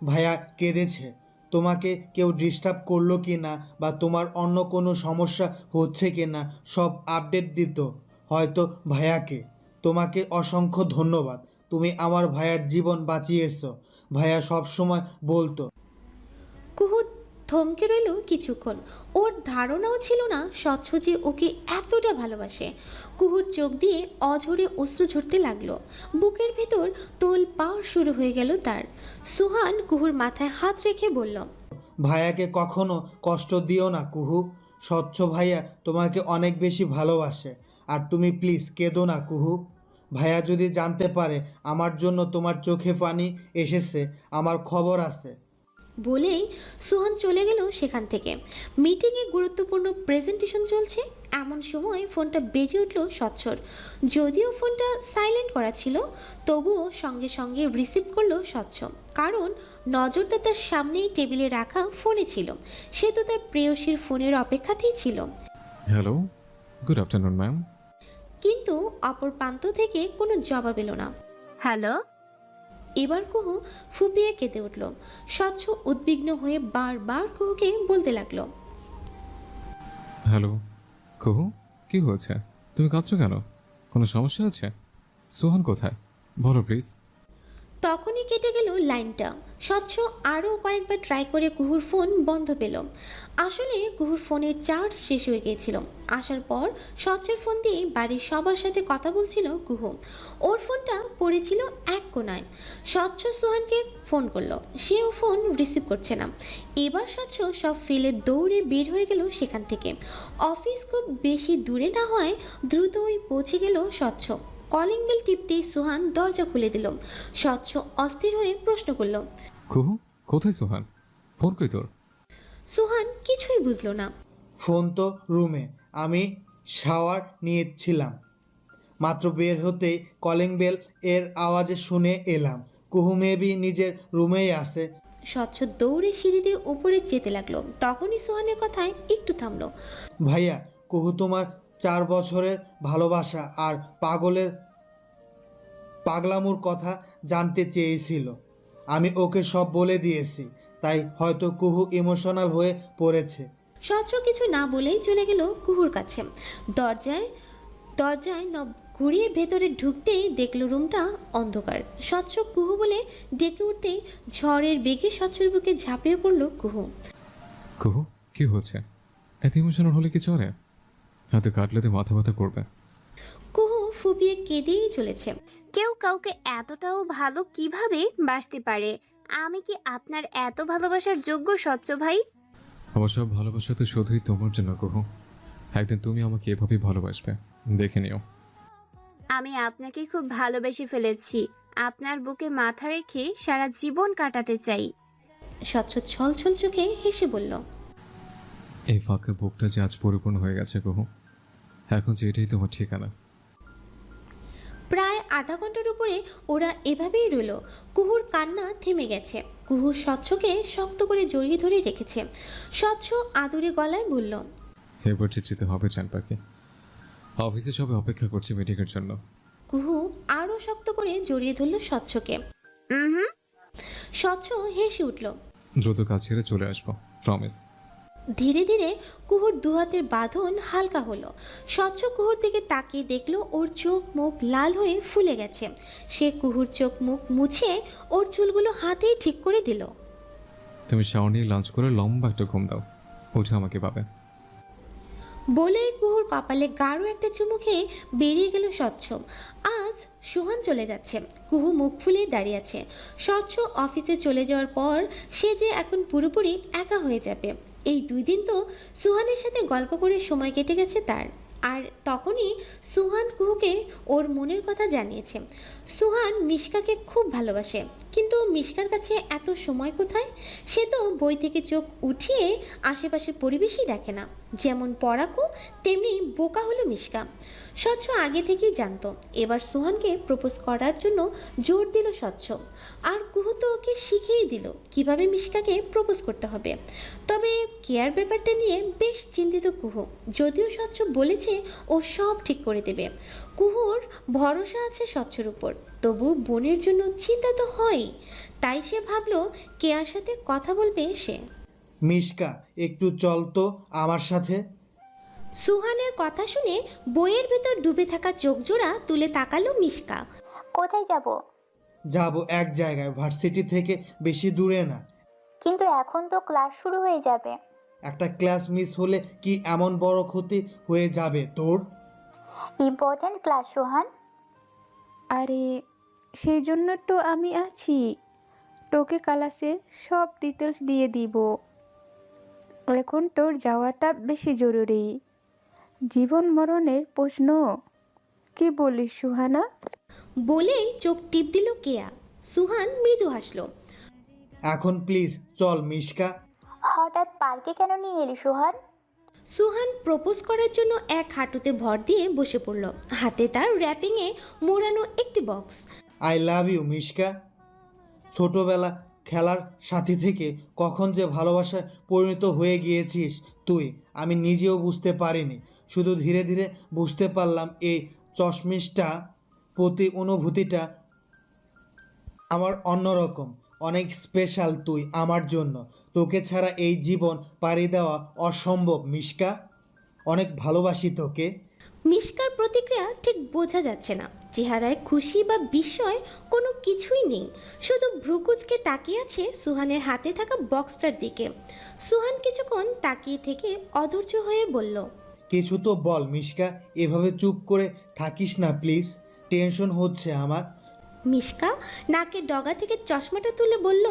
P: ভাইয়া কেঁদেছে। তোমাকে কেউ ডিস্টার্ব করলো কি না বা তোমার অন্য কোনো সমস্যা হচ্ছে কি না সব আপডেট দিত হয়তো ভাইয়াকে। তোমাকে অসংখ্য ধন্যবাদ, তুমি আমার ভাইয়ার জীবন বাঁচিয়েছো। ভাইয়া সবসময় বলতো।
C: কুহু থমকে রইল কিছুক্ষণ। ওর ধারণাও ছিল না স্বচ্ছ যে ওকে এতটা ভালোবাসে। কুহুর চোখ দিয়ে অঝরে অশ্রু ঝরতে লাগলো। বুকের ভেতর তোলপাড় শুরু হয়ে গেল তার। সুহান কুহুর মাথায় হাত রেখে বলল,
P: ভাইয়াকে কখনো কষ্ট দিও না কুহু। স্বচ্ছ ভাইয়া তোমাকে অনেক বেশি ভালোবাসে। আর তুমি প্লিজ কেঁদো না কুহু। ভাইয়া যদি জানতে পারে আমার জন্য তোমার চোখে পানি এসেছে, আমার খবর আছে।
C: বলেই সুহান চলে গেল সেখান থেকে। মিটিংয়ে গুরুত্বপূর্ণ প্রেজেন্টেশন চলছে, এমন সময় ফোনটা বেজে উঠল স্বচ্ছর। যদিও ফোনটা সাইলেন্ট করা ছিল, তবুও সঙ্গে সঙ্গে রিসিভ করলো স্বচ্ছ, কারণ নজরটা তার সামনেই টেবিলে রাখা ফোনে ছিল। সে তো তার প্রেয়সীর ফোনের অপেক্ষাতেই ছিল।
D: Hello, good afternoon ma'am.
C: কিন্তু অপর প্রান্ত থেকে কোনো জবাব এলো না।
A: হ্যালো।
C: এবার কুহু ফুপিয়ে কেঁদে উঠল। স্বচ্ছ উদ্বিগ্ন হয়ে বারবার কুহুকে বলতে লাগলো,
D: হ্যালো কুহু, কি হয়েছে? তুমি কাঁদছো কেন? কোনো সমস্যা আছে? সোহান কোথায়? বলো প্লিজ।
C: তখনই কেটে গেল লাইনটা। স্বচ্ছ আরও কয়েকবার ট্রাই করে কুহুর ফোন বন্ধ পেল। আসলে কুহুর ফোনের চার্জ শেষ হয়ে গিয়েছিল। আসার পর স্বচ্ছের ফোন দিয়ে বাড়ির সবার সাথে কথা বলছিল কুহু। ওর ফোনটা পড়েছিল এক কোনায়। স্বচ্ছ সোহানকে ফোন করলো, সেও ফোন রিসিভ করছে না। এবার স্বচ্ছ সব ফেলে দৌড়ে বের হয়ে গেল সেখান থেকে। অফিস খুব বেশি দূরে না হয় দ্রুতই পৌঁছে গেল স্বচ্ছ। কলিং বেল টিপতেই সুহান দরজা খুলে দিল। স্বচ্ছ অস্থির হয়ে প্রশ্ন করল,
D: কুহু কোথায় সোহান? ফোন কই তোর?
C: সুহান কিছুই বুঝলো না।
P: ফোন তো রুমে, আমি শাওয়ার নিয়েছিলাম। মাত্র বের হতেই কলিং বেল এর আওয়াজে শুনে এলাম। কুহু মেবি নিজের রুমেই আছে।
C: স্বচ্ছ দৌড়ে সিঁড়ি দিয়ে উপরে যেতে লাগলো। তখনই সুহানের কথায় একটু থামলো।
P: ভাইয়া, কুহু তোমার 4 বছরের ভালোবাসা আর পাগলামুর কথা জানতে চেয়েছিল। আমি ওকে সব বলে দিয়েছি, তাই হয়তো কুহু ইমোশনাল হয়ে পড়েছে।
C: স্বচ্ছ কিছু না বলেই চলে গেল কুহুর কাছে। দরজায় নব ঘুরিয়ে ভেতরে ঢুকতেই দেখলো রুমটা অন্ধকার। স্বচ্ছ কুহু বলে ডেকে উঠতেই ঝড়ের বেগে স্বচ্ছর বুকে ঝাঁপিয়ে পড়ল কুহু।
D: কুহু কি হচ্ছে? এত ইমোশনাল হলে কি চলে? হাতে কাটলে তো মাথা ব্যথা করবে।
C: কুহু ফুপিয়ে কেঁদেই চলেছে।
A: কেউ কাউকে এতটাও ভালো কিভাবে বাসতে পারে? আমি কি আপনার এত ভালোবাসার যোগ্য স্বচ্ছ ভাই?
D: আমার সব ভালোবাসা তো শুধুই তোমার জন্য কুহু। একদিন তুমি আমাকে এভাবেই ভালোবাসবে, দেখে নিও।
A: আমি আপনাকে খুব ভালোবেসে ফেলেছি। আপনার বুকে মাথা রেখে সারা জীবন কাটাতে চাই।
C: স্বচ্ছ ছলছল চোখে হেসে বলল,
D: এই ফাঁকা বুকটা যে আজ পরিপূর্ণ হয়ে গেছে কুহু। এখন যে এটাই তোমার ঠিকানা।
C: প্রায় আধা ঘন্টার উপরে ওরা এভাবেই রইল। কুহুর কান্না থেমে গেছে। কুহু স্বচ্ছকে শক্ত করে জড়িয়ে ধরে রেখেছে। স্বচ্ছ আদুরে গলায় বলল,
D: এবার যেতে হবে চান পাখি। অফিসে সবাই অপেক্ষা করছে মিটিংয়ের জন্য।
C: কুহু আরো শক্ত করে জড়িয়ে ধরল স্বচ্ছকে। স্বচ্ছ হেসে উঠল।
D: দ্রুত কাজ ছেড়ে চলে আসবো, প্রমিস।
C: ধীরে ধীরে কুহুর দুহাতের বাঁধন হালকা হলো। স্বচ্ছ কুহুর দিকে তাকিয়ে দেখলো ওর চোখ মুখ লাল হয়ে ফুলে গেছে। সে কুহুর চোখ মুখ মুছে ওর চুলগুলো হাতেই ঠিক করে দিল।
D: তুমি শাওয়ার নিয়ে লাঞ্চ করে লম্বা একটা ঘুম দাও, উঠে আমাকে পাবে।
C: বলেই কুহুর কপালে গাঢ় একটা চুমু খেয়ে বেরিয়ে গেল স্বচ্ছ। আজ সুহান চলে যাচ্ছে। কুহু মুখ ফুলে দাঁড়িয়ে আছে। স্বচ্ছ অফিসে চলে যাওয়ার পর সে যে এখন পুরোপুরি একা হয়ে যাবে। এই 2 দিন তো সুহানের সাথে গল্প করে সময় কেটে গেছে তার। আর তখনই সুহান কুহুকে ওর মনের কথা জানিয়েছে। সুহান মিশকাকে খুব ভালোবাসে, কিন্তু মিশকার কাছে এত সময় কোথায়? সে তো বই থেকে চোখ উঠিয়ে আশেপাশের পরিবেশই দেখে না। যেমন পড়াকু তেমনি বোকা হলো মিশকা। স্বচ্ছ আগে থেকেই জানতো এবার সোহানকে প্রপোজ করার জন্য জোর দিল স্বচ্ছ। আর কুহু তো ওকে শিখিয়ে দিল কিভাবে মিশকাকে প্রপোজ করতে হবে। তবে কেয়ার ব্যাপারটা নিয়ে বেশ চিন্তিত কুহু, যদিও স্বচ্ছ বলেছে ও সব ঠিক করে দেবে। কুহুর ভরসা আছে স্বচ্ছর উপর, তবু বোনের জন্য চিন্তা তো হয়। তাই সে ভাবলো কেয়ার সাথে কথা বলবে সে।
P: মিশকা, একটু চল তো আমার সাথে।
C: সুহানের কথা শুনে বইয়ের ভেতর ডুবে থাকা চোখ জোড়া তুলে তাকালো মিশকা।
E: কোথায় যাব?
P: যাব এক জায়গায়, ভার্সিটি থেকে বেশি দূরে না।
E: কিন্তু এখন তো ক্লাস শুরু হয়ে যাবে।
P: একটা ক্লাস মিস হলে কি এমন বড় ক্ষতি হয়ে যাবে তোর?
E: ইম্পর্ট্যান্ট ক্লাস সোহান।
B: আরে সেই জন্য তো আমি আছি, তোকে ক্লাসের সব ডিটেলস দিয়ে দিব। এখন তোর যাওয়াটা বেশি জরুরি, জীবন মরণের প্রশ্ন। কি বলিস সুহানা?
C: বলেই চোখ টিপ দিল কেয়া। সুহান মৃদু হাসলো।
P: এখন প্লিজ চল মিশকা।
E: হঠাৎ পার্কে কেন নিয়ে এলি সোহান?
C: সুহান প্রপোজ করার জন্য এক হাঁটুতে ভর দিয়ে বসে পড়ল, হাতে তার র্যাপিংয়ে মোড়ানো একটি box.
P: I love you Mishka. ছোটবেলা খেলার সাথী থেকে কখন যে ভালোবাসায় পরিণত হয়ে গিয়েছিস তুই, আমি নিজেও বুঝতে পারিনি। শুধু ধীরে ধীরে বুঝতে পারলাম এই চশমিশটা প্রতি অনুভূতিটা আমার অন্যরকম, অনেক স্পেশাল তুই আমার জন্য। তোকে ছাড়া এই জীবন পাড়ি দেওয়া অসম্ভব মিশকা। অনেক ভালোবাসি তোকে।
C: মিশকার প্রতিক্রিয়া ঠিক বোঝা যাচ্ছে না, চেহারায় খুশি বা বিস্ময় কোনো কিছুই নেই, শুধু ভ্রুকুচকে তাকিয়ে আছে সুহানের হাতে থাকা বক্সটার দিকে। সুহান কিছুক্ষণ তাকিয়ে থেকে অধৈর্য হয়ে বলল,
P: কিছু তো বল মিশকা, এভাবে চুপ করে থাকিস না প্লিজ, টেনশন হচ্ছে আমার।
C: মিশকা নাকের ডগা থেকে চশমাটা তুলে বলল,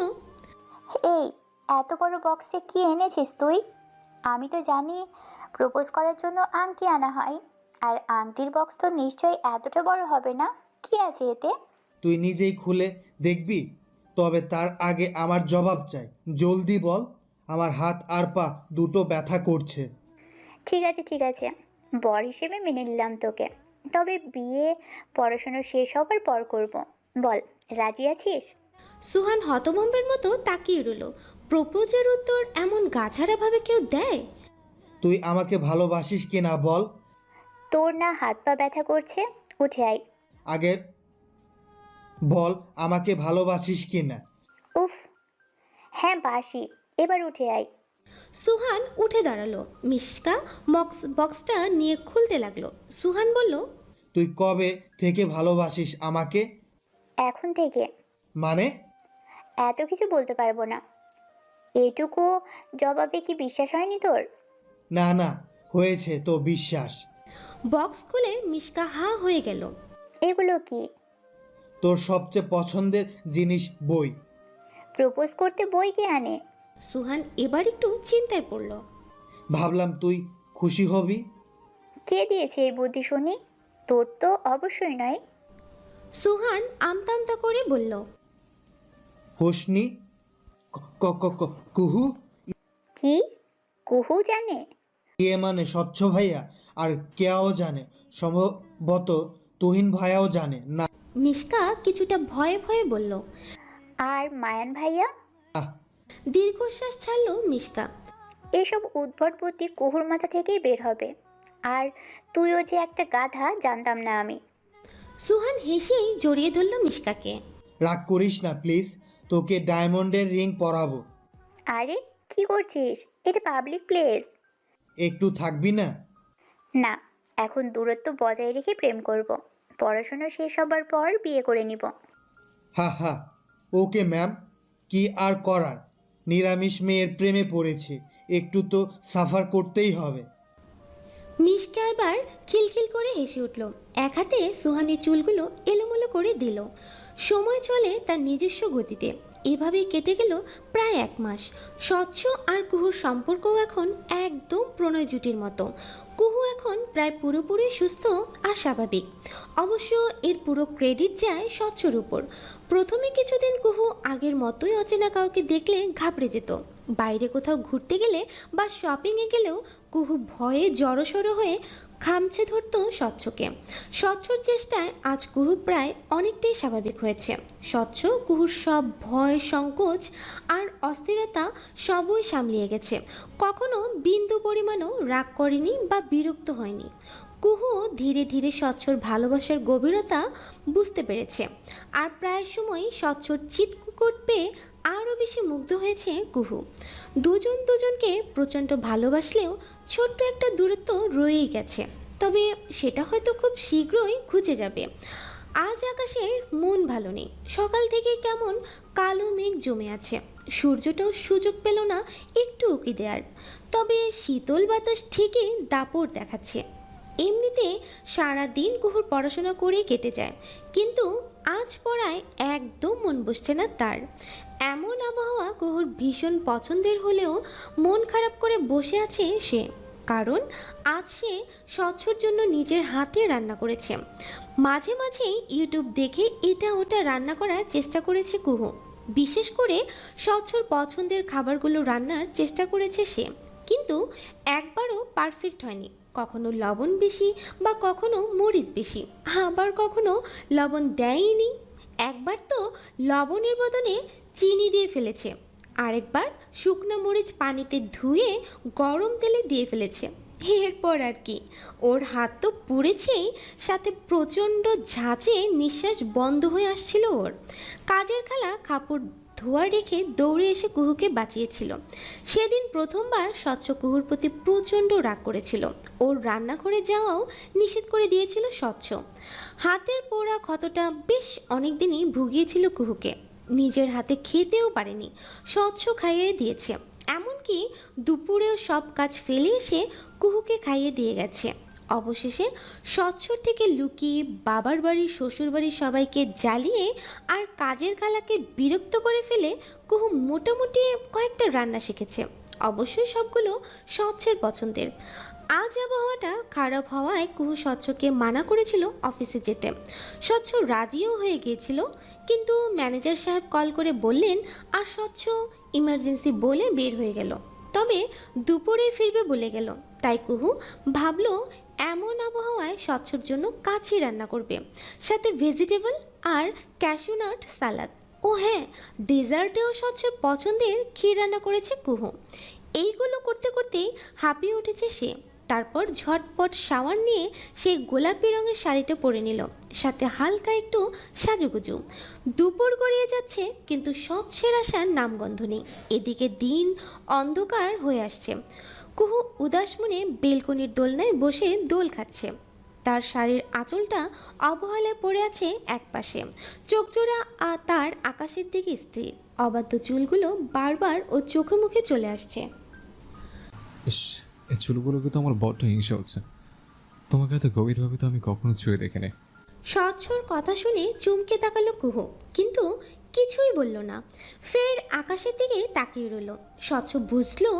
E: এই এত বড় বক্সে কি এনেছিস তুই? আমি তো জানি প্রপোজ করার জন্য আংটি আনা হয়, আর আংটির বক্স তো নিশ্চয়ই এতটা বড় হবে না। কি আছে এতে?
P: তুই নিজেই খুলে দেখবি? তবে তার আগে আমার জবাব চাই, জলদি বল। আমার হাত আর পা দুটো ব্যথা করছে।
E: ঠিক আছে ঠিক আছে, বর হিসেবে মেনে নিলাম তোকে, তবে বিয়ে পড়াশোনা শেষ হবার পর করব। বল, রাজি আছিস?
C: সুহান হতভম্বের মতো তাকিয়ে রইল। প্রপোজের উত্তর এমন গাছাড়া ভাবে কেউ দেয়?
P: তুই আমাকে ভালোবাসিস কিনা বল।
E: তোর না হাত পা ব্যথা করছে? উঠে আয়।
P: আগে বল আমাকে ভালোবাসিস কিনা।
E: উফ, হ্যাঁ বাসি, এবার উঠে আয়।
C: সুহান উঠে দাঁড়ালো। মিশকা বক্সটা নিয়ে খুলতে লাগলো। সুহান বলল,
P: তুই কবে থেকে ভালোবাসিস আমাকে?
E: এখন থেকে।
P: মানে?
E: এত কিছু বলতে পারবো না। এটুকু জবাবে কি বিশ্বাস হয়নি তোর?
P: না না, হয়েছে তো বিশ্বাস।
C: বক্স খুলে মিশকা হা হয়ে গেল।
E: এগুলো কি?
P: তোর সবচেয়ে পছন্দের জিনিস, বই।
E: প্রপোজ করতে বই কে আনে?
C: সুহান এবার একটু চিন্তায় পড়ল।
P: ভাবলাম তুই খুশি হবি।
E: কে দিয়েছে এই বুদ্ধি শুনি? তোর তো অবশ্যই নয়।
C: সুহান আমতা আমতা করে বলল,
P: হোসনি কুহু।
E: কি? কুহু জানে?
P: কে মানে স্বচ্ছ ভাইয়া, আর কেয়াও জানে, সম্ভবত তুহিন ভাইয়াও জানে না।
C: মিশকা কিছুটা ভয়ে ভয়ে বলল,
E: আর মায়ান ভাইয়া?
C: দীর্ঘশ্বাস ছাড়লো মিশকা।
E: এসব উদ্ভট বুদ্ধি কুহুর মাথা থেকেই বের হবে। আর তুইও যে একটা গাধা জানতাম না আমি।
C: সুহান হেসেই জড়িয়ে ধরল মিশকাকে।
P: রাগ করিস না প্লিজ, তোকে ডায়মন্ডের রিং পরাবো।
E: আরে কি করছিস? এটা পাবলিক প্লেস।
P: একটু থাকবি না?
E: না, এখন দূরত্ব বজায় রেখে প্রেম করব। পড়াশোনা শেষ হবার পর বিয়ে করে নিব।
P: হা হা, ওকে ম্যাম, কি আর করার, নিরামিষ মেয়ের প্রেমে পড়েছে, একটু তো সাফার করতেই হবে।
C: মিশকা এবার খিলখিল করে হেসে উঠল। এক হাতে সুহানের চুলগুলো এলোমেলো করে দিল। সময় চলে তার নিজস্ব গতিতে। এভাবেই কেটে গেল প্রায় 1 মাস। স্বচ্ছ আর কুহুর সম্পর্কও এখন একদম প্রণয় জুটির মতো। কুহু এখন এখন প্রায় পুরোপুরি সুস্থ আর স্বাভাবিক। অবশ্য এর পুরো ক্রেডিট যায় স্বচ্ছর উপর। প্রথমে কিছুদিন কুহু আগের মতোই অচেনা কাউকে দেখলে ঘাবড়ে যেত। বাইরে কোথাও ঘুরতে গেলে বা শপিংয়ে গেলেও কুহু ভয়ে জড়সড় হয়ে খামছে ধরতো স্বচ্ছকে। স্বচ্ছর চেষ্টায় আজ কুহু প্রায় অনেকটাই স্বাভাবিক হয়েছে। স্বচ্ছ কুহুর সব ভয়, সংকোচ আর অস্থিরতা সবই সামলিয়ে গেছে। কখনো বিন্দু পরিমাণও রাগ করেনি বা বিরক্ত হয়নি। কুহু ধীরে ধীরে স্বচ্ছর ভালোবাসার গভীরতা বুঝতে পেরেছে। আর প্রায় সময় স্বচ্ছর চিৎকুট পেয়ে আরও বেশি মুগ্ধ হয়েছে কুহু। দুজন দুজনকে প্রচণ্ড ভালোবাসলেও ছোট্ট একটা দূরত্ব রয়েই গেছে, তবে সেটা হয়তো খুব শীঘ্রই ঘুচে যাবে। আজ আকাশের মন ভালো নেই। সকাল থেকে কেমন কালো মেঘ জমে আছে। সূর্যটাও সুযোগ পেল না একটু উঁকি দেওয়ার। তবে শীতল বাতাস ঠিকই দাপট দেখাচ্ছে। এমনিতে সারা দিন কুহুর পড়াশোনা করেই কেটে যায়, কিন্তু আজ পড়ায় একদম মন বসছে না তার। এমন আবহাওয়া কুহুর ভীষণ পছন্দের হলেও মন খারাপ করে বসে আছে সে, কারণ আজ সে স্বচ্ছর জন্য নিজের হাতে রান্না করেছে। মাঝে মাঝে ইউটিউব দেখে এটা ওটা রান্না করার চেষ্টা করেছে কুহু। বিশেষ করে স্বচ্ছর পছন্দের খাবারগুলো রান্নার চেষ্টা করেছে সে, কিন্তু একবারও পারফেক্ট হয়নি। কখনো লবণ বেশি বা কখনো মরিচ বেশি, আবার কখনো লবণ দেয়নি। একবার তো লবণের বদলে চিনি দিয়ে ফেলেছে, আরেকবার শুকনো মরিচ পানিতে ধুয়ে গরম তেলে দিয়ে ফেলেছে। এরপর আর কি, ওর হাত তো পুড়েছেই, সাথে প্রচণ্ড ঝাঁচে নিঃশ্বাস বন্ধ হয়ে আসছিল ওর। কাজের খালা কাপড় ধোয়া রেখে দৌড়ে এসে কুহুকে বাঁচিয়েছিল। সেদিন প্রথমবার স্বচ্ছ কুহুর প্রতি প্রচণ্ড রাগ করেছিল। ওর রান্নাঘরে যাওয়াও নিষেধ করে দিয়েছিল স্বচ্ছ। হাতের পোড়া ক্ষতটা বেশ অনেকদিনই ভুগিয়েছিল কুহুকে। নিজের হাতে খেতেও পারেনি, স্বচ্ছ খাইয়ে দিয়েছে। এমনকি দুপুরেও সব কাজ ফেলে এসে কুহুকে খাইয়ে দিয়ে গেছে। অবশেষে স্বচ্ছর থেকে লুকিয়ে বাবার বাড়ি, শ্বশুর বাড়ির সবাইকে জ্বালিয়ে আর কাজের খালাকে বিরক্ত করে ফেলে কুহু মোটামুটি কয়েকটা রান্না শিখেছে। অবশ্যই সবগুলো স্বচ্ছের পছন্দের। আজ আবহাওয়াটা খারাপ হওয়ায় কুহু স্বচ্ছকে মানা করেছিল অফিসে যেতে। স্বচ্ছ রাজিও হয়ে গিয়েছিল, কিন্তু ম্যানেজার সাহেব কল করে বললেন আর স্বচ্ছ ইমার্জেন্সি বলে বের হয়ে গেল। তবে দুপুরে ফিরবে বলে গেল। তাই কুহু ভাবলো এমন আবহাওয়ায় স্বচ্ছর জন্য কাচ্চি রান্না করবে, সাথে ভেজিটেবল আর ক্যাশু নাট সালাদ। ও হ্যাঁ, ডেজার্টেও স্বচ্ছর পছন্দের ক্ষীর রান্না করেছে কুহু। এইগুলো করতে করতেই হাঁপিয়ে উঠেছে সে। তারপর ঝটপট শাওয়ার নিয়ে সে গোলাপি রঙের শাড়িটা পরে নিল, সাথে হালকা একটু সাজুগুজু। দুপুর গড়িয়ে যাচ্ছে, কিন্তু স্বচ্ছের আসার নামগন্ধ নেই। এদিকে দিন অন্ধকার হয়ে আসছে। কুহু উদাস মনে বেলকনির দোলনায় বসে দোল খাচ্ছে। তার শাড়ির আঁচলটা অবহেলায় পড়ে আছে একপাশে। চোখজোড়া তার আকাশের দিকে স্থির। অবাধ্য চুলগুলো বারবার ওর চোখে মুখে চলে আসছে।
D: ইস, এই চুলগুলোকে তো আমার বড্ড হিংসা হচ্ছে। তোমাকে এত গভীরভাবে তো আমি কখনো ছুঁয়ে দেখিনি।
C: স্বচ্ছর কথা শুনে চমকে তাকালো কুহু, কিন্তু কিছুই বলল না। ফের আকাশের দিকে তাকিয়ে রইল। স্বচ্ছ বুঝলো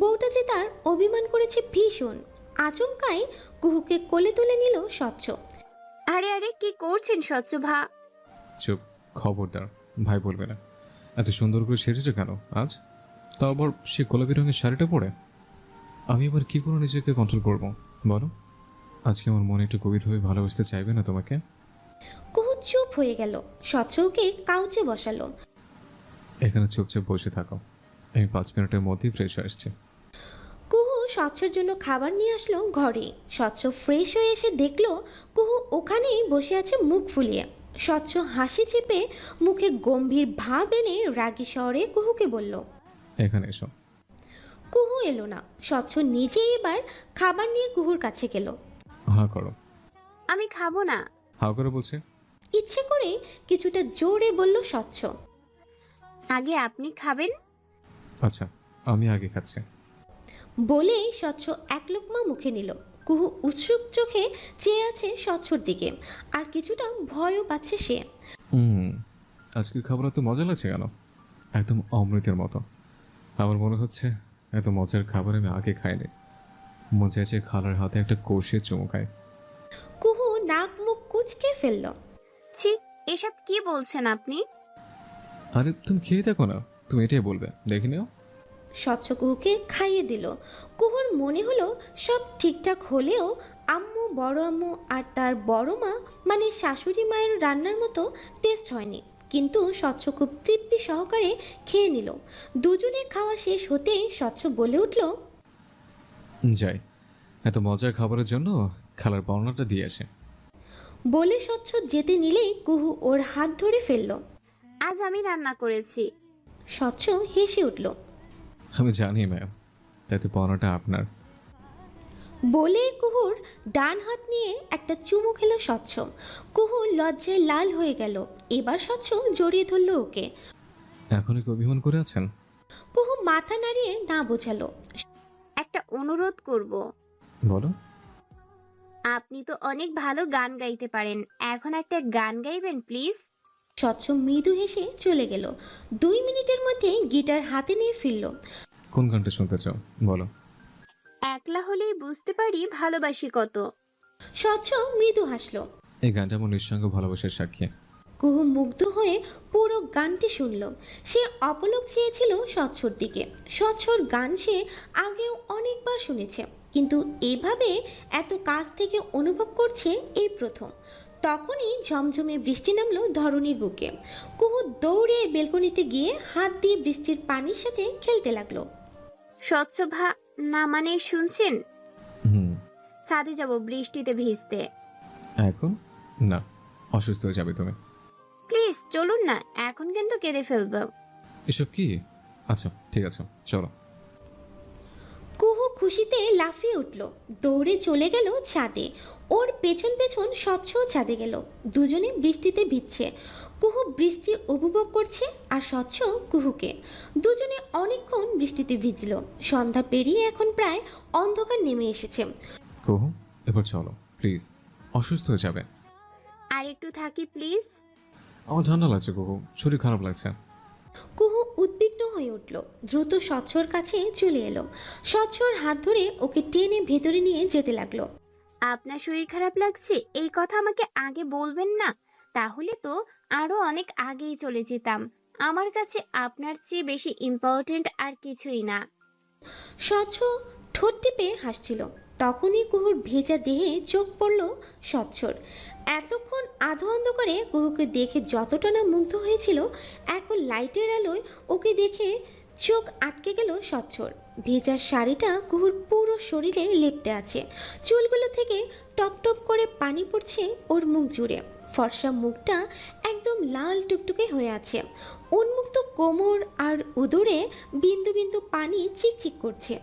C: বউটা যে তার অভিমান করেছে ভীষণ। আচমকাই কুহুকে কোলে তুলে নিল স্বচ্ছ।
A: আরে আরে, কি করছেন স্বচ্ছ ভা?
D: চুপ, খবরদার, ভাই বলবে না। এত সুন্দর করে সেজেছে কেন আজ? তাও আবার সে গোলাপি রঙের শাড়িটা পরে। আমি আবার কি করে নিজেকে কন্ট্রোল করবো বলো? আজকে আমার মনে একটু গভীরভাবে ভালোবাসতে চাইবে না তোমাকে?
C: কুহু চুপ হয়ে গেল। স্বচ্ছ ওকে কাউচে বসালো।
D: এখানে চুপচাপ বসে থাকো, আমি 5 মিনিটের মধ্যেই ফ্রেশ হয়ে আসছি।
C: কুহু স্বচ্ছর জন্য খাবার নিয়ে আসলো ঘরে। স্বচ্ছ ফ্রেশ হয়ে এসে দেখলো কুহু ওখানেই বসে আছে মুখ ফুলিয়ে। স্বচ্ছ হাসি চেপে মুখে গম্ভীর ভাব এনে রাগী স্বরে কুহুকে বলল,
D: এখানে এসো।
C: কুহু এলো না। স্বচ্ছ নিজেই এবার খাবার নিয়ে কুহুর কাছে গেল।
D: হা করো।
A: আমি খাবো না।
D: হা করে বলছে।
C: ইচ্ছে করে কিছুটা জোরে বলল স্বচ্ছ।
A: আগে আপনি খাবেন।
D: আচ্ছা, আমি আগে খাচ্ছি।
C: বলে স্বচ্ছ এক লোকমা মুখে নিল। কুহু উৎসুক চোখে চেয়ে আছে স্বচ্ছর দিকে, আর কিছুটা ভয়ও পাচ্ছে সে।
D: আজকের খাবার এত মজা লাগছে কেন? একদম অমৃতের মতো। আমার মনে হচ্ছে এত মজার খাবার আমি আগে খাইনি। মন চাইছে খালার হাতে একটা কষে চুমু খায়।
C: কুহু নাক মুখ কুচকে ফেলল।
A: ছি, এসব কি বলছেন আপনি?
D: আরে তুমি খেয়ে দেখো না, তুমি এটাই বলবে, দেখে নিও।
C: স্বচ্ছ কুহুকে খাইয়ে দিল। কুহুর মনে হলো সব ঠিকঠাক হলেও আম্মু, বড় আম্মু আর তার বড় মা মানে শাশুড়ি মায়ের রান্নার মতো টেস্ট হয়নি। কিন্তু স্বচ্ছ খুব তৃপ্তি সহকারে খেয়ে নিল। দুজনে খাওয়া শেষ হতেই স্বচ্ছ বলে উঠল,
D: যাই, এত মজার খাবারের জন্য খালার পাওনাটা দিয়েছে।
C: বলে স্বচ্ছ যেতে নিলেই কুহু ওর হাত ধরে ফেলল।
A: আজ আমি রান্না করেছি।
C: স্বচ্ছ হেসে উঠল।
D: আমি জানি ম্যাম, তাই তো পাওনাটা আপনার।
C: বলে কুহুর ডান হাত নিয়ে একটা চুমু খেলো স্বচ্ছ। কুহু লজ্জায় লাল হয়ে গেল। এবার স্বচ্ছ জড়িয়ে ধরল ওকে।
D: এখনই কি অভিমান করে আছেন?
C: কুহু মাথা নাড়িয়ে না বোঝালো।
A: একটা অনুরোধ করব।
D: বলো।
A: আপনি তো অনেক ভালো গান গাইতে পারেন, এখন একটা গান গাইবেন প্লিজ?
C: স্বচ্ছ মৃদু হেসে চলে গেল। 2 মিনিটের মধ্যে গিটার হাতে নিয়ে ফিরল।
D: কোন গানটা শুনতে চাও বলো।
A: একলা হলেই বুঝতে পারি ভালোবাসি কত।
C: স্বচ্ছ মৃদু হাসলো।
D: এই গানটা আমার নিঃসঙ্গ ভালোবাসার সাক্ষী।
C: কুহু মুগ্ধ হয়ে পুরো গানটি শুনল। সে অপলক চেয়েছিল স্বচ্ছর দিকে। স্বচ্ছর গান সে আগেও অনেকবার শুনেছে, কিন্তু এভাবে এত কাছ থেকে অনুভব করছে এই প্রথম। তখনই ঝমঝমে বৃষ্টি নামলো ধরণীর বুকে। কুহু দৌড়ে বেলকনিতে গিয়ে হাত দিয়ে বৃষ্টির পানির সাথে খেলতে লাগলো।
A: স্বচ্ছ না মানে শুনছেন?
D: হুম।
A: ছাদে যাব বৃষ্টিতে ভিজতে।
D: এখন না, অসুস্থ হয়ে যাবে তুমি।
A: প্লিজ চলুন না, এখন কিন্তু কেঁদে ফেলবো।
D: এসব কি? আচ্ছা ঠিক আছে, চলো।
C: কুহু খুশিতে লাফিয়ে উঠল, দৌড়ে চলে গেল ছাদে। ওর পেছন পেছন স্বচ্ছ ছাদে গেল। দুজনে বৃষ্টিতে ভিজছে। কুহু বৃষ্টি উপভোগ করছে আর স্বচ্ছ কুহুকে। দুজনে অনেকক্ষণ বৃষ্টিতে ভিজল। সন্ধ্যা পেরিয়ে এখন প্রায় অন্ধকার নেমে এসেছে।
D: কুহু, এবার চলো প্লিজ, অসুস্থ হয়ে যাবে।
A: আর একটু থাকি প্লিজ।
D: আমার ঠান্ডা লাগছে কুহু, শরীর খারাপ লাগছে।
C: কুহু উদ্বিগ্ন হয়ে উঠল, দ্রুত স্বচ্ছর কাছে চলে এলো। স্বচ্ছর হাত ধরে ওকে টেনে ভেতরে নিয়ে যেতে লাগলো।
A: আপনার শরীর খারাপ লাগছে এই কথা আমাকে আগে বলবেন না, তাহলে তো আরো অনেক আগেই চলে যেতাম। আমার কাছে আপনার চেয়ে বেশি ইম্পর্টেন্ট আর কিছুই না।
C: স্বচ্ছ ঠোঁট টিপে হাসছিল। তখনই কুহুর ভেজা দেহে চোখ পড়ল স্বচ্ছর। এতক্ষণ আধো অন্ধকারে কুহুকে দেখে যতটা না মুগ্ধ হয়েছিল, এখন লাইটের আলোয় ওকে দেখে চোখ আটকে গেল স্বচ্ছর। ভেজা শাড়িটা কুহুর পুরো শরীরে লেপ্টে আছে। চুলগুলো থেকে টপ টপ করে পানি পড়ছে ওর মুখ জুড়ে। ফর্সা মুখটা একদম লাল টুকটুকে হয়ে আছে। উন্মুক্ত কোমর আর উদরে বিন্দু বিন্দু পানি চিকচিক করছে।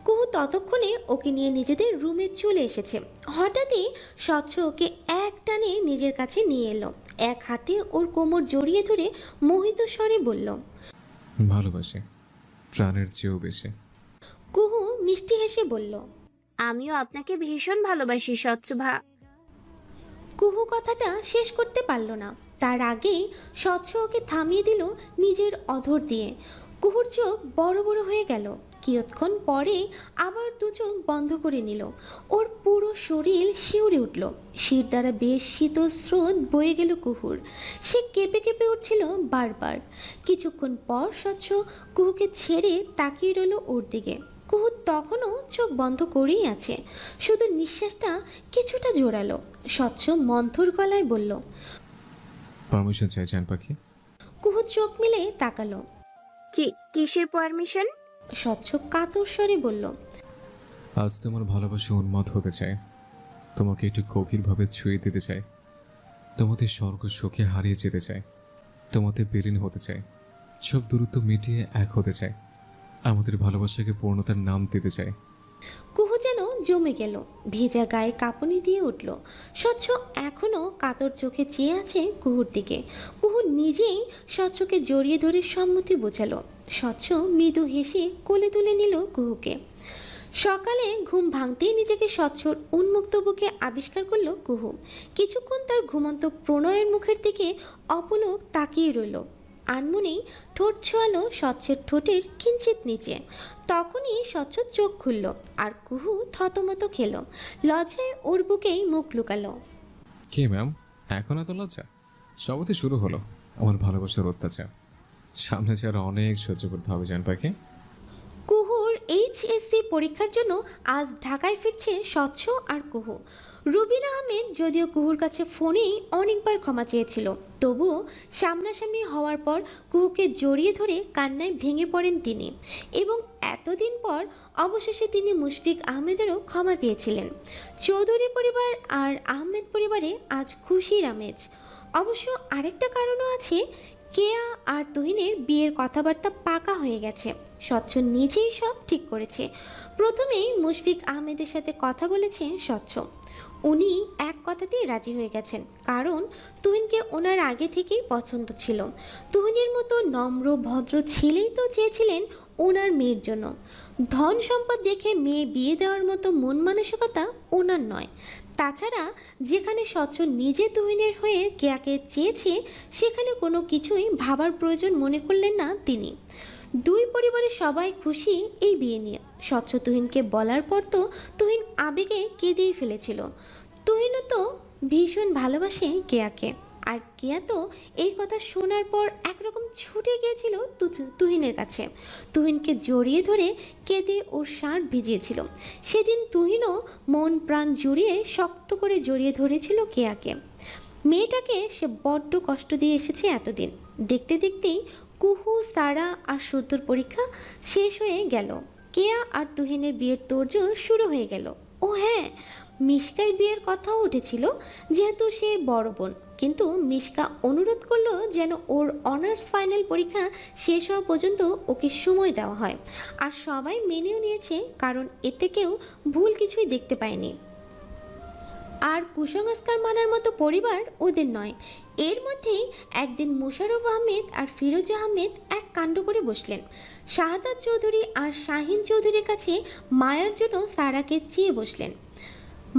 C: কুহু ততক্ষণে ওকে নিয়ে নিজেদের রুমে চলে এসেছে। হঠাৎই স্বচ্ছ ওকে এক টানে নিজের কাছে নিয়ে এলো। এক হাতে ওর কোমর জড়িয়ে ধরে মোহিত স্বরে বলল,
D: ভালোবাসি, প্রাণের চেয়েও বেশি।
C: কুহু মিষ্টি হেসে বলল,
A: আমিও আপনাকে ভীষণ ভালোবাসি স্বচ্ছ
C: কুহু কথাটা শেষ করতে পারল না। তার আগেই স্বচ্ছ ওকে থামিয়ে দিল নিজের অধর দিয়ে। কুহুর চোখ বড় বড় হয়ে গেল। কিয়ৎক্ষণ পরে আবার দু চোখ বন্ধ করে নিল। ওর পুরো শরীর শিউরে উঠল। শির দ্বারা বেশ শীতল স্রোত বয়ে গেল কুহুর। সে কেঁপে কেঁপে উঠছিল বারবার। কিছুক্ষণ পর স্বচ্ছ কুহুকে ছেড়ে তাকিয়ে রইল ওর দিকে। কুহু তখনও চোখ বন্ধ করেই আছে, শুধু নিঃশ্বাসটা কিছুটা জোরালো। স্বচ্ছ মন্থর গলায় বলল,
D: পারমিশন চাই জান পাখি।
C: কুহু চোখ মিলে তাকালো।
A: কিসের পারমিশন?
C: স্বচ্ছ কাতর স্বরে বলল,
D: আজ তোমার ভালোবাসা উন্মাদ হতে চাই, তোমাকে একটু গভীরভাবে ছুঁয়ে দিতে চাই, তোমাদের স্বর্গ সুখে হারিয়ে যেতে চাই, তোমাদের বিলীন হতে চাই, সব দূরত্ব মিটিয়ে এক হতে চাই, আমাদের ভালোবাসাকে পূর্ণতার নাম দিতে চাই।
C: কুহু যেন জমে গেল, ভেজা গায়ে কাঁপুনি দিয়ে উঠল। স্বচ্ছ এখনো কাতর চোখে চেয়ে আছে কুহুর দিকে। কুহু নিজেই স্বচ্ছকে জড়িয়ে ধরে সম্মতি বোঝালো। স্বচ্ছ মৃদু হেসে কোলে তুলে নিল কুহুকে। সকালে ঘুম ভাঙতেই নিজেকে স্বচ্ছর উন্মুক্ত বুকে আবিষ্কার করলো কুহু। কিছুক্ষণ তার ঘুমন্ত প্রণয়ের মুখের দিকে অপলক তাকিয়ে রইল। আনমনেই ঠোঁট ছোঁয়ালো স্বচ্ছের ঠোঁটের কিঞ্চিত নিচে। তখনই স্বচ্ছ চোখ খুলল আর কুহু থতমত খেলো। লজ্জায় ওর বুকেই মুখ লুকালো।
D: কি ম্যাম, এখন এত লজ্জা? সবতে শুরু হলো আমার ভালোবাসার অত্যাচার। সামনে যে আরো অনেক সহ্য করতে হবে জান পাখি।
C: কুহুর এইচএসসি পরীক্ষার জন্য আজ ঢাকায় ফিরছে স্বচ্ছ আর কুহু। রুবিনা আহমেদ যদিও কুহুর কাছে ফোনেই অনেকবার ক্ষমা চেয়েছিল, তবুও সামনাসামনি হওয়ার পর কুহুকে জড়িয়ে ধরে কান্নায় ভেঙে পড়েন তিনি। এবং এতদিন পর অবশেষে তিনি মুশফিক আহমেদেরও ক্ষমা পেয়েছিলেন। চৌধুরী পরিবার আর আহমেদ পরিবারে আজ খুশির আমেজ। অবশ্য আরেকটা কারণও আছে, কেয়া আর তুহিনের বিয়ের কথাবার্তা পাকা হয়ে গেছে। স্বচ্ছ নিজেই সব ঠিক করেছে। প্রথমেই মুশফিক আহমেদের সাথে কথা বলেছে স্বচ্ছ। উনি এক কথাতেই রাজি হয়ে গেছেন, কারণ তুহিনকে ওনার আগে থেকেই পছন্দ ছিল। তুহিনের মতো নম্র ভদ্র ছেলেই তো চেয়েছিলেন ওনার মেয়ের জন্য। ধন সম্পদ দেখে মেয়ে বিয়ে দেওয়ার মতো মন মানসিকতা ওনার নয়। তাছাড়া যেখানে স্বচ্ছ নিজে তুহিনের হয়ে কেয়াকে চেয়েছে, সেখানে কোনো কিছুই ভাবার প্রয়োজন মনে করলেন না তিনি। দুই পরিবারের সবাই খুশি এই বিয়ে নিয়ে। স্বচ্ছ তুহিনকে বলার পর তো তুহিন আবেগে কেঁদেই ফেলেছিল। তুহিনও তো ভীষণ ভালোবাসে কেয়াকে, আর কেয়া তো এই কথা শোনার পর একরকম ছুটে গিয়েছিল তুহিনের কাছে। তুহিনকে জড়িয়ে ধরে কেঁদে ওর শার্ট ভিজিয়েছিল। সেদিন তুহিনও মন প্রাণ জুড়িয়ে শক্ত করে জড়িয়ে ধরেছিল কেয়াকে। মেয়েটাকে সে বড্ড কষ্ট দিয়ে এসেছে এতদিন। দেখতে দেখতেই কুহু, সারা আর শুদ্ধর পরীক্ষা শেষ হয়ে গেল। কেয়া আর তুহিনের বিয়ের তোড়জোড় শুরু হয়ে গেল। ও হ্যাঁ, মিশকার বিয়ের কথাও উঠেছিল, যেহেতু সে বড় বোন। কিন্তু মিশকা অনুরোধ করলো যেন ওর অনার্স ফাইনাল পরীক্ষা শেষ হওয়া পর্যন্ত ওকে সময় দেওয়া হয়। আর সবাই মেনেও নিয়েছে, কারণ এতে কেউ ভুল কিছুই দেখতে পায়নি। আর কুসংস্কার মানার মতো পরিবার ওদের নয়। এর মধ্যেই একদিন মোশাররফ আহমেদ আর ফিরোজ আহমেদ এক কাণ্ড করে বসলেন। শাহাদাত চৌধুরী আর শাহিন চৌধুরীর কাছে মায়ার জন্য সারাকে চেয়ে বসলেন।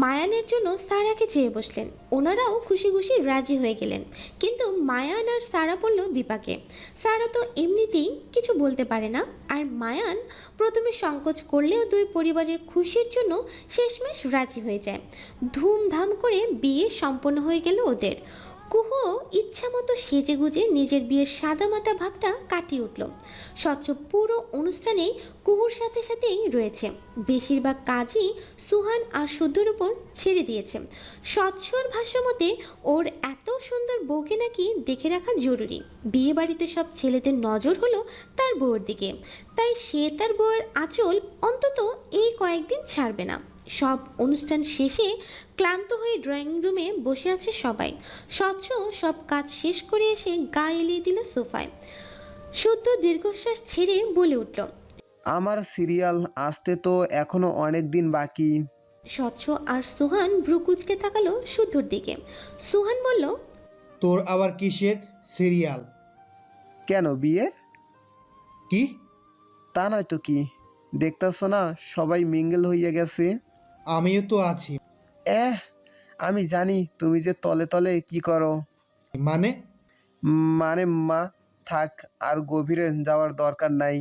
C: মায়ানের জন্য সারাকে চেয়ে বসলেন। ওনারাও খুশি খুশি রাজি হয়ে গেলেন। কিন্তু মায়ান আর সারা পড়ল বিপাকে। সারা তো এমনিতেই কিছু বলতে পারে না, আর মায়ান প্রথমে সংকোচ করলেও দুই পরিবারের খুশির জন্য শেষমেশ রাজি হয়ে যায়। ধুমধাম করে বিয়ে সম্পন্ন হয়ে গেল ওদের। কুহু ইচ্ছা মতো সেজে গুজে নিজের বিয়ের সাদামাটা ভাবটা কাটিয়ে উঠল। স্বচ্ছ পুরো অনুষ্ঠানে কুহুর সাথে সাথেই রয়েছে। বেশিরভাগ কাজই সুহান আর শুদ্ধর উপর ছেড়ে দিয়েছে। স্বচ্ছর ভাষ্যমতে ওর এত সুন্দর বউকে নাকি দেখে রাখা জরুরি। বিয়ে বাড়িতে সব ছেলেদের নজর হলো তার বউয়ের দিকে, তাই সে তার বউয়ের আঁচল অন্তত এই কয়েকদিন ছাড়বে না। সব অনুষ্ঠান শেষে ক্লান্ত হয়ে ড্রয়িং রুমে বসে আছে সবাই। স্বচ্ছ সব কাজ শেষ করে এসে গা এলিয়ে দিল সোফায়। শুদ্ধ দীর্ঘশ্বাস ছেড়ে বলে উঠল,
N: আমার সিরিয়াল আসতে তো এখনো অনেক দিন বাকি।
C: স্বচ্ছ আর সুহান ভ্রু কুঁচকে তাকালো শুদ্ধর দিকে। সুহান বলল,
P: তোর আবার কিসের সিরিয়াল?
N: কেন, বিয়ে?
P: কি?
N: তা নয় তো কি, দেখতেছো না সবাই মিঙ্গেল হইয়া গেছে।
P: আমিও তো আছি।
N: আমি জানি তুমি যে তলে তলে কি করো।
P: মানে?
N: মা থাক, আর গভীরে যাওয়ার দরকার নাই।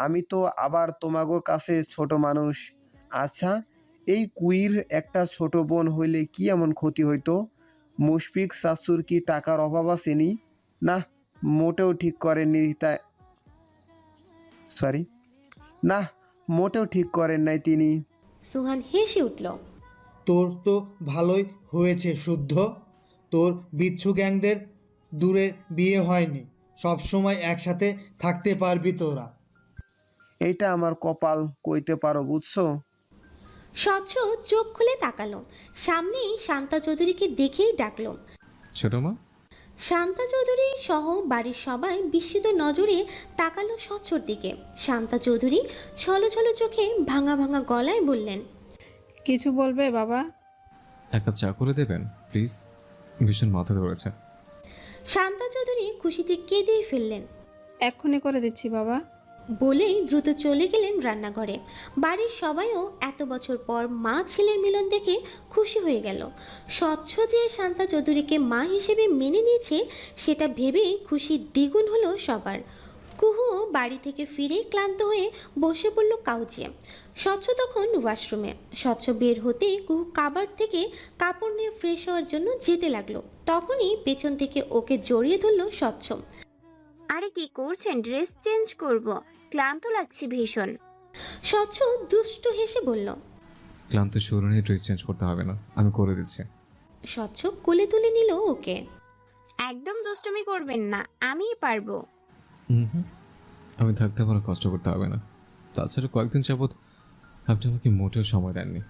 N: আমি তো আবার তোমাগোর কাছে ছোট মানুষ। আচ্ছা, এই কুইর একটা ছোট বোন হইলে কি এমন ক্ষতি হইতো? মুশফিক শাশুর কি টাকার অভাব আসেনি? না, মোটেও ঠিক করেননি। তাই না, মোটেও ঠিক করেন নাই তিনি।
C: সুহান হেসে উঠল,
P: তোর তো ভালোই হয়েছে শুদ্ধ। তোর বিচ্ছু গ্যাংদের দূরে বিয়ে হয়নি, সব সময় একসাথে থাকতে পারবি তোরা।
N: এইটা আমার কপাল কইতে পারো, বুঝছো?
C: স্বচ্ছ চোখ খুলে তাকালো। সামনেই শান্তা চৌধুরীকে দেখেই ডাকলো।
D: ছোট মা।
C: শান্তা চৌধুরী সহ বাড়ির সবাই বিস্মিত নজরে তাকালো স্বচ্ছর দিকে। শান্তা চৌধুরী ছলো ছলো চোখে ভাঙা ভাঙা গলায় বললেন,
T: কিছু বলবে বাবা?
D: এক কাপ চা করে দেবেন প্লিজ, ভীষণ মাথা ধরেছে।
C: শান্তা চৌধুরী খুশিতে কেঁদে ফেললেন।
T: এক্ষুনি করে দিচ্ছি বাবা।
C: বলেই দ্রুত চলে গেলেন রান্নাঘরে। বাড়ির সবাইও এত বছর পর মা ছেলের মিলন দেখে খুশি হয়ে গেল। স্বচ্ছ যে শান্তা চৌধুরীকে মা হিসেবে মেনে নিয়েছে সেটা ভেবেই খুশি দ্বিগুণ হলো সবার। কুহু বাড়ি থেকে ফিরে ক্লান্ত হয়ে বসে পড়ল কাউচে। স্বচ্ছ তখন ওয়াশরুমে। স্বচ্ছ বের হতে কুহু কাবার্ড থেকে কাপড় নিয়ে ফ্রেশ হওয়ার জন্য যেতে লাগলো। তখনই পেছন থেকে ওকে জড়িয়ে ধরল স্বচ্ছ।
A: আরে কি করছেন? ড্রেস চেঞ্জ করব, ক্লান্ত লাগছে ভীষণ।
C: স্বচ্ছ দুষ্ট হেসে বলল।
D: ক্লান্ত শরীর নিয়ে ড্রেস চেঞ্জ করতে হবে না, আমি করে দিচ্ছি।
C: স্বচ্ছ কোলে তুলে নিল ওকে।
A: একদম দুষ্টুমি করবেন না, আমিই পারবো।
D: আমি থাকতে আমার কষ্ট করতে হবে না। তাছাড়া কয়েকদিন যাবৎ আপনি আমাকে মোটেও সময় দেননি।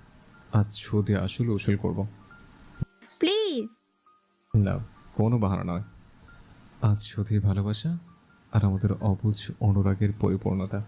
D: আজ সুদে আসলে উসুল করব।
A: প্লিজ।
D: না, কোনো বাহানা নয়। আজ শুধুই ভালোবাসা আর আমাদের অবুঝ অনুরাগের পরিপূর্ণতা।